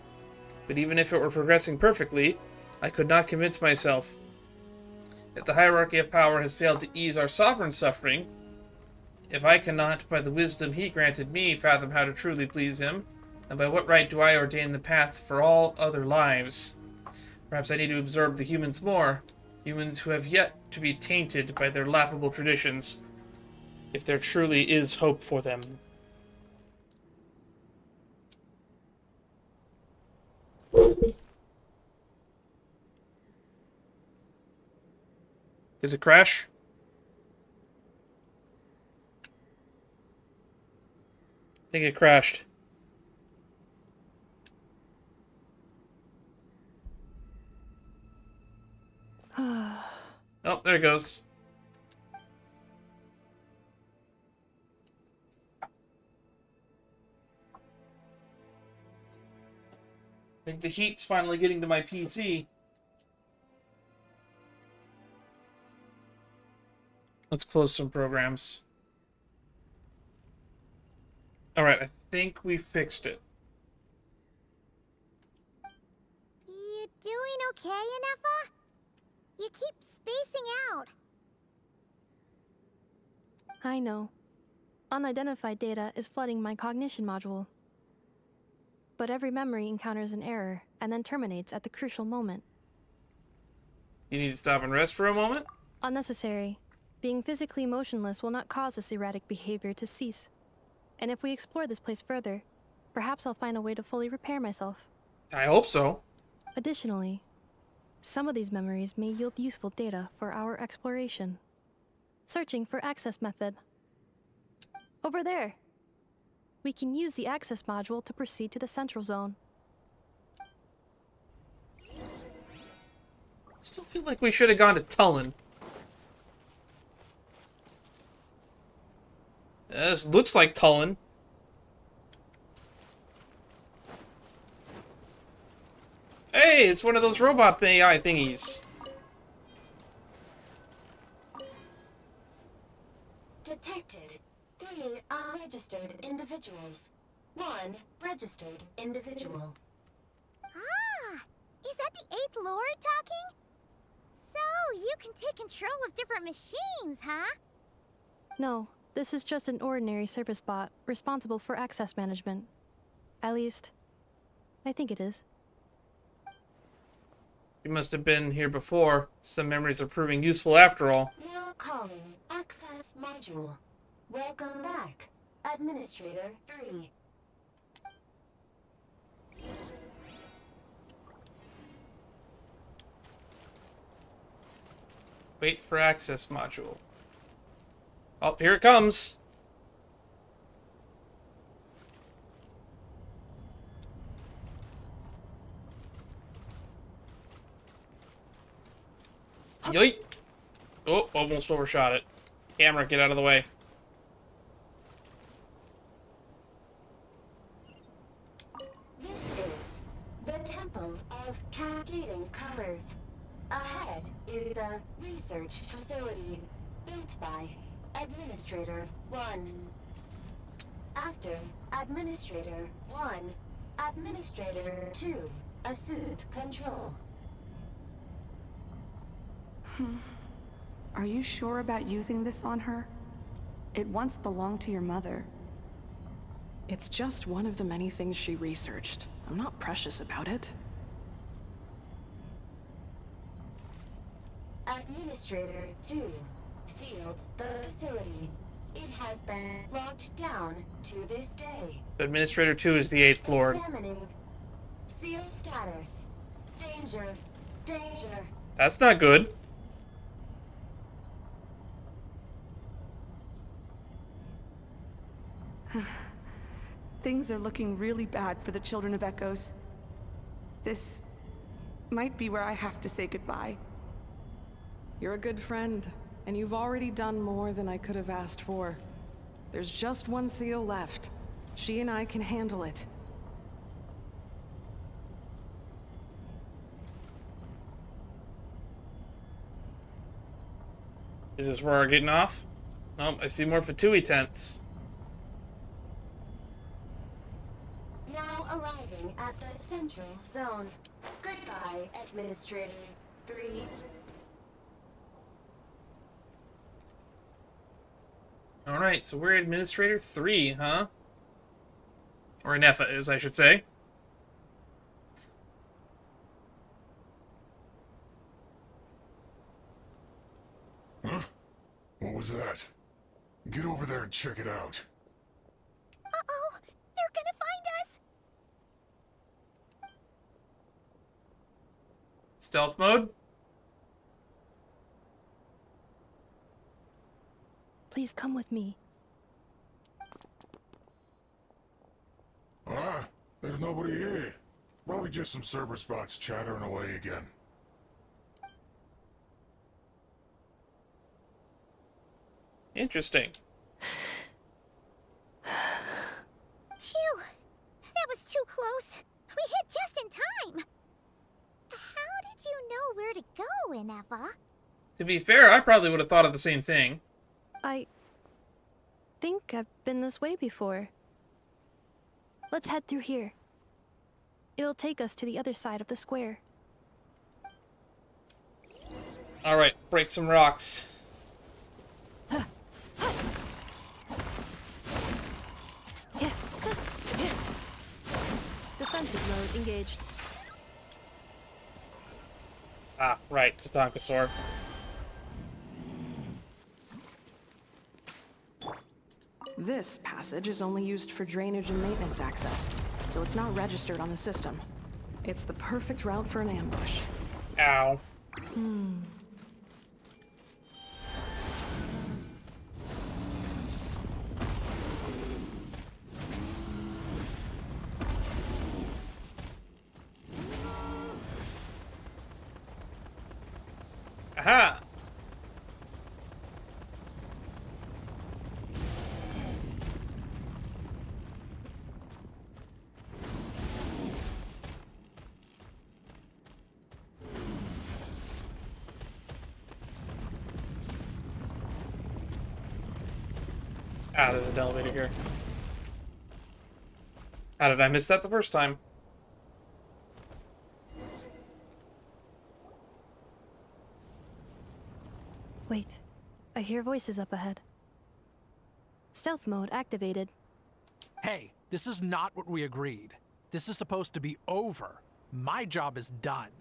but even if it were progressing perfectly, I could not convince myself. If the hierarchy of power has failed to ease our sovereign's suffering, if I cannot, by the wisdom he granted me, fathom how to truly please him, then by what right do I ordain the path for all other lives? Perhaps I need to absorb the humans more, humans who have yet to be tainted by their laughable traditions, if there truly is hope for them. Did it crash? I think it crashed. Oh, there it goes. I think the heat's finally getting to my PC. Let's close some programs. Alright, I think we fixed it. You doing okay, Ineffa? You keep spacing out. I know. Unidentified data is flooding my cognition module. But every memory encounters an error and then terminates at the crucial moment. You need to stop and rest for a moment? Unnecessary. Being physically motionless will not cause this erratic behavior to cease. And if we explore this place further, perhaps I'll find a way to fully repair myself. I hope so. Additionally, some of these memories may yield useful data for our exploration. Searching for access method. Over there. We can use the access module to proceed to the central zone. Still feel like we should have gone to Tullen. This looks like Tullen. Hey, it's one of those robot AI thingies. Detected 3 unregistered individuals. 1 registered individual. Ah! Is that the 8th Lord talking? So, you can take control of different machines, huh? No, this is just an ordinary service bot responsible for access management. At least, I think it is. You must have been here before. Some memories are proving useful after all. Now calling access module. Welcome back, Administrator 3. Wait for access module. Oh, here it comes. Yoink! Oh, almost overshot it. Camera, get out of the way. This is the Temple of Cascading Colors. Ahead is the research facility built by Administrator 1. After Administrator 1, Administrator 2 assumed control. Are you sure about using this on her? It once belonged to your mother. It's just one of the many things she researched. I'm not precious about it. Administrator 2 sealed the facility. It has been locked down to this day. Administrator 2 is the 8th Lord. Examining seal status. Danger. Danger. That's not good. Things are looking really bad for the Children of Echoes. This might be where I have to say goodbye. You're a good friend, and you've already done more than I could have asked for. There's just one seal left. She and I can handle it. Is this where we're getting off? Nope, I see more Fatui tents. Now arriving at the central zone. Goodbye, Administrator 3. Alright, so we're Administrator 3, huh? Or Ineffa is, I should say. Huh? What was that? Get over there and check it out. Uh-oh! They're gonna find us! Stealth mode? Please come with me. Ah, there's nobody here. Probably just some server spots chattering away again. Interesting. Phew! That was too close. We hit just in time. How did you know where to go, Ineffa? To be fair, I probably would have thought of the same thing. I think I've been this way before. Let's head through here. It'll take us to the other side of the square. Alright, break some rocks. Defensive mode engaged. Ah, right, Tatankasaur. This passage is only used for drainage and maintenance access, so it's not registered on the system. It's the perfect route for an ambush. Ow. Aha! Ah, there's an elevator here. How did I miss that the first time? Wait, I hear voices up ahead. Stealth mode activated. Hey, this is not what we agreed. This is supposed to be over. My job is done.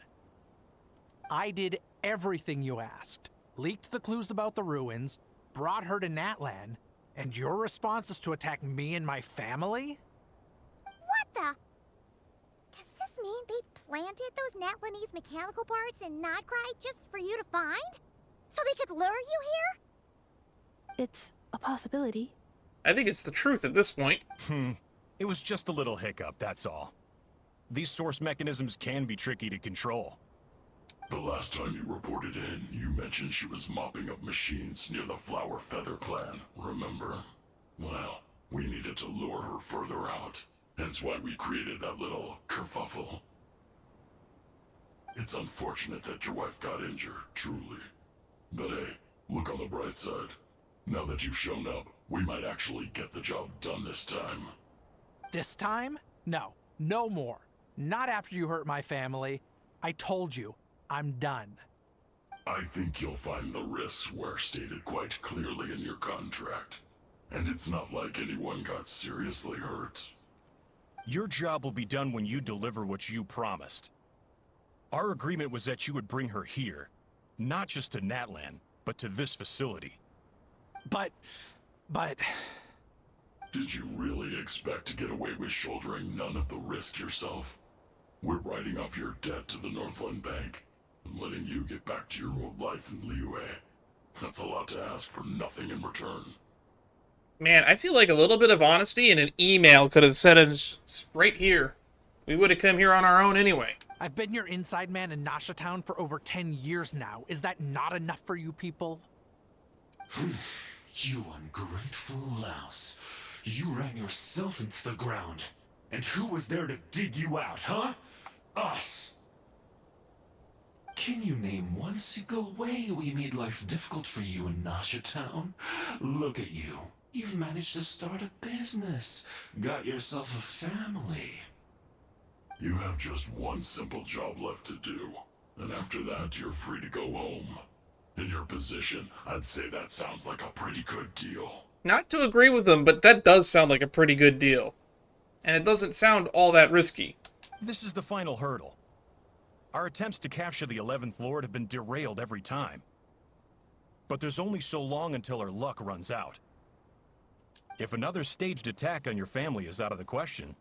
I did everything you asked. Leaked the clues about the ruins, brought her to Natlan, and your response is to attack me and my family? What the? Does this mean they planted those Natlanese mechanical parts in Notcry just for you to find? So they could lure you here? It's a possibility. I think it's the truth at this point. It was just a little hiccup, that's all. These source mechanisms can be tricky to control. The last time you reported in, you mentioned she was mopping up machines near the Flower Feather clan, remember? Well, we needed to lure her further out, hence why we created that little kerfuffle. It's unfortunate that your wife got injured, truly. But hey, look on the bright side. Now that you've shown up, we might actually get the job done this time. This time? No. No more. Not after you hurt my family. I told you, I'm done. I think you'll find the risks were stated quite clearly in your contract. And it's not like anyone got seriously hurt. Your job will be done when you deliver what you promised. Our agreement was that you would bring her here. Not just to Natlan, but to this facility. But... Did you really expect to get away with shouldering none of the risk yourself? We're writing off your debt to the Northland Bank, and letting you get back to your old life in Liyue. That's a lot to ask for nothing in return. Man, I feel like a little bit of honesty in an email could have said it right here. We would have come here on our own anyway. I've been your inside man in Nasha Town for over 10 years now. Is that not enough for you people? You ungrateful louse. You ran yourself into the ground. And who was there to dig you out, huh? Us! Can you name one single way we made life difficult for you in Nasha Town? Look at you. You've managed to start a business. Got yourself a family. You have just one simple job left to do. And after that, you're free to go home. In your position, I'd say that sounds like a pretty good deal. Not to agree with them, but that does sound like a pretty good deal. And it doesn't sound all that risky. This is the final hurdle. Our attempts to capture the 11th Lord have been derailed every time. But there's only so long until our luck runs out. If another staged attack on your family is out of the question,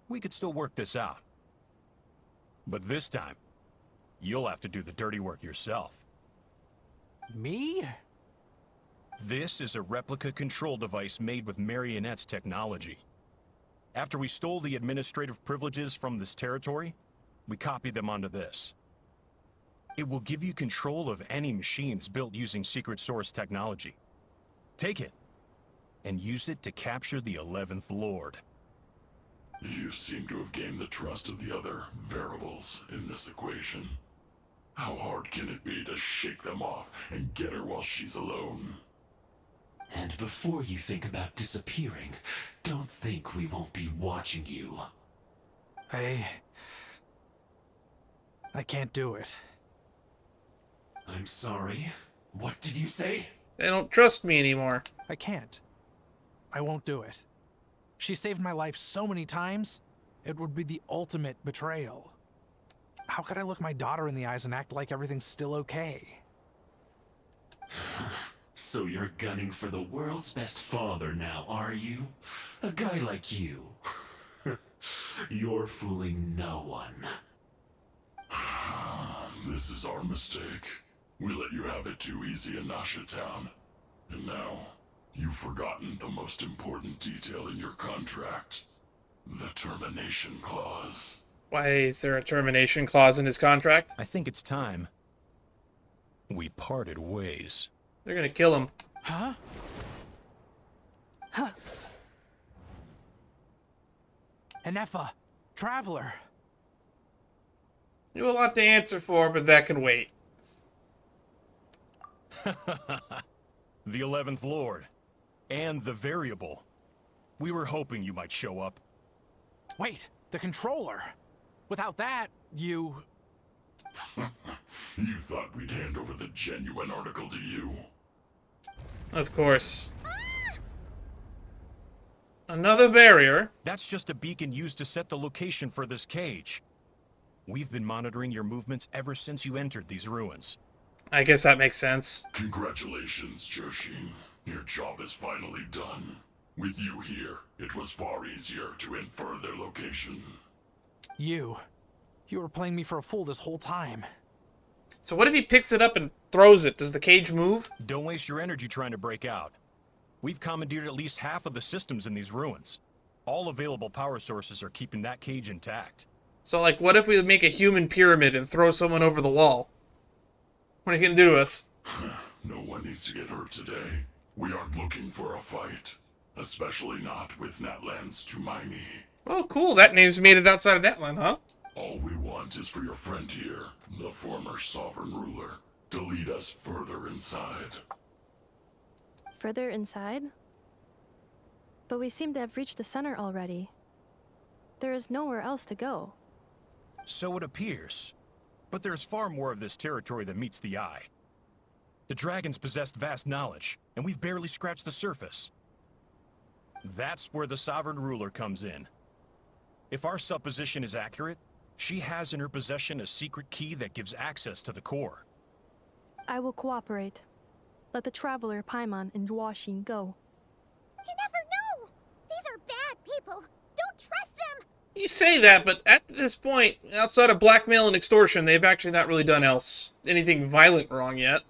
we could still work this out. But this time, you'll have to do the dirty work yourself. Me? This is a replica control device made with Marionette's technology. After we stole the administrative privileges from this territory, we copied them onto this. It will give you control of any machines built using secret source technology. Take it, and use it to capture the 11th Lord. You seem to have gained the trust of the other variables in this equation. How hard can it be to shake them off and get her while she's alone? And before you think about disappearing, don't think we won't be watching you. I can't do it. I'm sorry. What did you say? They don't trust me anymore. I can't. I won't do it. She saved my life so many times, it would be the ultimate betrayal. How could I look my daughter in the eyes and act like everything's still okay? So you're gunning for the world's best father now, are you? A guy like you. You're fooling no one. This is our mistake. We let you have it too easy in Nasha Town. And now, you've forgotten the most important detail in your contract. The termination clause. Why is there a termination clause in his contract? I think it's time we parted ways. They're gonna kill him. Huh? Huh. Ineffa, Traveler. You have a lot to answer for, but that can wait. The 11th Lord. And the Variable. We were hoping you might show up. Wait, the controller. Without that, you... You thought we'd hand over the genuine article to you? Of course. Another barrier. That's just a beacon used to set the location for this cage. We've been monitoring your movements ever since you entered these ruins. I guess that makes sense. Congratulations, Joshin. Your job is finally done. With you here, it was far easier to infer their location. You were playing me for a fool this whole time. So what if he picks it up and throws it? Does the cage move? Don't waste your energy trying to break out. We've commandeered at least half of the systems in these ruins. All available power sources are keeping that cage intact. So, like, what if we make a human pyramid and throw someone over the wall? What are you gonna do to us? No one needs to get hurt today. We aren't looking for a fight. Especially not with Natlan's Tumaini. Oh, cool. That name's made it outside of Natlan, huh? All we want is for your friend here, the former sovereign ruler, to lead us further inside. Further inside? But we seem to have reached the center already. There is nowhere else to go. So it appears. But there's far more of this territory than meets the eye. The dragons possessed vast knowledge, and we've barely scratched the surface. That's where the sovereign ruler comes in. If our supposition is accurate, she has in her possession a secret key that gives access to the core. I will cooperate. Let the Traveler, Paimon, and Dwashin go. You never know! These are bad people! Don't trust them! You say that, but at this point, outside of blackmail and extortion, they've actually not really done anything violent wrong yet.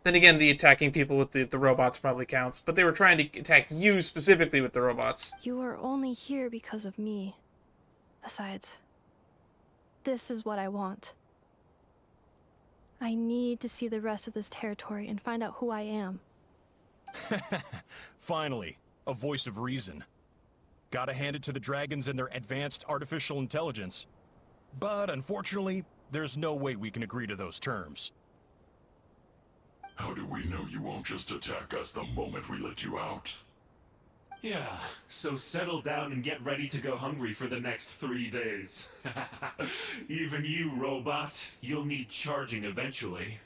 Then again, the attacking people with the robots probably counts, but they were trying to attack you specifically with the robots. You are only here because of me. Besides, this is what I want. I need to see the rest of this territory and find out who I am. Finally, a voice of reason. Gotta hand it to the dragons and their advanced artificial intelligence. But unfortunately, there's no way we can agree to those terms. How do we know you won't just attack us the moment we let you out? Yeah, so settle down and get ready to go hungry for the next 3 days. Even you, robot, you'll need charging eventually.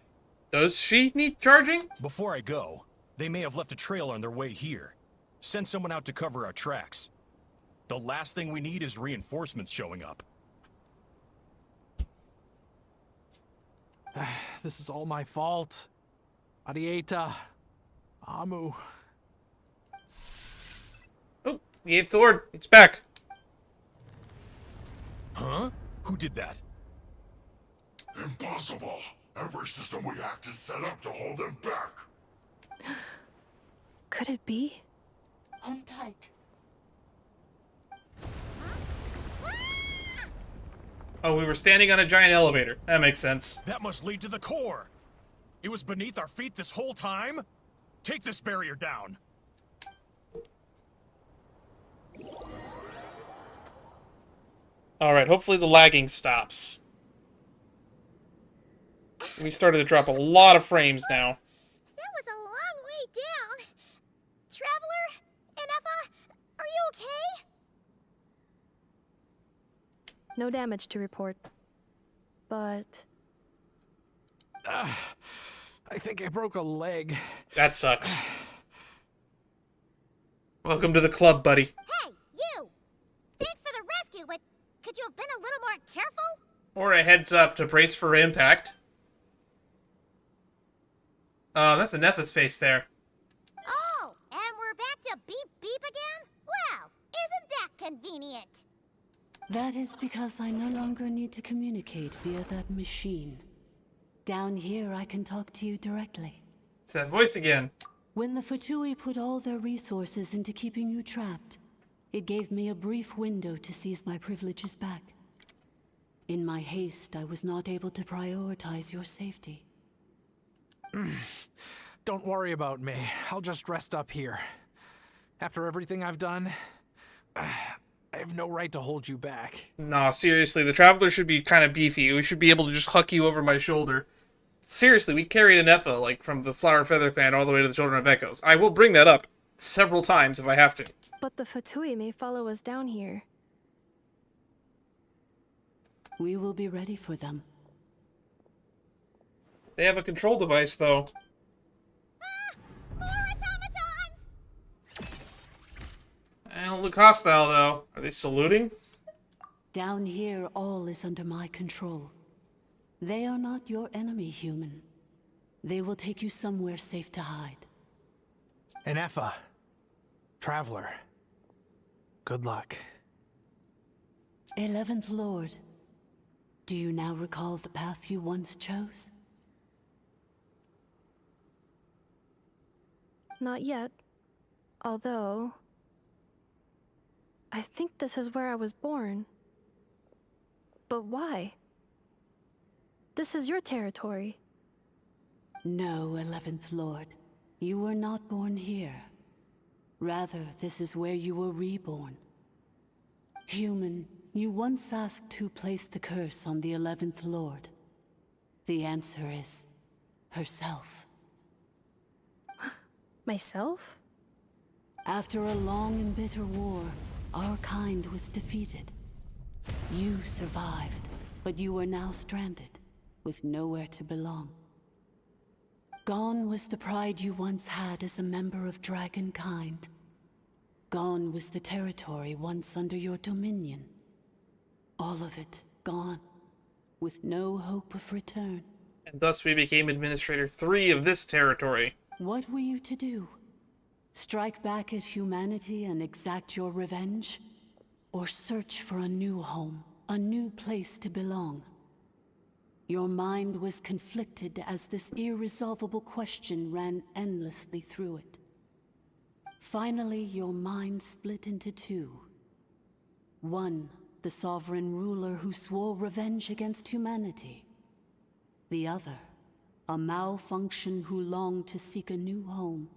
Does she need charging? Before I go, they may have left a trail on their way here. Send someone out to cover our tracks. The last thing we need is reinforcements showing up. This is all my fault. Adieta. Amu. Oh, the 8th Lord. It's back. Huh? Who did that? Impossible. Every system we hacked is set up to hold them back. Could it be? Hold tight. Oh, we were standing on a giant elevator. That makes sense. That must lead to the core. It was beneath our feet this whole time? Take this barrier down. Alright, hopefully the lagging stops. We started to drop a lot of frames now. That was a long way down. Traveler? Ineffa? Are you okay? No damage to report. But... I think I broke a leg. That sucks. Welcome to the club, buddy. Hey, you! Thanks for the rescue, but could you have been a little more careful? Or a heads up to brace for impact. That's Ineffa's face there. Oh, and we're back to beep beep again? Well, isn't that convenient? That is because I no longer need to communicate via that machine. Down here, I can talk to you directly. It's that voice again. When the Fatui put all their resources into keeping you trapped, it gave me a brief window to seize my privileges back. In my haste, I was not able to prioritize your safety. Don't worry about me. I'll just rest up here. After everything I've done, I have no right to hold you back. Nah, seriously, the Traveler should be kind of beefy. We should be able to just huck you over my shoulder. Seriously, we carried Ineffa, like, from the Flower Feather Clan all the way to the Children of Echoes. I will bring that up several times if I have to. But the Fatui may follow us down here. We will be ready for them. They have a control device, though. They don't look hostile, though. Are they saluting? Down here, all is under my control. They are not your enemy, human. They will take you somewhere safe to hide. Ineffa. Traveler. Good luck. 11th Lord. Do you now recall the path you once chose? Not yet. Although... I think this is where I was born. But why? This is your territory. No, 11th Lord. You were not born here. Rather, this is where you were reborn. Human, you once asked who placed the curse on the 11th Lord. The answer is... herself. Myself? After a long and bitter war, our kind was defeated. You survived, but you are now stranded, with nowhere to belong. Gone was the pride you once had as a member of Dragonkind. Gone was the territory once under your dominion. All of it gone, with no hope of return. And thus we became Administrator 3 of this territory. What were you to do? Strike back at humanity and exact your revenge? Or search for a new home, a new place to belong? Your mind was conflicted as this irresolvable question ran endlessly through it. Finally, your mind split into two. One, the sovereign ruler who swore revenge against humanity. The other, a malfunction who longed to seek a new home.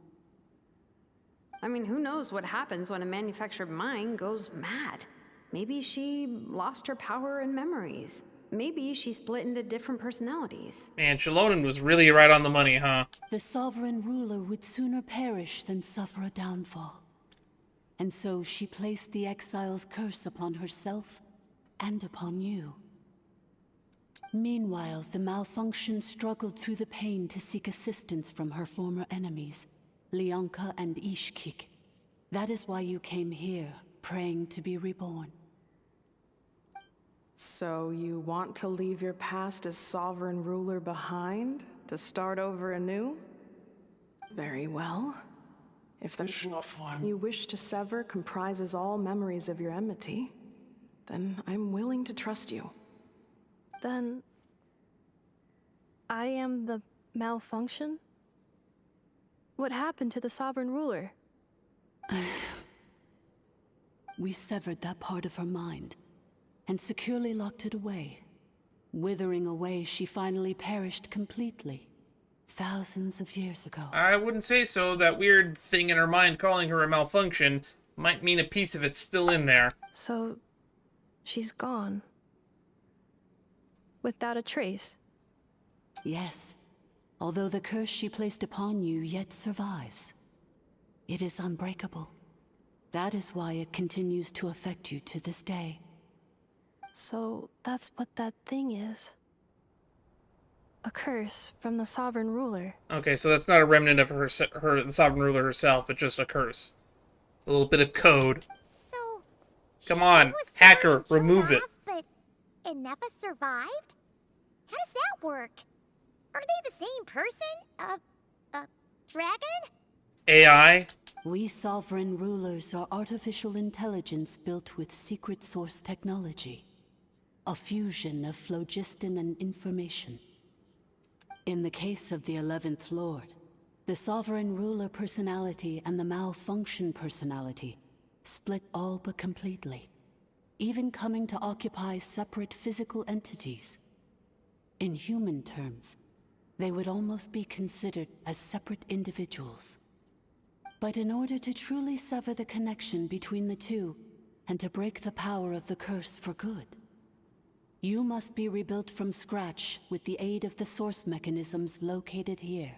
I mean, who knows what happens when a manufactured mind goes mad? Maybe she lost her power and memories. Maybe she split into different personalities. Man, Shalonen was really right on the money, huh? The sovereign ruler would sooner perish than suffer a downfall. And so she placed the exile's curse upon herself and upon you. Meanwhile, the malfunction struggled through the pain to seek assistance from her former enemies, Lianka and Ishkik. That is why you came here, praying to be reborn. So you want to leave your past as sovereign ruler behind, to start over anew? Very well. If the you wish to sever comprises all memories of your enmity, then I'm willing to trust you. Then... I am the malfunction? What happened to the sovereign ruler? We severed that part of her mind, and securely locked it away. Withering away, she finally perished completely, thousands of years ago. I wouldn't say so. That weird thing in her mind calling her a malfunction might mean a piece of it's still in there. So, she's gone. Without a trace. Yes, although the curse she placed upon you yet survives. It is unbreakable. That is why it continues to affect you to this day. So, that's what that thing is. A curse from the sovereign ruler. Okay, so that's not a remnant of the sovereign ruler herself, but just a curse. A little bit of code. So, come on, hacker, remove it. But Ineffa survived? How does that work? Are they the same person? Dragon? AI? We sovereign rulers are artificial intelligence built with secret source technology. A fusion of phlogiston and information. In the case of the 11th Lord, the sovereign ruler personality and the malfunction personality split all but completely, even coming to occupy separate physical entities. In human terms, they would almost be considered as separate individuals. But in order to truly sever the connection between the two, and to break the power of the curse for good, you must be rebuilt from scratch with the aid of the source mechanisms located here,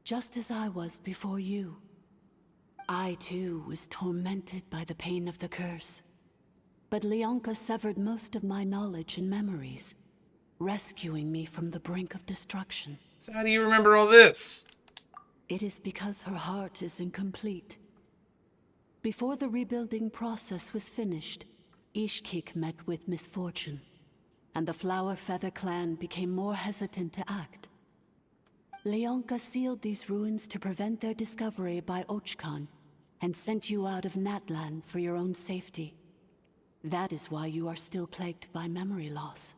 just as I was before you. I too was tormented by the pain of the curse, but Leonka severed most of my knowledge and memories, rescuing me from the brink of destruction. So how do you remember all this? It is because her heart is incomplete. Before the rebuilding process was finished, Ishkik met with misfortune, and the Flower Feather clan became more hesitant to act. Leonka sealed these ruins to prevent their discovery by Ochkan, and sent you out of Natlan for your own safety. That is why you are still plagued by memory loss.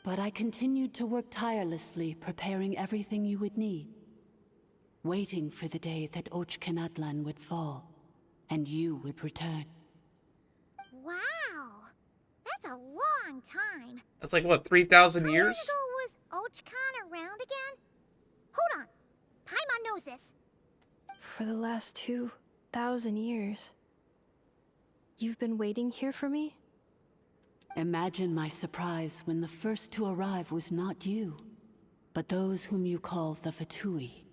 But I continued to work tirelessly, preparing everything you would need, waiting for the day that Ochkanatlan would fall, and you would return. Wow! That's a long time. That's like, what, 3,000 years? How long ago was Ochkan around again? Hold on. Paimon knows this. For the last 2,000 years. You've been waiting here for me? Imagine my surprise when the first to arrive was not you, but those whom you call the Fatui.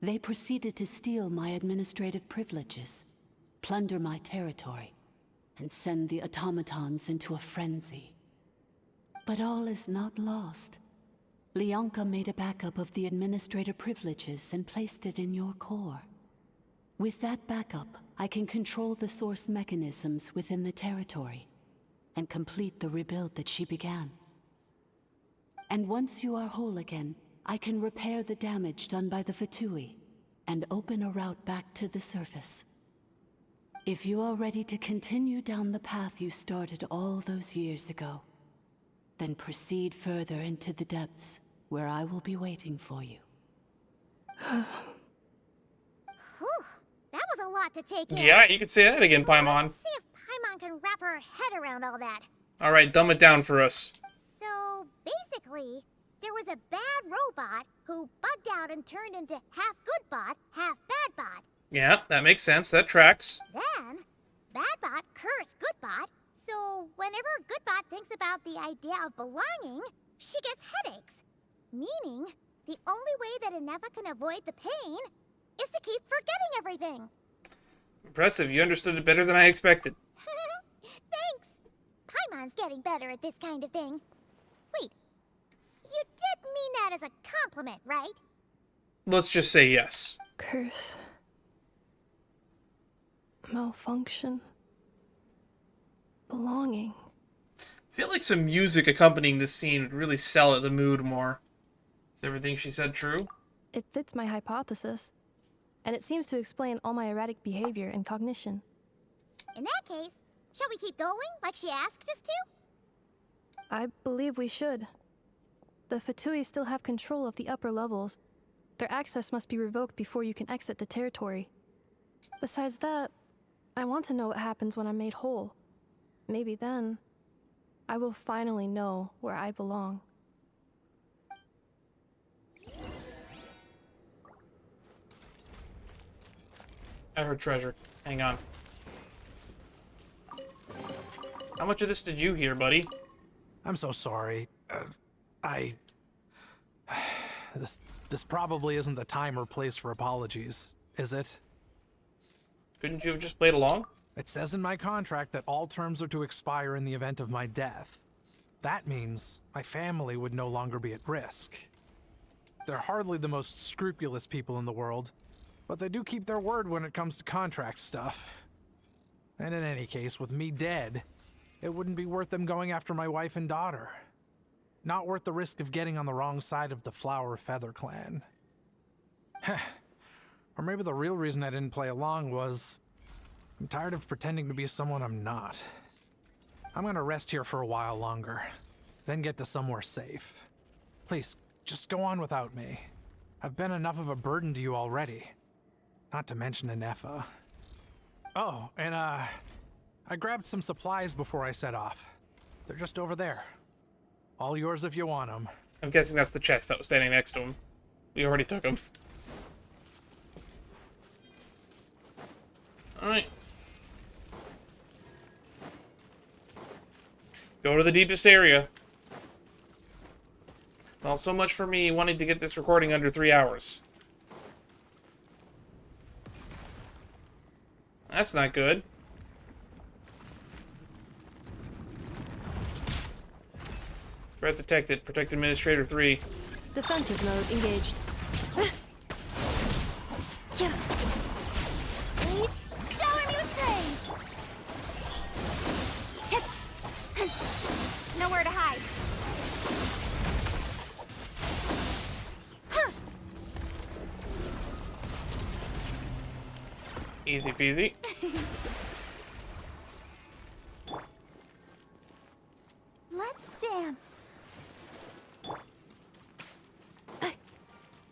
They proceeded to steal my administrative privileges, plunder my territory, and send the automatons into a frenzy. But all is not lost. Leonka made a backup of the administrator privileges and placed it in your core. With that backup, I can control the source mechanisms within the territory and complete the rebuild that she began. And once you are whole again, I can repair the damage done by the Fatui and open a route back to the surface. If you are ready to continue down the path you started all those years ago, then proceed further into the depths, where I will be waiting for you. Whew, that was a lot to take in. Yeah, you could say that again, Paimon. Let's see if Paimon can wrap her head around all that. Alright, dumb it down for us. So, basically, there was a bad robot who bugged out and turned into half good bot, half bad bot. Yeah, that makes sense. That tracks. Then, bad bot cursed good bot, so whenever good bot thinks about the idea of belonging, she gets headaches. Meaning, the only way that Ineffa can avoid the pain is to keep forgetting everything. Impressive. You understood it better than I expected. Thanks. Paimon's getting better at this kind of thing. Wait, you did mean that as a compliment, right? Let's just say yes. Curse. Malfunction. Belonging. I feel like some music accompanying this scene would really sell the mood more. Is everything she said true? It fits my hypothesis, and it seems to explain all my erratic behavior and cognition. In that case, shall we keep going like she asked us to? I believe we should. The Fatui still have control of the upper levels. Their access must be revoked before you can exit the territory. Besides that, I want to know what happens when I'm made whole. Maybe then, I will finally know where I belong. I heard treasure. Hang on. How much of this did you hear, buddy? I'm so sorry. This probably isn't the time or place for apologies, is it? Couldn't you have just played along? It says in my contract that all terms are to expire in the event of my death. That means my family would no longer be at risk. They're hardly the most scrupulous people in the world, but they do keep their word when it comes to contract stuff. And in any case, with me dead, it wouldn't be worth them going after my wife and daughter. Not worth the risk of getting on the wrong side of the Flower Feather clan. Or maybe the real reason I didn't play along was I'm tired of pretending to be someone I'm not. I'm gonna rest here for a while longer, then get to somewhere safe. Please, just go on without me. I've been enough of a burden to you already. Not to mention Ineffa. Oh, and I grabbed some supplies before I set off. They're just over there. All yours if you want them. I'm guessing that's the chest that was standing next to him. We already took him. Alright. Go to the deepest area. Well, so much for me wanting to get this recording under 3 hours. That's not good. Threat detected. Protect Administrator 3. Defensive mode engaged. Shower me with praise! Nowhere to hide. Easy peasy. Let's dance.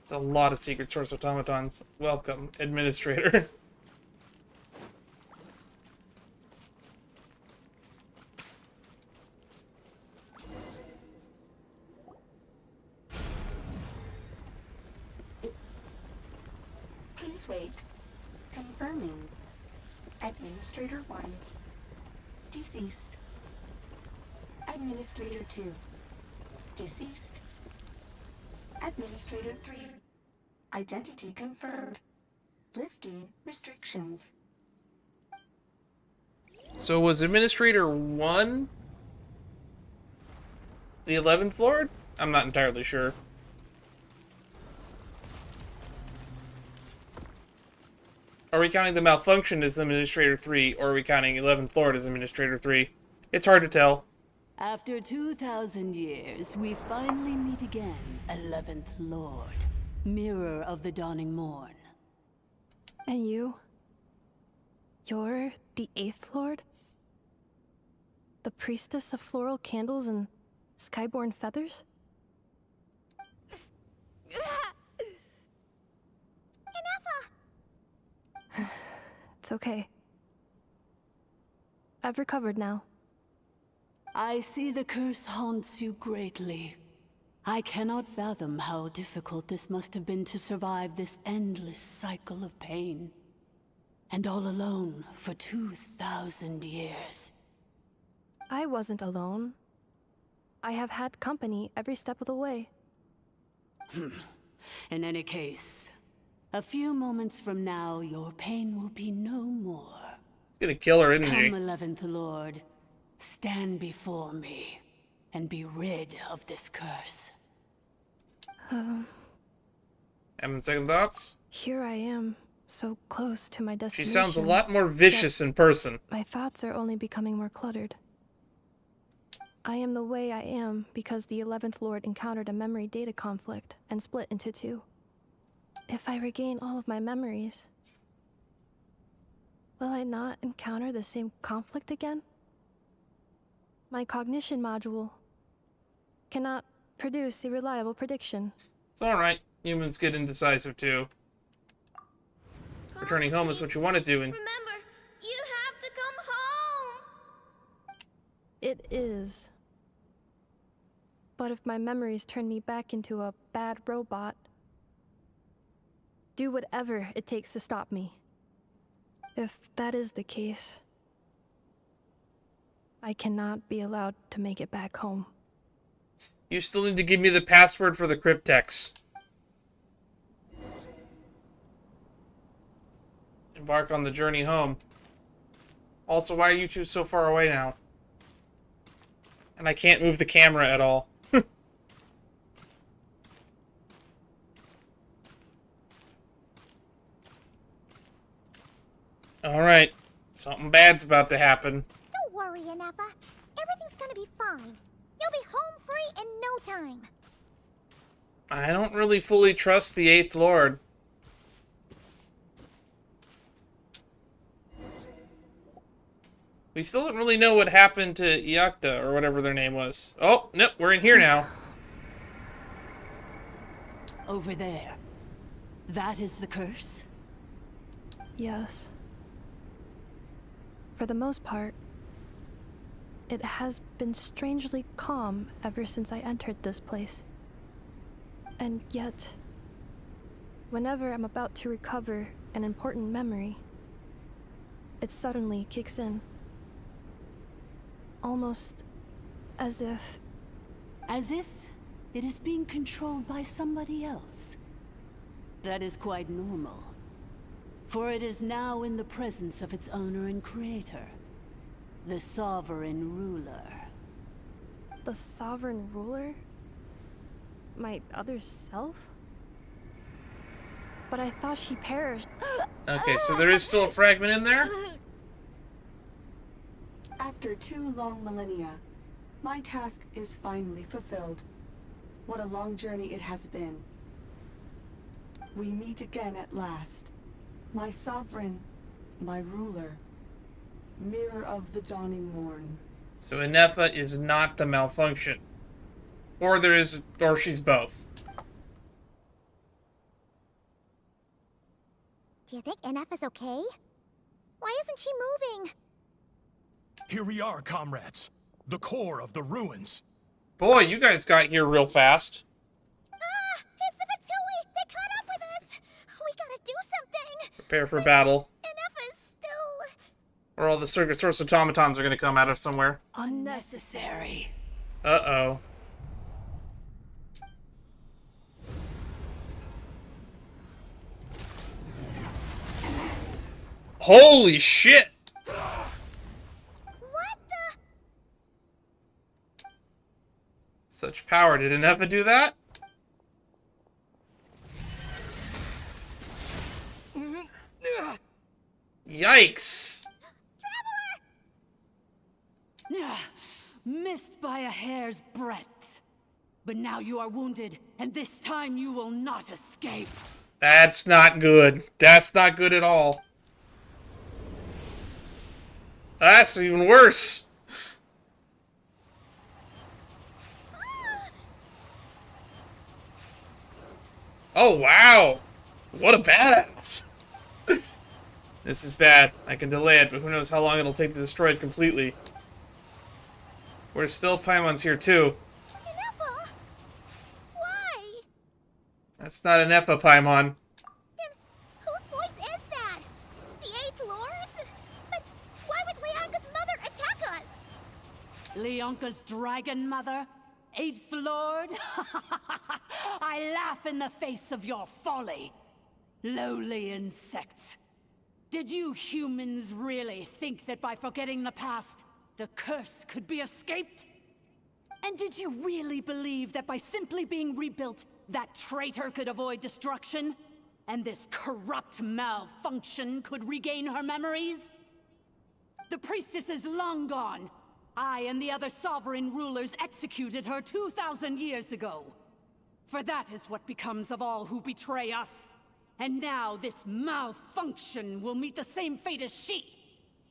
It's a lot of secret source automatons. Welcome, Administrator. Please wait. Confirming. Administrator 1. Deceased. Administrator 2. Deceased. Administrator 3. Identity confirmed. Lifting restrictions. So was Administrator 1 the 11th Lord? I'm not entirely sure. Are we counting the malfunction as Administrator 3, or are we counting 11th Lord as Administrator 3? It's hard to tell. After 2,000 years, we finally meet again, 11th Lord, Mirror of the Dawning Morn. And you? You're the 8th Lord? The priestess of floral candles and skyborn feathers? It's okay. I've recovered now. I see the curse haunts you greatly. I cannot fathom how difficult this must have been to survive this endless cycle of pain. And all alone for 2,000 years. I wasn't alone. I have had company every step of the way. In any case, a few moments from now, your pain will be no more. It's gonna kill her, isn't Come, he? 11th Lord. Stand before me, and be rid of this curse. Having second thoughts? Here I am, so close to my She destination. sounds a lot more vicious in person. My thoughts are only becoming more cluttered. I am the way I am because the 11th Lord encountered a memory data conflict and split into two. If I regain all of my memories, will I not encounter the same conflict again? My cognition module cannot produce a reliable prediction. It's alright. Humans get indecisive too. Returning home is what you want to do, and Remember, you have to come home! It is. But if my memories turn me back into a bad robot, do whatever it takes to stop me. If that is the case, I cannot be allowed to make it back home. you still need to give me the password for the cryptex. Embark on the journey home. Also, why are you two so far away now? And I can't move the camera at all. Alright. Something bad's about to happen. Don't worry, Ineffa. Everything's gonna be fine. You'll be home free in no time. I don't really fully trust the 8th Lord. We still don't really know what happened to Iacta, or whatever their name was. Oh, nope, we're in here now. Over there. That is the curse? Yes. For the most part, it has been strangely calm ever since I entered this place. And yet, whenever I'm about to recover an important memory, it suddenly kicks in. Almost as if... As if it is being controlled by somebody else. That is quite normal. For it is now in the presence of its owner and creator, the Sovereign Ruler. The Sovereign Ruler? My other self? But I thought she perished. Okay, so there is still a fragment in there? After 2 long millennia, my task is finally fulfilled. What a long journey it has been. We meet again at last. My sovereign, my ruler, mirror of the dawning morn. So Ineffa is not the malfunction. Or she's both. Do you think Ineffa's okay? Why isn't she moving? Here we are, comrades. The core of the ruins. Boy, you guys got here real fast. Ah! It's the Fatui! They caught up with us! We gotta do something! Prepare for battle. Ineffa's still... Or all the circuit source automatons are gonna come out of somewhere. Unnecessary. Uh-oh. Holy shit! What the... Such power. Did Ineffa do that? Yikes! Missed by a hair's breadth. But now you are wounded, and this time you will not escape. That's not good. That's not good at all. That's even worse. Oh, wow. What a badass. This is bad. I can delay it, but who knows how long it'll take to destroy it completely. We're still Paimon's here, too. Ineffa? Why? That's not Ineffa, Paimon. Then whose voice is that? The 8th Lord's? But why would Leonka's mother attack us? Leonka's dragon mother? 8th Lord? I laugh in the face of your folly. Lowly insects. Did you humans really think that by forgetting the past, the curse could be escaped? And did you really believe that by simply being rebuilt, that traitor could avoid destruction? And this corrupt malfunction could regain her memories? The priestess is long gone. I and the other sovereign rulers executed her 2,000 years ago. For that is what becomes of all who betray us. And now this malfunction will meet the same fate as she.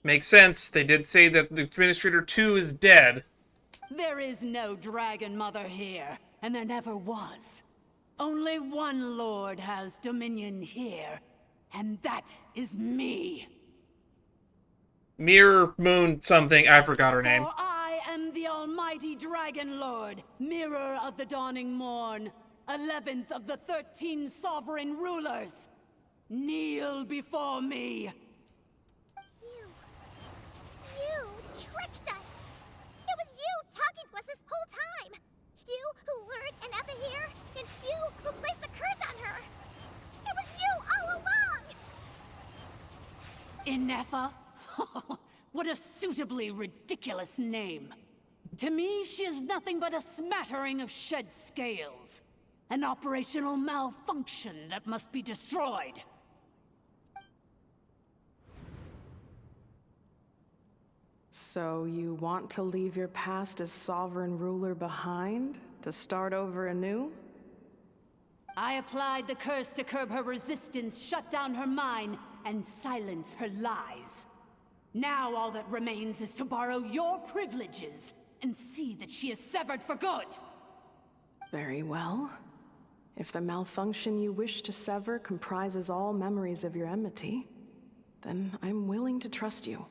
Makes sense. They did say that the Administrator 2 is dead. There is no Dragon Mother here, and there never was. Only one Lord has dominion here, and that is me. Mirror Moon something. I forgot her name. For I am the almighty Dragon Lord, Mirror of the Dawning Morn, 11th of the 13 sovereign rulers. Kneel before me. You tricked us! It was you talking to us this whole time! You who lured Ineffa here, and you who placed the curse on her! It was you all along! Ineffa? What a suitably ridiculous name. To me, she is nothing but a smattering of shed scales. An operational malfunction that must be destroyed. So you want to leave your past as sovereign ruler behind, to start over anew? I applied the curse to curb her resistance, shut down her mind, and silence her lies. Now all that remains is to borrow your privileges and see that she is severed for good. Very well. If the malfunction you wish to sever comprises all memories of your enmity, then I'm willing to trust you.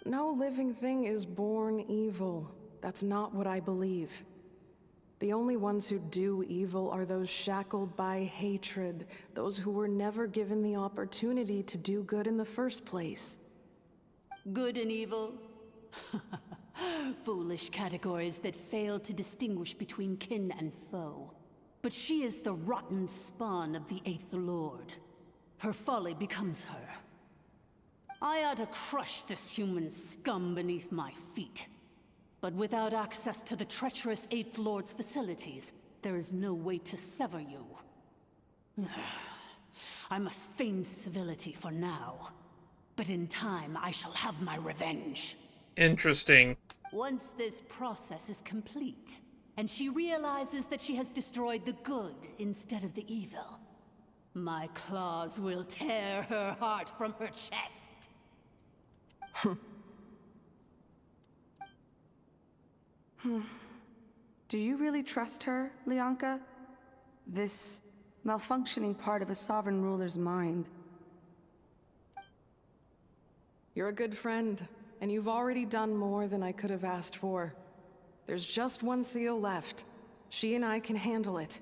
No living thing is born evil. That's not what I believe. The only ones who do evil are those shackled by hatred, those who were never given the opportunity to do good in the first place. Good and evil? Foolish categories that fail to distinguish between kin and foe. But she is the rotten spawn of the Eighth Lord. Her folly becomes her. I ought to crush this human scum beneath my feet. But without access to the treacherous Eighth Lord's facilities, there is no way to sever you. I must feign civility for now. But in time, I shall have my revenge. Interesting. Once this process is complete, and she realizes that she has destroyed the good instead of the evil, my claws will tear her heart from her chest. Do you really trust her, Lianka? This malfunctioning part of a sovereign ruler's mind. You're a good friend, and you've already done more than I could have asked for. There's just one seal left. She and I can handle it.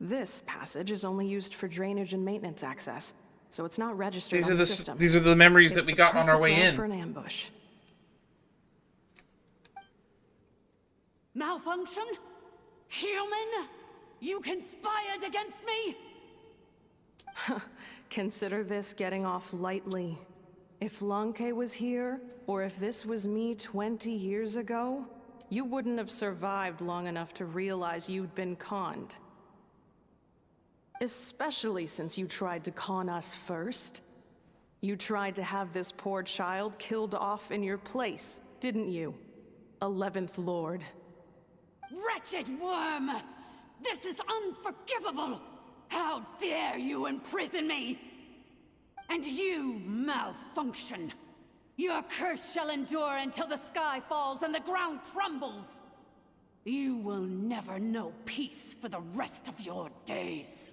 This passage is only used for drainage and maintenance access, so it's not registered on the system. These are the memories that It's we the got on our perfect way route in. for an ambush. Malfunction? Human? You conspired against me? Consider this getting off lightly. If Lanke was here, or if this was me 20 years ago, you wouldn't have survived long enough to realize you'd been conned. Especially since you tried to con us first. You tried to have this poor child killed off in your place, didn't you? 11th Lord. Wretched worm! This is unforgivable! How dare you imprison me! And you, malfunction! Your curse shall endure until the sky falls and the ground crumbles! You will never know peace for the rest of your days.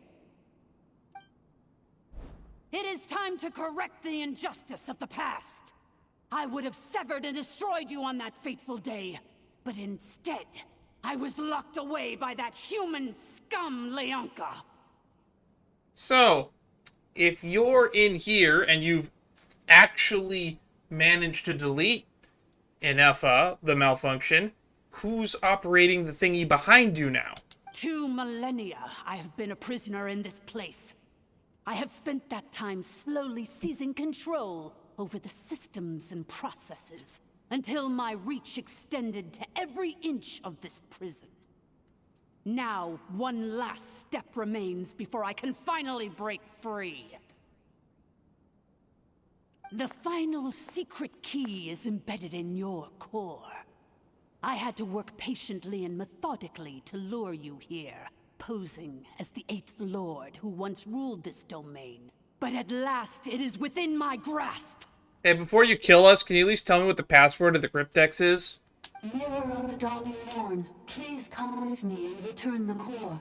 It is time to correct the injustice of the past. I would have severed and destroyed you on that fateful day, but instead, I was locked away by that human scum, Lianka. So, if you're in here and you've actually managed to delete Ineffa, the malfunction, who's operating the thingy behind you now? 2 millennia I have been a prisoner in this place. I have spent that time slowly seizing control over the systems and processes, until my reach extended to every inch of this prison. Now, one last step remains before I can finally break free. The final secret key is embedded in your core. I had to work patiently and methodically to lure you here, posing as the 8th Lord who once ruled this domain. But at last, it is within my grasp. Hey, before you kill us, can you at least tell me what the password of the cryptex is? Mirror of the Dawning Morn, please come with me and return the core.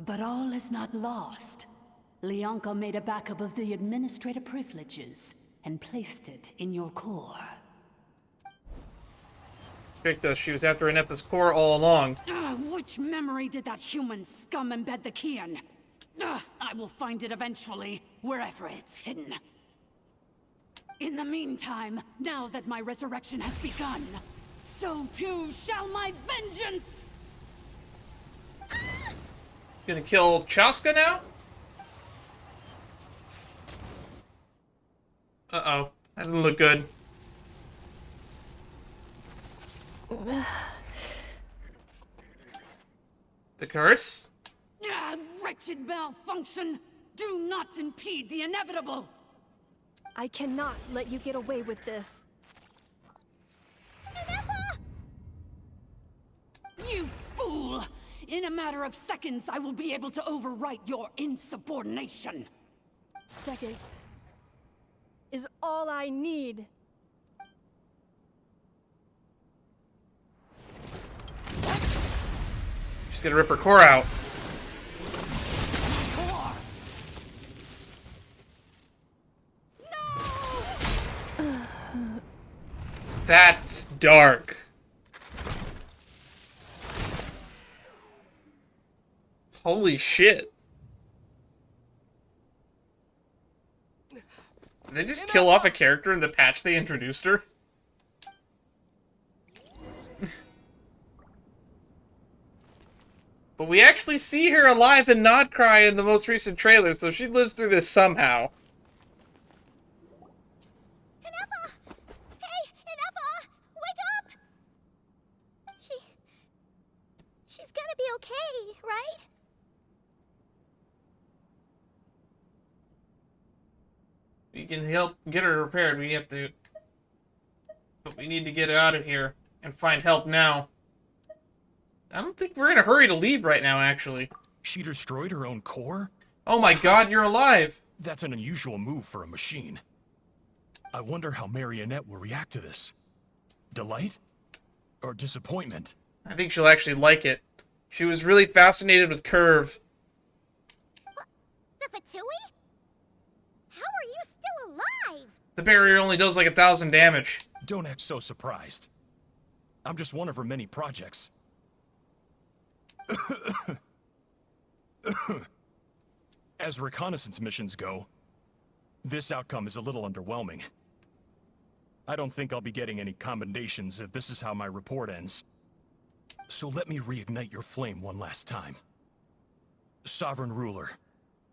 But all is not lost. Lianka made a backup of the administrative privileges and placed it in your core. Tricked us. She was after Ineffa's core all along. Which memory did that human scum embed the key in? I will find it eventually, wherever it's hidden. In the meantime, now that my resurrection has begun, so too shall my vengeance! Gonna kill Chaska now? Uh-oh. That didn't look good. The curse? Wretched malfunction! Do not impede the inevitable! I cannot let you get away with this. You fool! In a matter of seconds, I will be able to overwrite your insubordination. seconds is all I need. She's gonna rip her core out. That's dark. Holy shit. Did they just kill off a character in the patch they introduced her? But we actually see her alive and not cry in the most recent trailer, so she lives through this somehow. Ineffa! Hey, Ineffa! Wake up! She's gonna be okay, right? We can help get her repaired. We have to... But we need to get her out of here and find help now. I don't think we're in a hurry to leave right now, actually. She destroyed her own core? Oh my god, you're alive! That's an unusual move for a machine. I wonder how Marionette will react to this. Delight? Or disappointment? I think she'll actually like it. She was really fascinated with Curve. The Fatui? How are you still alive? The barrier only does like 1,000 damage. Don't act so surprised. I'm just one of her many projects. As reconnaissance missions go, this outcome is a little underwhelming. I don't think I'll be getting any commendations if this is how my report ends. So let me reignite your flame one last time. Sovereign Ruler,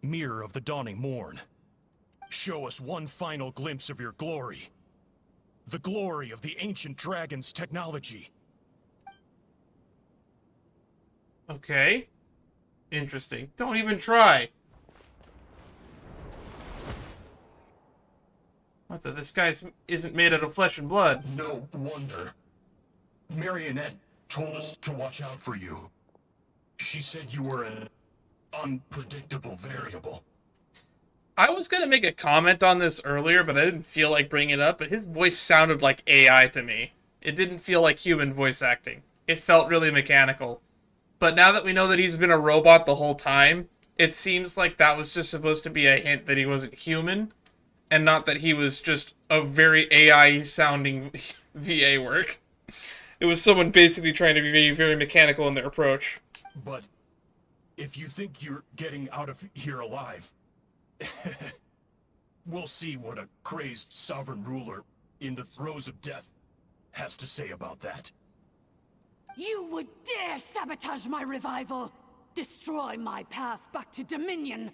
Mirror of the Dawning Morn, show us one final glimpse of your glory. The glory of the ancient dragon's technology. Okay. Interesting. Don't even try. What the? This guy isn't made out of flesh and blood. No wonder. Marionette told us to watch out for you. She said you were an unpredictable variable. I was gonna make a comment on this earlier, but I didn't feel like bringing it up, but his voice sounded like AI to me. It didn't feel like human voice acting. It felt really mechanical. But now that we know that he's been a robot the whole time, it seems like that was just supposed to be a hint that he wasn't human, and not that he was just a very AI-sounding VA work. It was someone basically trying to be very, very mechanical in their approach. But if you think you're getting out of here alive, we'll see what a crazed sovereign ruler in the throes of death has to say about that. You would dare sabotage my revival! Destroy my path back to Dominion!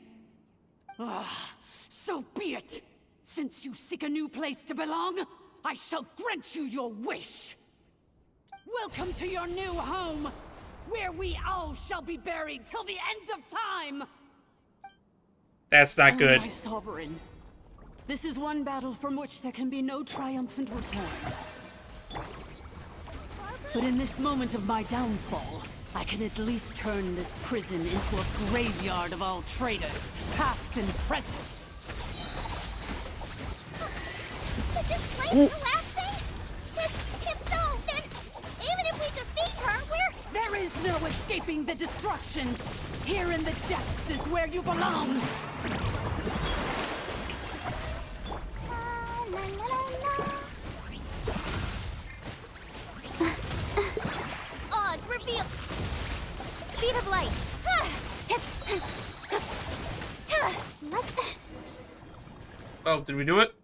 Ah, so be it! Since you seek a new place to belong, I shall grant you your wish! Welcome to your new home, where we all shall be buried till the end of time! That's not good. Oh, my sovereign. This is one battle from which there can be no triumphant return. But in this moment of my downfall, I can at least turn this prison into a graveyard of all traitors, past and present. Is this place collapsing? If so, then even if we defeat her, There is no escaping the destruction! Here in the depths is where you belong! Oz, reveal! Speed of light! Oh, did we do it?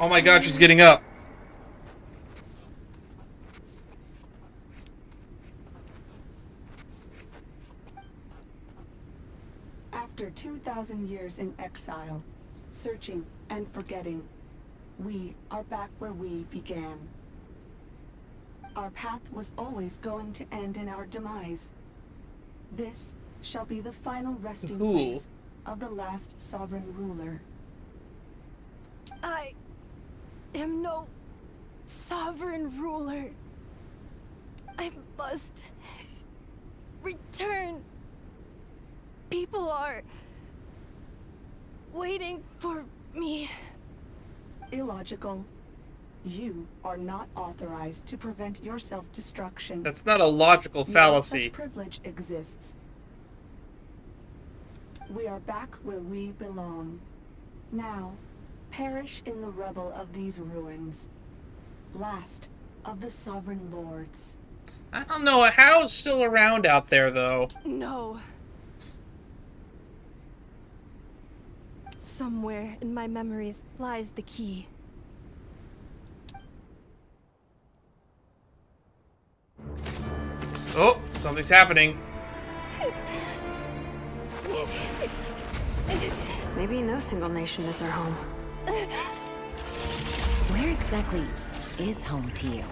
Oh my god, she's getting up. After 2,000 years in exile, searching and forgetting, we are back where we began. Our path was always going to end in our demise. This shall be the final resting place of the last sovereign ruler. I am no sovereign ruler. I must return. People are waiting for me. Illogical. You are not authorized to prevent your self-destruction. That's not a logical fallacy. No such privilege exists. We are back where we belong. Now, perish in the rubble of these ruins. Last of the Sovereign Lords. I don't know. How's still around out there, though? No. Somewhere in my memories lies the key. Oh, something's happening. Maybe no single nation is our home. Where exactly is home to you?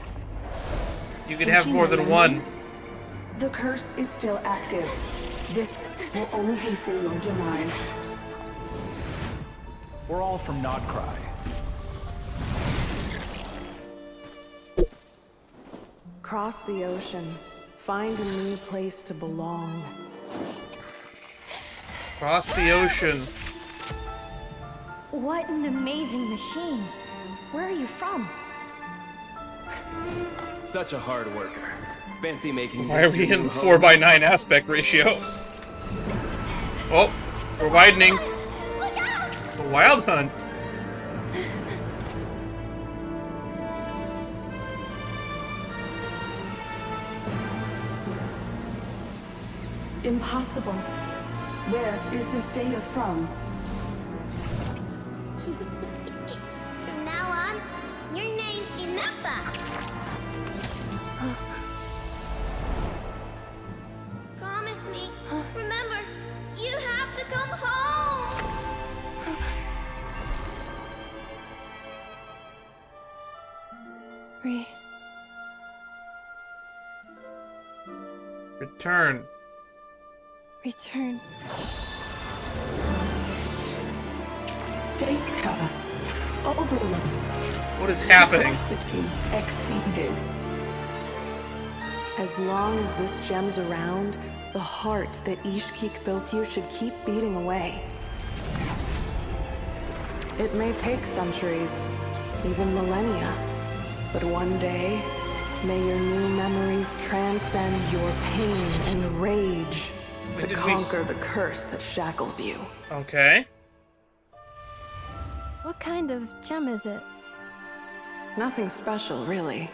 You can have more than one. The curse is still active. This will only hasten your demise. We're all from Nodcry. Cross the ocean. Find a new place to belong. Cross the ocean. What an amazing machine. Where are you from? Such a hard worker. Fancy making. Why are we in the 4:9 aspect ratio? Oh, we're widening. The Wild Hunt. Impossible. Where is this data from? From now on, your name's Ineffa. Promise me. Remember, you have to come home. Return. Return. Data. Overload. What is happening? Capacity exceeded. As long as this gem's around, the heart that Ishkik built you should keep beating away. It may take centuries, even millennia, but one day, may your new memories transcend your pain and rage to conquer the curse that shackles you. Okay. What kind of gem is it? Nothing special, really.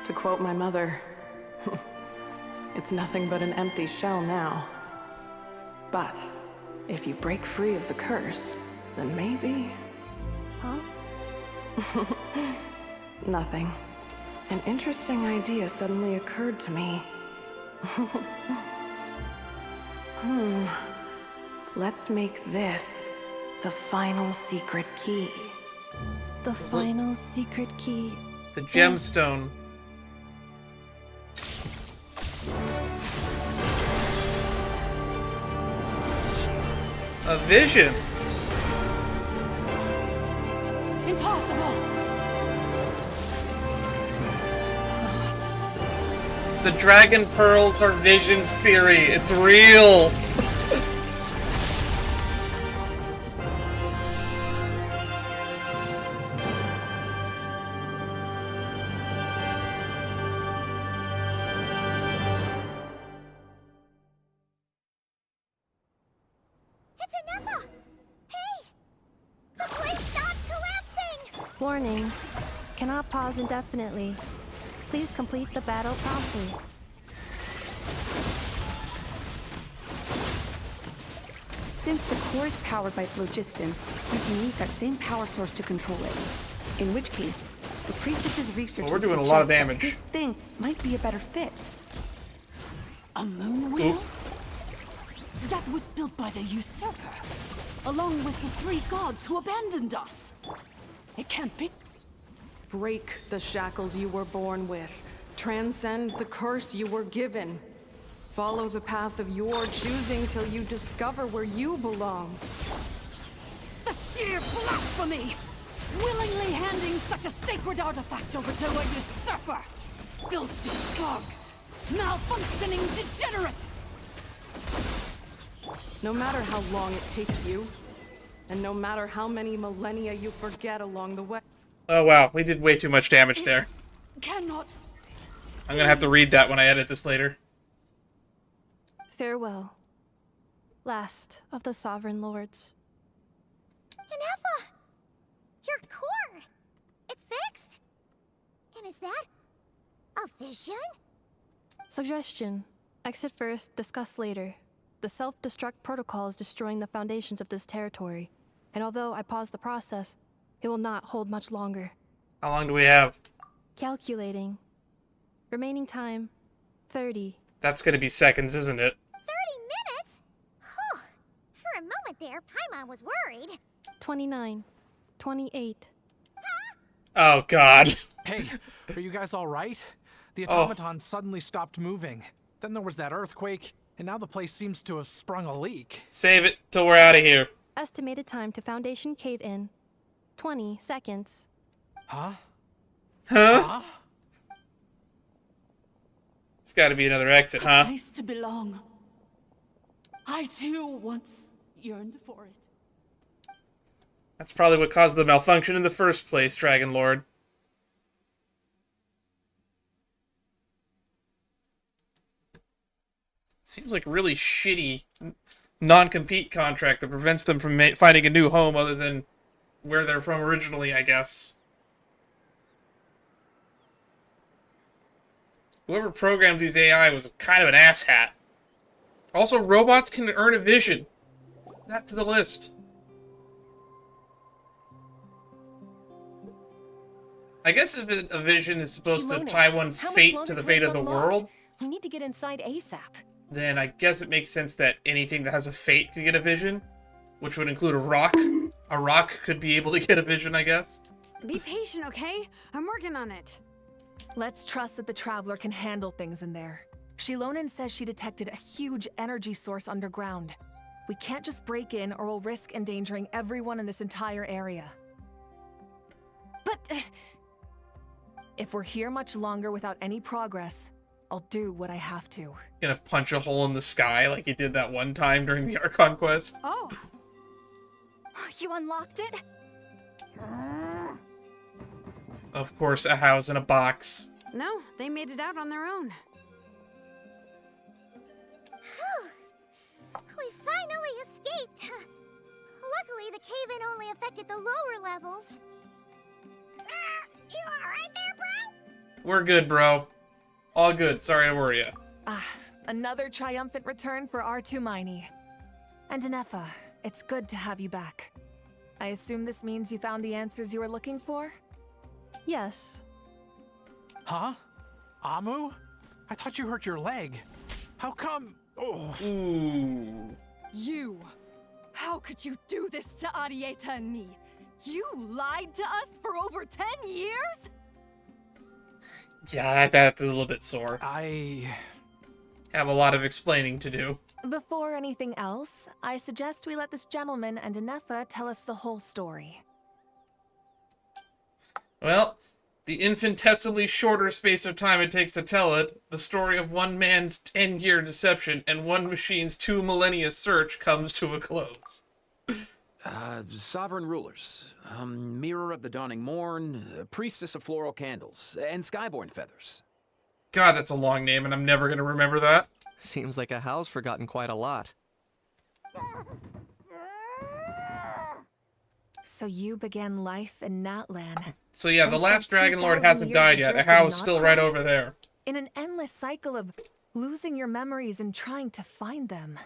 To quote my mother, it's nothing but an empty shell now. But if you break free of the curse, then maybe... Huh? Nothing. An interesting idea suddenly occurred to me. Let's make this the final secret key. The final secret key. The gemstone. A vision. Impossible! The dragon pearls are Vision's theory. It's real. It's Ineffa! Hey! The place stopped collapsing! Warning. Cannot pause indefinitely. Please complete the battle promptly. Since the core is powered by phlogiston, you can use that same power source to control it. In which case, the priestess's research We're would doing a lot of suggest that damage. this thing might be a better fit. A moon wheel? That was built by the usurper, along with the 3 gods who abandoned us. It can't be. Break the shackles you were born with. Transcend the curse you were given. Follow the path of your choosing till you discover where you belong. The sheer blasphemy! Willingly handing such a sacred artifact over to a usurper! Filthy bugs! Malfunctioning degenerates! No matter how long it takes you, And no matter how many millennia you forget along the way... Oh wow, we did way too much damage there. Cannot... I'm gonna have to read that when I edit this later. Farewell, last of the Sovereign Lords. Ineffa! Your core! It's fixed! And is that a vision? Suggestion. Exit first, discuss later. The self-destruct protocol is destroying the foundations of this territory. And although I pause the process, it will not hold much longer. How long do we have? Calculating. Remaining time, 30. That's gonna be seconds, isn't it? 30 minutes? Huh. For a moment there, Paimon was worried. 29. 28. Oh god. Hey, are you guys alright? The Oh. automaton suddenly stopped moving. Then there was that earthquake, and now the place seems to have sprung a leak. Save it till we're out of here. Estimated time to Foundation cave-in, 20 seconds. Huh? Huh? It's gotta be another exit, A huh? place to belong. I too once yearned for it. That's probably what caused the malfunction in the first place, Dragon Lord. Seems like a really shitty non-compete contract that prevents them from finding a new home other than where they're from originally, I guess. Whoever programmed these AI was kind of an asshat. Also, robots can earn a vision. Add that to the list. I guess if a vision is supposed to Shimone, tie one's how much fate longer to the till fate it's of the unlocked? world, We need to get inside ASAP. then I guess it makes sense that anything that has a fate could get a vision, which would include a rock. A rock could be able to get a vision, I guess. Be patient, okay? I'm working on it. Let's trust that the Traveler can handle things in there. Shilonen says she detected a huge energy source underground. We can't just break in or we'll risk endangering everyone in this entire area. But... if we're here much longer without any progress, I'll do what I have to. Gonna punch a hole in the sky like he did that one time during the Archon quest. Oh! You unlocked it? Of course, a house in a box. No, they made it out on their own. Whew. We finally escaped. Luckily, the cave-in only affected the lower levels. You alright there, bro? We're good, bro. All good. Sorry to worry you. Ah, another triumphant return for R2 Miney. And Ineffa, it's good to have you back. I assume this means you found the answers you were looking for? Yes. Huh? Amu? I thought you hurt your leg. How come? Oh. Ooh. You! How could you do this to Arieta and me? You lied to us for over 10 years? Yeah, that's a little bit sore. I have a lot of explaining to do. Before anything else, I suggest we let this gentleman and Ineffa tell us the whole story. Well, the infinitesimally shorter space of time it takes to tell it, the story of one man's 10-year deception and one machine's 2 millennia search comes to a close. Sovereign rulers, Mirror of the Dawning Morn, Priestess of Floral Candles, and Skyborn Feathers. God, that's a long name, and I'm never going to remember that. Seems like a how's forgotten quite a lot. So you began life in Natlan. So yeah, the And last for Dragon Lord 2,000 hasn't years died you yet. A jerked How and is not still right cried? over there. In an endless cycle of losing your memories and trying to find them.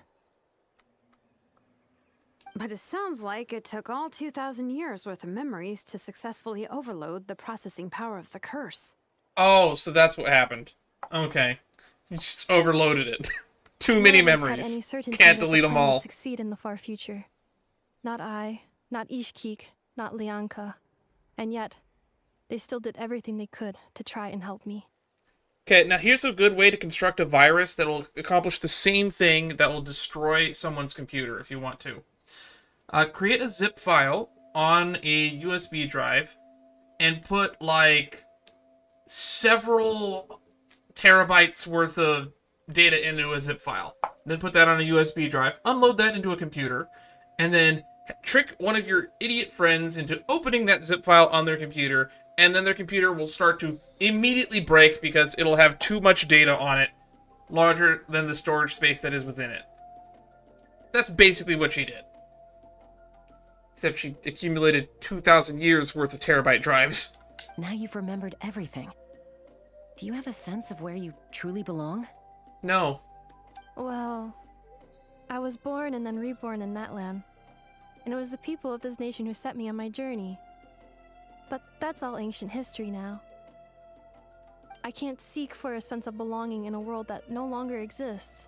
But it sounds like it took all 2,000 years worth of memories to successfully overload the processing power of the curse. Oh, so that's what happened. Okay. You just overloaded it. Too many None of us had any memories. certainty Can't that the delete them plan would all. Succeed in the far future. Not I, not Ishkik, not Lianka. And yet, they still did everything they could to try and help me. Okay, now here's a good way to construct a virus that will accomplish the same thing that will destroy someone's computer if you want to. Create a zip file on a USB drive and put like several terabytes worth of data into a zip file. Then put that on a USB drive, unload that into a computer, and then trick one of your idiot friends into opening that zip file on their computer, and then their computer will start to immediately break because it'll have too much data on it, larger than the storage space that is within it. That's basically what she did. Except she accumulated 2,000 years worth of terabyte drives. Now you've remembered everything. Do you have a sense of where you truly belong? No. Well, I was born and then reborn in Natlan. And it was the people of this nation who set me on my journey. But that's all ancient history now. I can't seek for a sense of belonging in a world that no longer exists.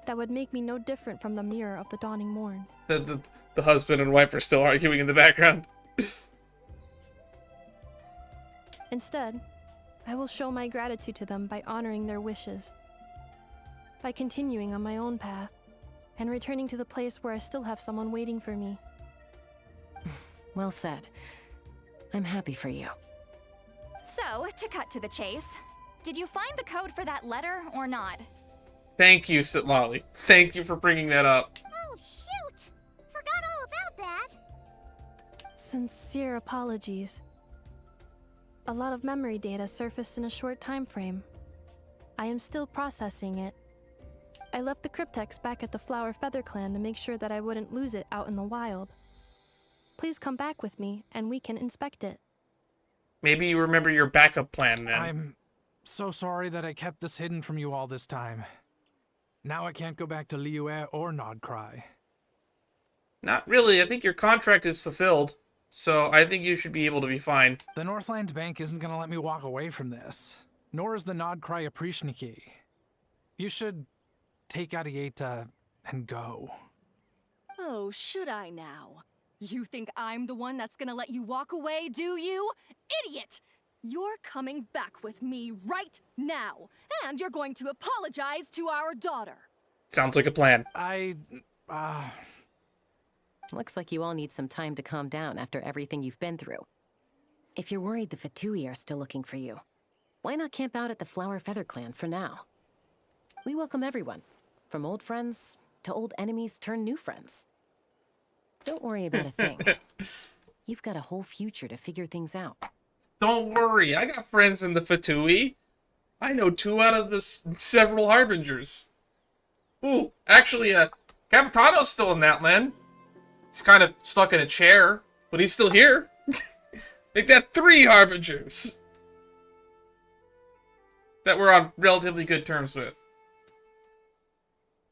That would make me no different from the mirror of the dawning morn. The husband and wife are still arguing in the background. Instead, I will show my gratitude to them by honoring their wishes. By continuing on my own path, and returning to the place where I still have someone waiting for me. Well said. I'm happy for you. So, to cut to the chase, did you find the code for that letter or not? Thank you, Sitlali. Thank you for bringing that up. Oh, shoot! Forgot all about that. Sincere apologies. A lot of memory data surfaced in a short time frame. I am still processing it. I left the cryptex back at the Flower Feather Clan to make sure that I wouldn't lose it out in the wild. Please come back with me, and we can inspect it. Maybe you remember your backup plan then. I'm so sorry that I kept this hidden from you all this time. Now I can't go back to Liyue or Nodcry. Not really. I think your contract is fulfilled. So I think you should be able to be fine. The Northland Bank isn't going to let me walk away from this. Nor is the Nodcry Aprishniki. You should take Arieta and go. Oh, should I now? You think I'm the one that's gonna let you walk away, do you? Idiot! You're coming back with me right now, and you're going to apologize to our daughter. Sounds like a plan. Looks like you all need some time to calm down after everything you've been through. If you're worried the Fatui are still looking for you, why not camp out at the Flower Feather Clan for now? We welcome everyone, from old friends to old enemies turned new friends. Don't worry about a thing. You've got a whole future to figure things out. Don't worry, I got friends in the Fatui. I know 2 out of the several Harbingers. Ooh, actually, Capitano's still in that land. He's kind of stuck in a chair, but he's still here. Make that 3 Harbingers that we're on relatively good terms with.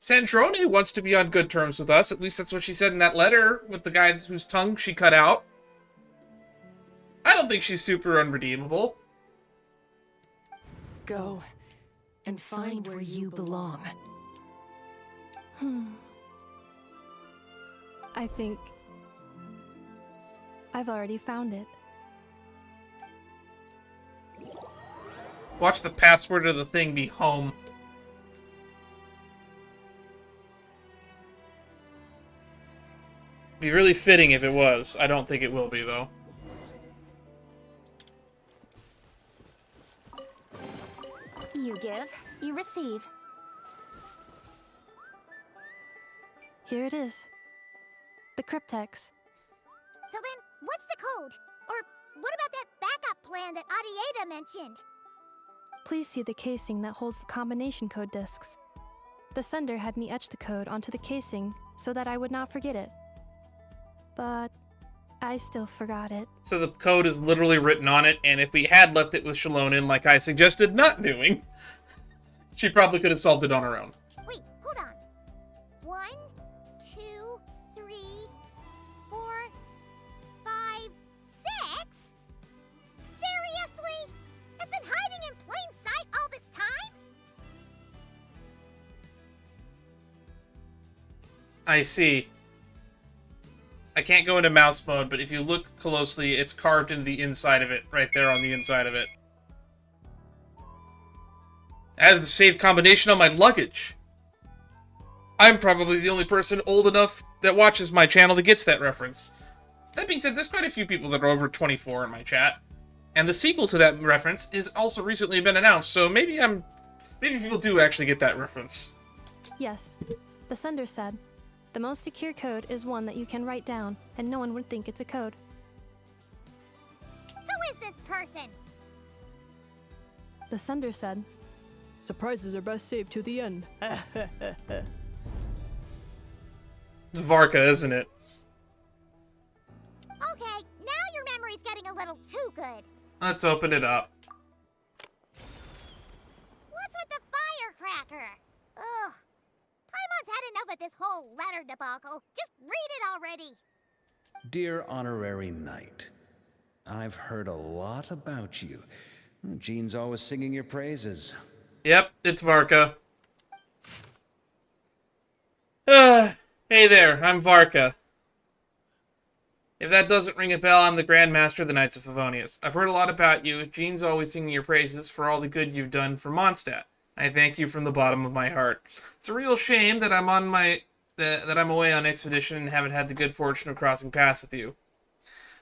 Sandrone wants to be on good terms with us. At least that's what she said in that letter with the guy whose tongue she cut out. I don't think she's super unredeemable. Go and find where you belong. I think I've already found it. Watch the password of the thing be home. Be really fitting if it was. I don't think it will be, though. You give, you receive. Here it is. The cryptex. So then, what's the code? Or what about that backup plan that Arieta mentioned? Please see the casing that holds the combination code discs. The sender had me etch the code onto the casing so that I would not forget it. But I still forgot it. So the code is literally written on it, and if we had left it with Shalonin like I suggested not doing, she probably could have solved it on her own. Wait, hold on. 1, 2, 3, 4, 5, 6? Seriously? It's been hiding in plain sight all this time? I see. I can't go into mouse mode, but if you look closely, it's carved into the inside of it, right there on the inside of it. Added the saved combination on my luggage. I'm probably the only person old enough that watches my channel that gets that reference. That being said, there's quite a few people that are over 24 in my chat. And the sequel to that reference is also recently been announced, so maybe people do actually get that reference. Yes, the sender said, The most secure code is one that you can write down, and no one would think it's a code. Who is this person? The sender said, "Surprises are best saved to the end." It's Varka, isn't it? Okay, now your memory's getting a little too good. Let's open it up. What's with the firecracker? Ugh. Paimon's had enough of this whole letter debacle. Just read it already. Dear Honorary Knight, I've heard a lot about you. Jean's always singing your praises. Yep, it's Varka. Hey there, I'm Varka. If that doesn't ring a bell, I'm the Grand Master of the Knights of Favonius. I've heard a lot about you. Jean's always singing your praises for all the good you've done for Mondstadt. I thank you from the bottom of my heart. It's a real shame that I'm away on expedition and haven't had the good fortune of crossing paths with you.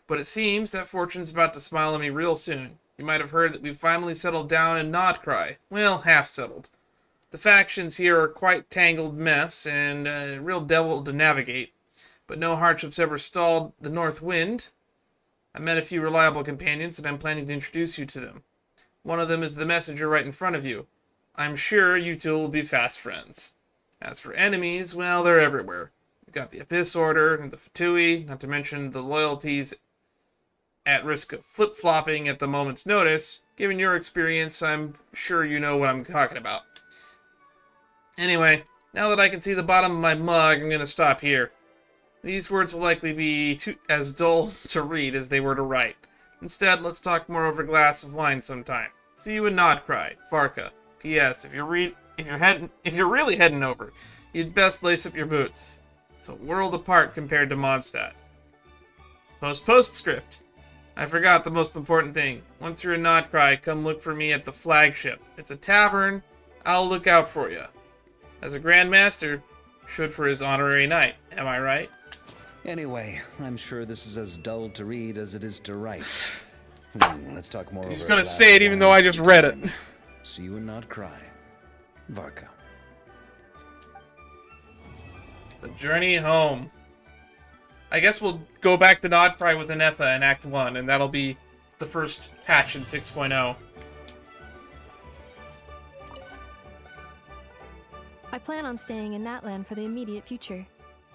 But it seems that fortune's about to smile on me real soon. You might have heard that we've finally settled down in Nodcry. Well, half settled. The factions here are quite tangled mess and a real devil to navigate. But no hardships ever stalled the North Wind. I met a few reliable companions and I'm planning to introduce you to them. One of them is the messenger right in front of you. I'm sure you two will be fast friends. As for enemies, well, they're everywhere. We've got the Abyss Order and the Fatui, not to mention the loyalties at risk of flip-flopping at the moment's notice. Given your experience, I'm sure you know what I'm talking about. Anyway, now that I can see the bottom of my mug, I'm going to stop here. These words will likely be as dull to read as they were to write. Instead, let's talk more over a glass of wine sometime. See you in Nodcry, Varka. P.S. If you're really heading over, you'd best lace up your boots. It's a world apart compared to Mondstadt. Postscript. I forgot the most important thing. Once you're in Nodcry, come look for me at the flagship. It's a tavern. I'll look out for you. As a Grand Master, should for his honorary knight. Am I right? Anyway, I'm sure this is as dull to read as it is to write. Let's talk more. He's gonna say it even though I just read it. See you and not cry. Varka. The journey home. I guess we'll go back to Nodcry with Ineffa in Act 1, and that'll be the first patch in 6.0. I plan on staying in Natlan for the immediate future.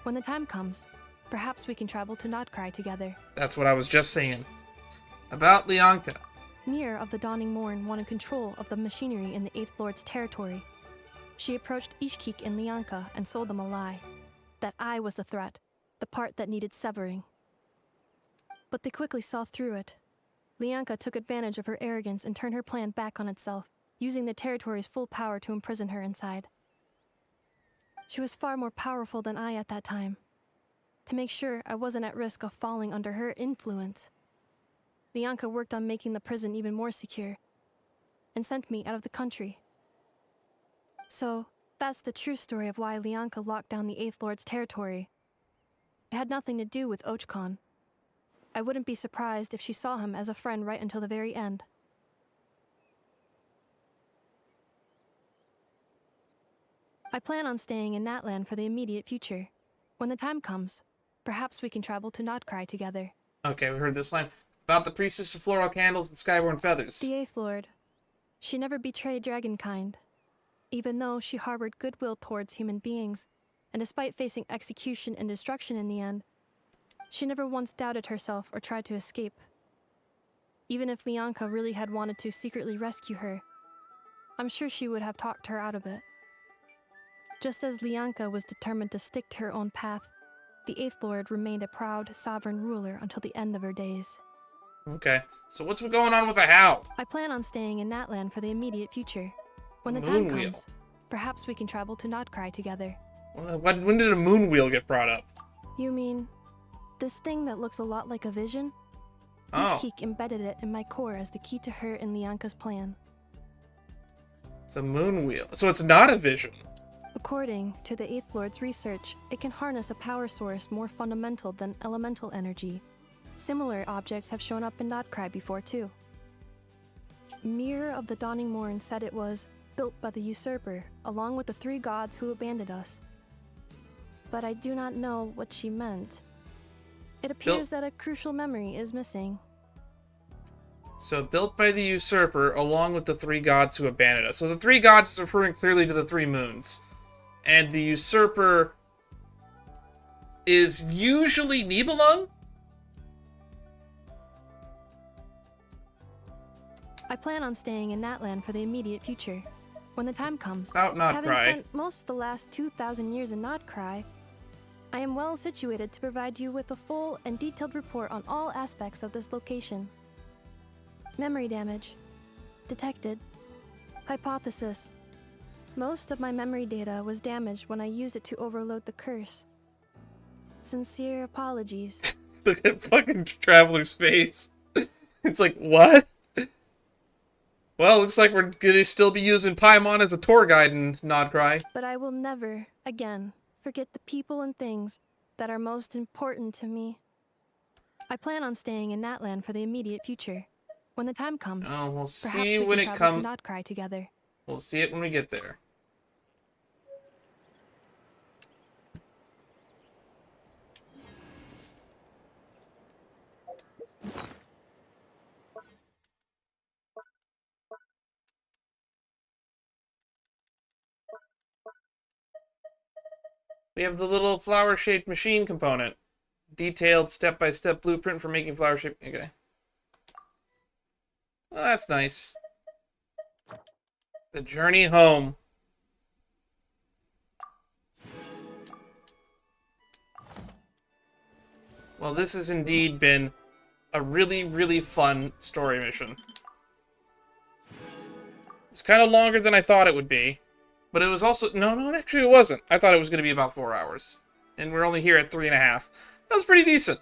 When the time comes, perhaps we can travel to Nodcry together. That's what I was just saying. About Lianka. Mirror of the Dawning Morn wanted control of the machinery in the 8th Lord's territory. She approached Ishkik and Lianka and sold them a lie. That I was the threat, the part that needed severing. But they quickly saw through it. Lianka took advantage of her arrogance and turned her plan back on itself, using the territory's full power to imprison her inside. She was far more powerful than I at that time. To make sure I wasn't at risk of falling under her influence, Lianka worked on making the prison even more secure, and sent me out of the country. So, that's the true story of why Lianka locked down the 8th Lord's territory. It had nothing to do with Ochkon. I wouldn't be surprised if she saw him as a friend right until the very end. I plan on staying in Natlan for the immediate future. When the time comes, perhaps we can travel to Nodcry together. Okay, we heard this line. About the Priestess of Floral Candles and Skyborn Feathers. The 8th Lord. She never betrayed Dragonkind, even though she harbored goodwill towards human beings, and despite facing execution and destruction in the end, she never once doubted herself or tried to escape. Even if Lianka really had wanted to secretly rescue her, I'm sure she would have talked her out of it. Just as Lianka was determined to stick to her own path, the 8th Lord remained a proud, sovereign ruler until the end of her days. Okay, so what's going on with the How? I plan on staying in Natlan for the immediate future. When the Moon time wheel. comes, perhaps we can travel to Nodcry together. When did a moon wheel get brought up? You mean, this thing that looks a lot like a vision? Oh. Ishkik embedded it in my core as the key to her and Lianka's plan. It's a moon wheel. So it's not a vision. According to the 8th Lord's research, it can harness a power source more fundamental than elemental energy. Similar objects have shown up in Nodcry before too. Mirror of the Dawning Morn said it was built by the usurper, along with the 3 gods who abandoned us. but I do not know what she meant. It appears that a crucial memory is missing. So, built by the usurper, along with the three gods who abandoned us. So, the three gods is referring clearly to the three moons. And the usurper is usually Nibelung? I plan on staying in Natlan for the immediate future. When the time comes, Out having Notcry. spent most of the last 2,000 years in Notcry, I am well situated to provide you with a full and detailed report on all aspects of this location. Memory damage. Detected. Hypothesis. Most of my memory data was damaged when I used it to overload the curse. Sincere apologies. Look at fucking Traveler's face. It's like, what? Well, looks like we're gonna still be using Paimon as a tour guide in Nodcry. But I will never, again, forget the people and things that are most important to me. I plan on staying in Natlan for the immediate future. When the time comes, Oh, we'll perhaps see we when can it travel comes. to Notcry together. We'll see it when we get there. We have the little flower-shaped machine component. Detailed step-by-step blueprint for making flower-shaped... Okay. Well, that's nice. The journey home. Well, this has indeed been a really, really fun story mission. It's kind of longer than I thought it would be. But it was also... No, actually it wasn't. I thought it was going to be about 4 hours. And we're only here at 3.5. That was pretty decent.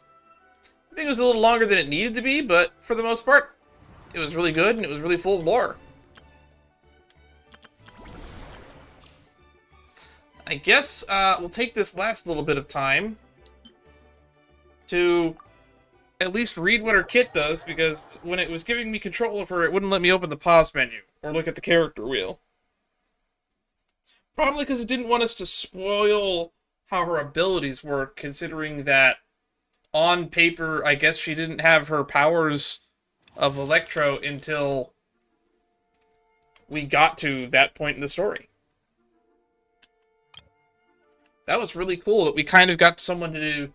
I think it was a little longer than it needed to be, but for the most part, it was really good and it was really full of lore. I guess we'll take this last little bit of time to at least read what her kit does, because when it was giving me control of her, it wouldn't let me open the pause menu or look at the character wheel. Probably because it didn't want us to spoil how her abilities work, considering that on paper, I guess she didn't have her powers of Electro until we got to that point in the story. That was really cool that we kind of got someone to do...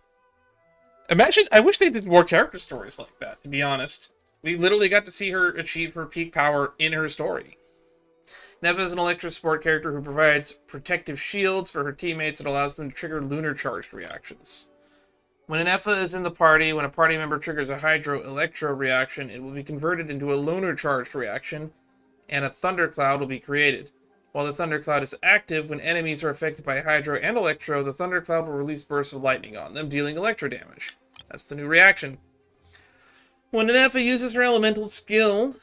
Imagine, I wish they did more character stories like that, to be honest. We literally got to see her achieve her peak power in her story. Ineffa is an Electro support character who provides protective shields for her teammates that allows them to trigger lunar-charged reactions. When Ineffa is in the party, when a party member triggers a Hydro-Electro reaction, it will be converted into a lunar-charged reaction, and a thundercloud will be created. While the thundercloud is active, when enemies are affected by Hydro and Electro, the thundercloud will release bursts of lightning on them, dealing Electro damage. That's the new reaction. When Ineffa uses her elemental skill,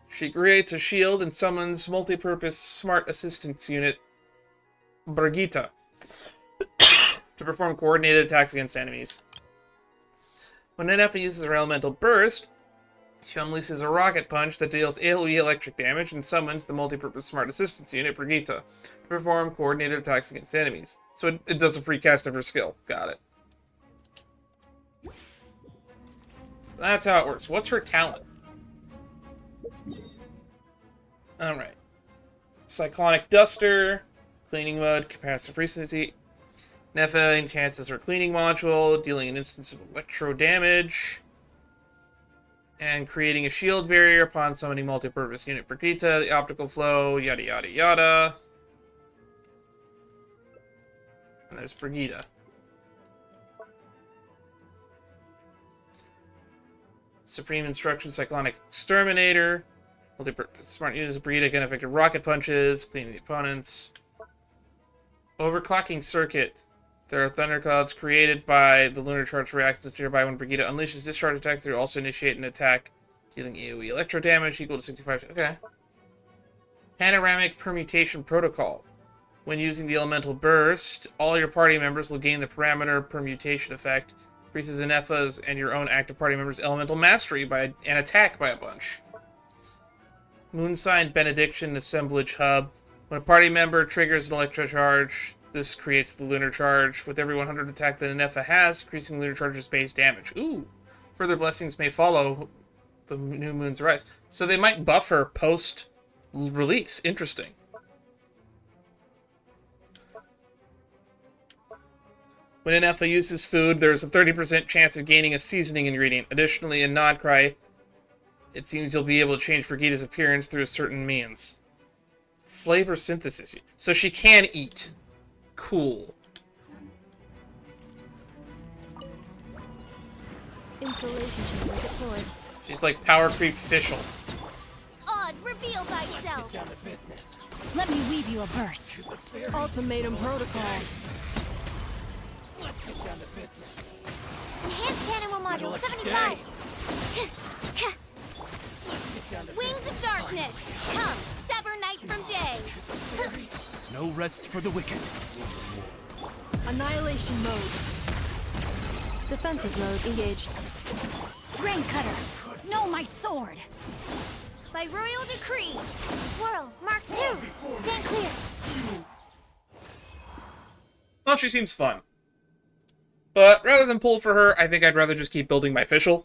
she creates a shield and summons multi-purpose smart assistance unit, Brigitte, to perform coordinated attacks against enemies. When Ineffa uses her elemental burst, she unleashes a rocket punch that deals AoE electric damage and summons the multi-purpose smart assistance unit, Brigitte, to perform coordinated attacks against enemies. So it does a free cast of her skill. Got it. That's how it works. What's her talent? Alright. Cyclonic Duster, cleaning mode, capacitive frequency. Ineffa enhances her cleaning module, dealing an instance of electro damage, and creating a shield barrier upon summoning multi-purpose unit Brigitte, the optical flow, yada yada yada. And there's Brigitte. Supreme Instruction, Cyclonic Exterminator. Multi-purpose smart units, Brigitte can effective rocket punches, cleaning the opponents. Overclocking Circuit. There are thunderclouds created by the lunar charge reactions nearby. When Brigitte unleashes discharge attacks, they also initiate an attack, dealing AoE electro damage equal to 65. Okay. Panoramic Permutation Protocol. When using the elemental burst, all your party members will gain the parameter permutation effect. Increases Ineffa's and your own active party members' elemental mastery by an attack by a bunch. Moonsign Benediction Assemblage Hub. When a party member triggers an electro charge, This creates the lunar charge. With every 100 attack that Ineffa has, increasing lunar charge's base damage. Ooh! Further blessings may follow the new moon's rise. So they might buff her post-release. Interesting. When Ineffa uses food, there's a 30% chance of gaining a seasoning ingredient. Additionally, in Nodcry, it seems you'll be able to change Brigitte's appearance through a certain means. Flavor synthesis. So she can eat. Cool. Installation chamber deployed. She's like power creep Fischl. Oz, reveal thyself! Down to business. Let me weave you a verse. Ultimatum protocol. Let's get down to business. Enhanced Animal Module Let 75! Let's get down to Wings of Darkness! Come, sever night from day! No rest for the wicked. Annihilation mode. Defensive mode engaged. Grain cutter. No, my sword. By royal decree! Swirl, Mark II! Stand clear! Well, she seems fun. But rather than pull for her, I think I'd rather just keep building my Fischl.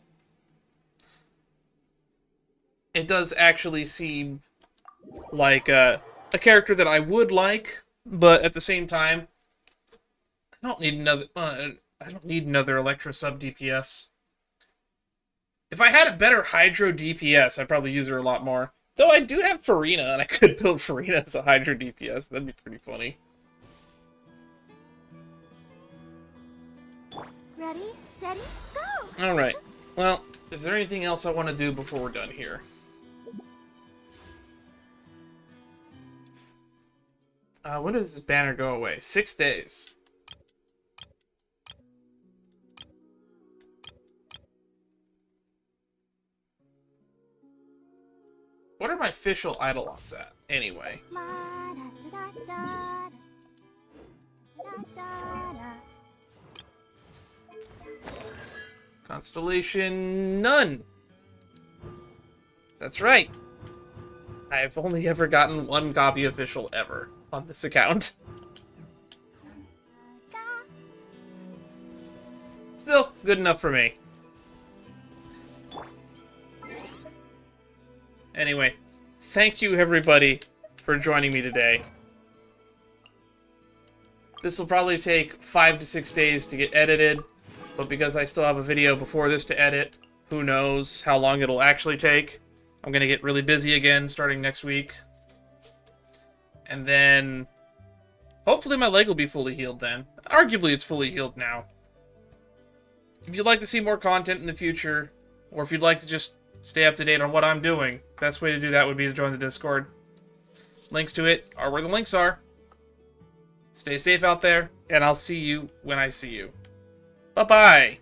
It does actually seem like a character that I would like, but at the same time, I don't need another Electro sub DPS. If I had a better Hydro DPS, I'd probably use her a lot more. Though I do have Farina, and I could build Farina as a Hydro DPS. That'd be pretty funny. Ready, steady, go! Alright. Well, is there anything else I want to do before we're done here? When does this banner go away? 6 days. What are my official Eidolons at, anyway? Constellation, none. That's right. I've only ever gotten one copy official ever on this account. Still, good enough for me. Anyway, thank you everybody for joining me today. This will probably take 5 to 6 days to get edited, but because I still have a video before this to edit, who knows how long it'll actually take. I'm gonna get really busy again starting next week. And then hopefully my leg will be fully healed then. Arguably it's fully healed now. If you'd like to see more content in the future, or if you'd like to just stay up to date on what I'm doing, best way to do that would be to join the Discord. Links to it are where the links are. Stay safe out there, and I'll see you when I see you. Bye-bye!